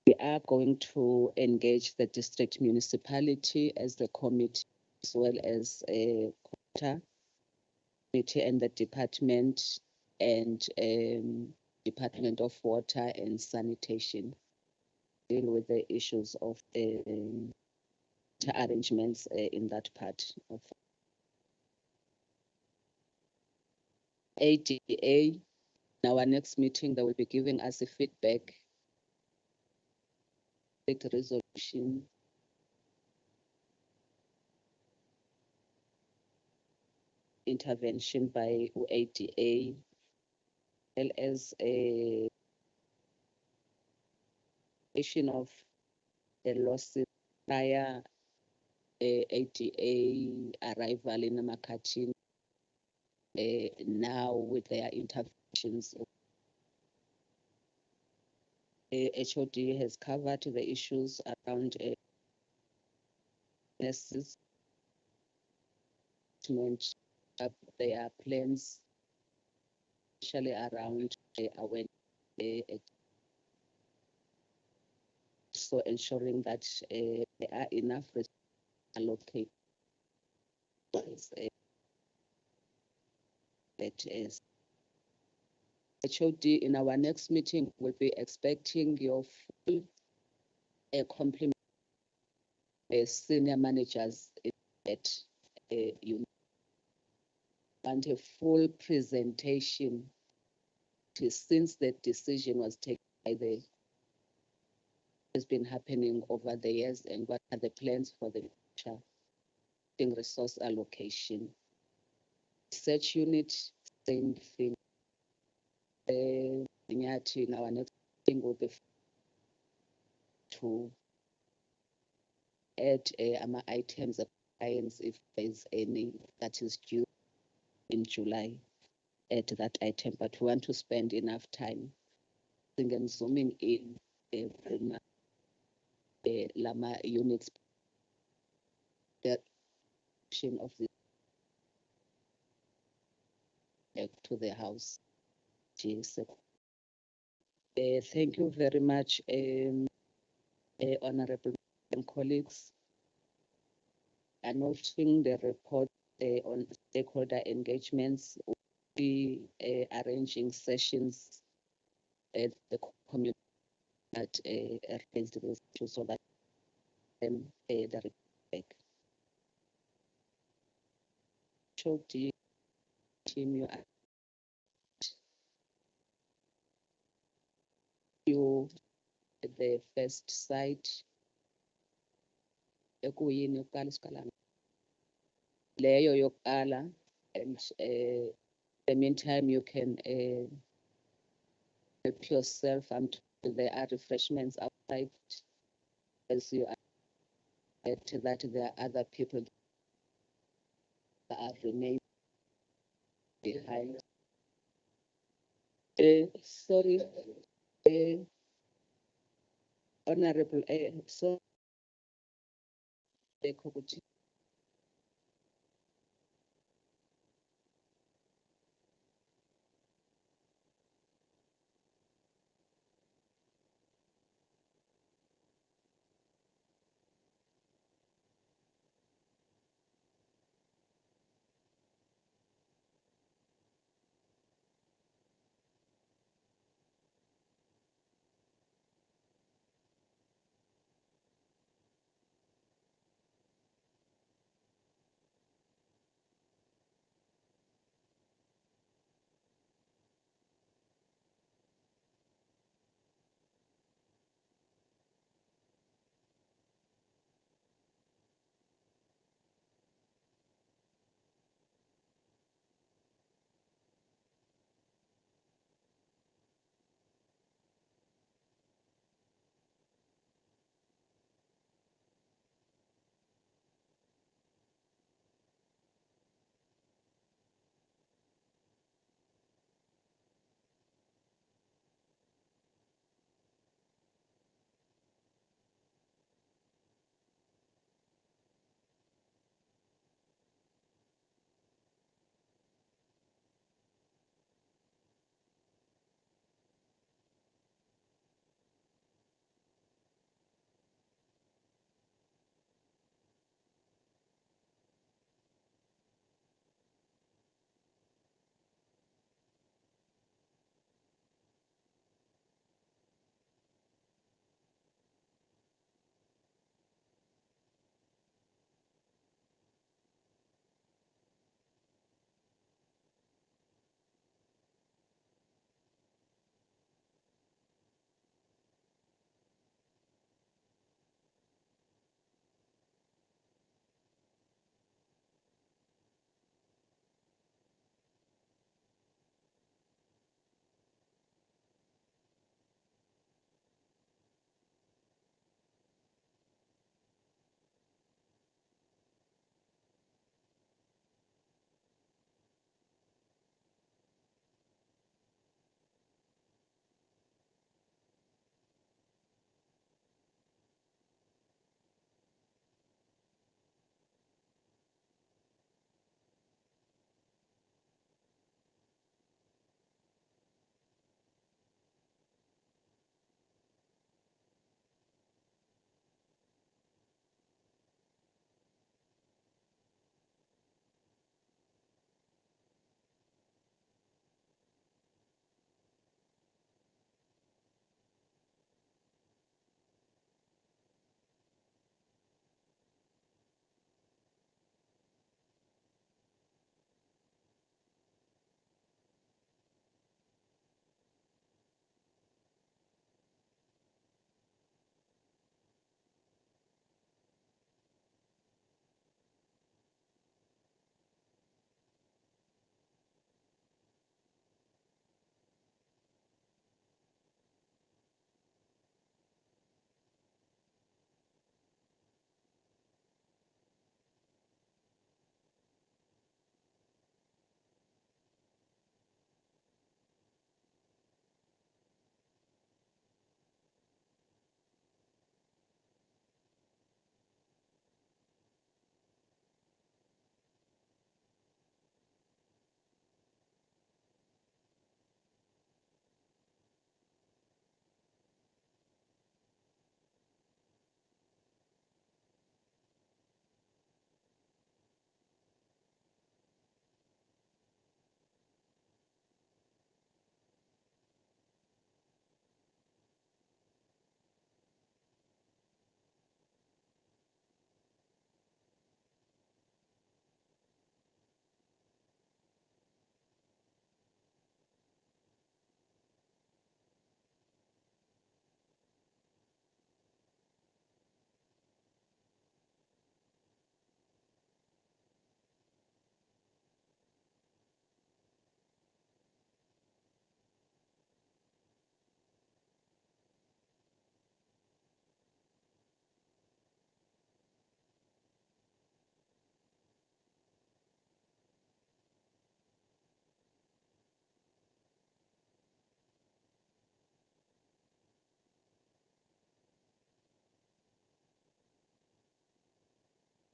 we are going to engage the district municipality as the committee, as well as a committee and the department and Department of Water and Sanitation, deal with the issues of arrangements in that part of ADA. In our next meeting, they will be giving us a feedback, resolution, intervention by ADA, as well as a of the losses prior ADA arrival in Makhathini. Now with their interventions, HOD has covered the issues around nurses, up their plans, especially around awareness, so ensuring that there are enough resources allocated. That is HOD. In our next meeting, we'll be expecting your full complement senior managers at you want a full presentation since the decision was taken by the has been happening over the years, and what are the plans for the future resource allocation. Research unit, same thing. In our next thing will be to add items of science if there's any that is due in July. Add that item, but we want to spend enough time and zooming in Lama units the of the to the house. Thank you very much, honorable colleagues. I'm noting the report on stakeholder engagements. We'll be arranging sessions at the community that raised this issue so that the back. Show the team you the first site. Ekuyini yokuqala isikala leyo yokuqala, and in the meantime you can help yourself. There are refreshments outside as you are that there are other people that are remaining behind. Sorry, honorable, so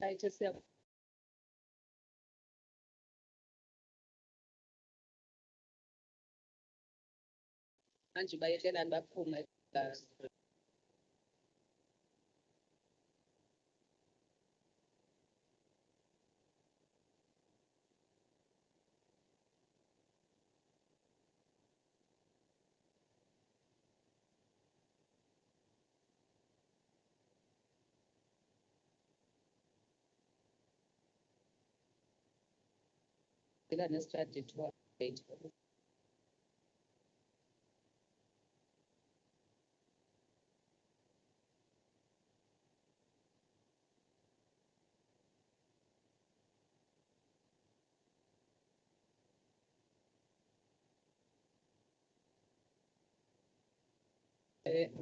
Right, manje bayehlelani baphume strategy to update.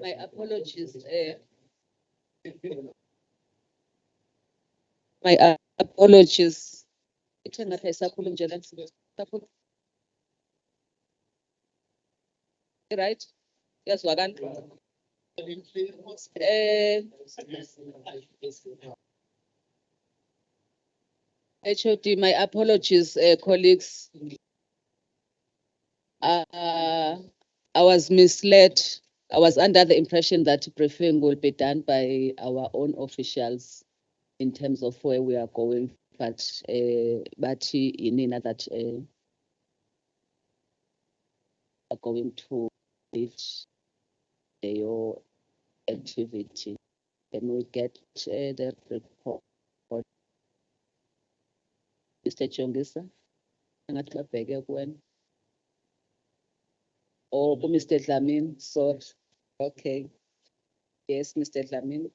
My apologies. My apologies. Ithenga phela isakhulu nje la sakhulu. Right? Yazwakala. HOD, my apologies, colleagues. I was misled. I was under the impression that briefing will be done by our own officials in terms of where we are going, but Inina that are going to lead your activity. Can we get the report? Mr. Chongisa, ngathi babheke kuwena. Oh, Mr. Dlamini, sorry. Okay. Yes, Mr. Dlamini.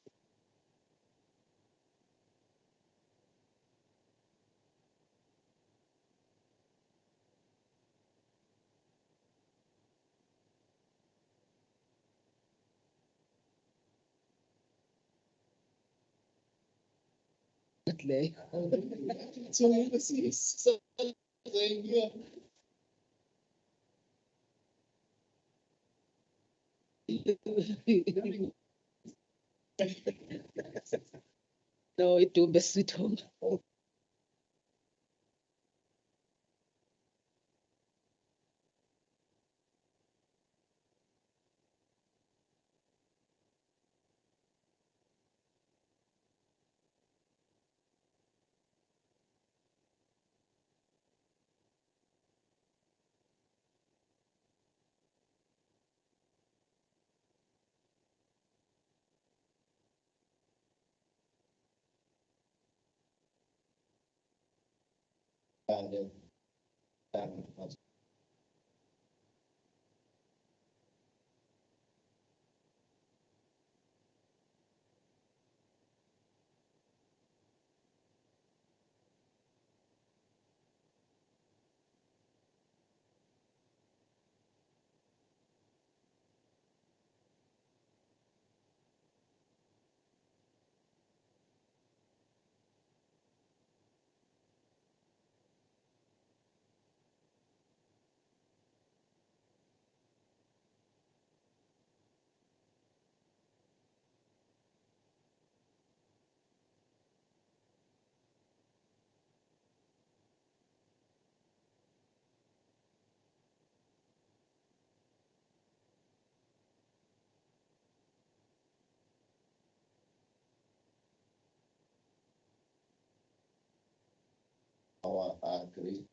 No, eDumbe sweet home. Our agree.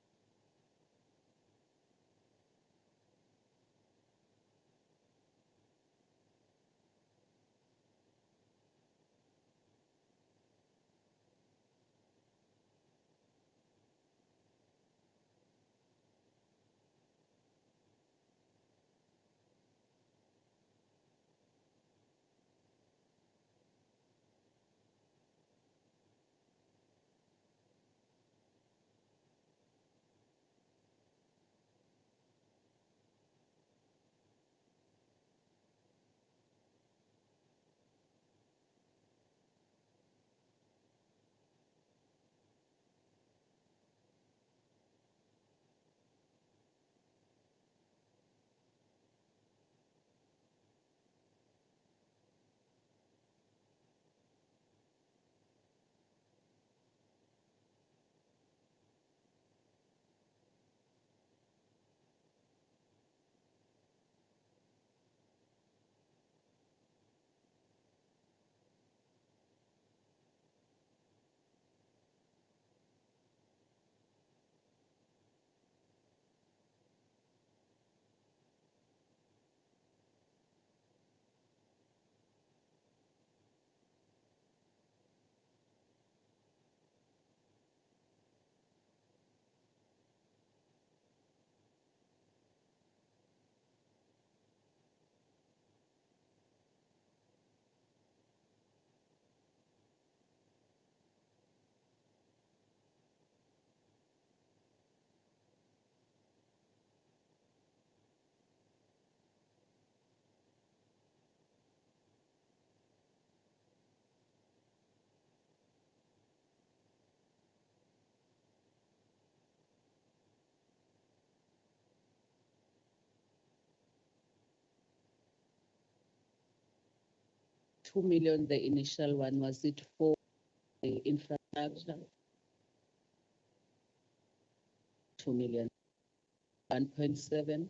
2 million, the initial one, was it for the infrastructure? 2 million. 1.7.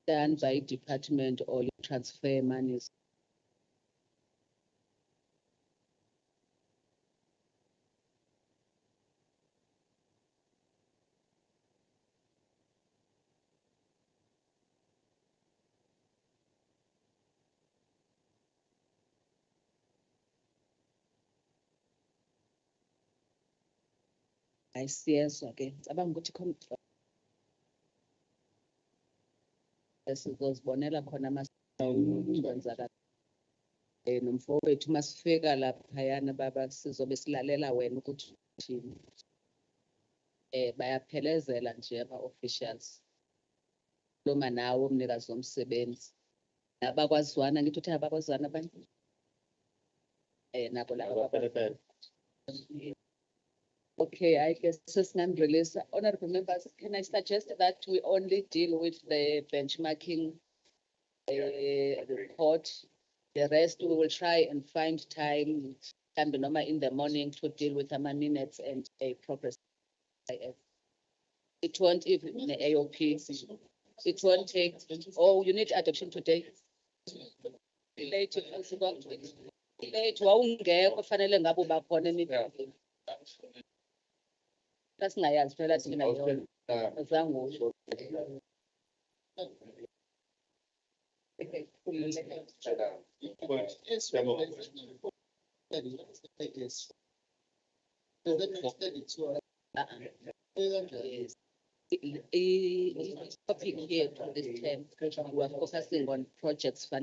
Done by department or you transfer monies. I see yes, okay. Abang ukuthi sizozibonela khona masenzakala. Nomfowethu masifika laphayana baba sizobe silalela wena ukuthi uthini. Bayaphelezela nje ama-officials. Noma nawe umnikazi womsebenzi. Abakwazwana ngithi uthi abakwazwana abanye. Nabo laba. Okay, I guess Sisnan release. Honorable members, can I suggest that we only deal with the benchmarking report? The rest we will try and find time, in the morning, to deal with our minutes and a progress. It won't even the AOP. It won't take. Oh, you need adoption today. Late, late. Wawungekho fanele ngabe ubakhona emibili. Sasingayazi phela thina yona. Azange usho. Topic here to this time, we are focusing on projects.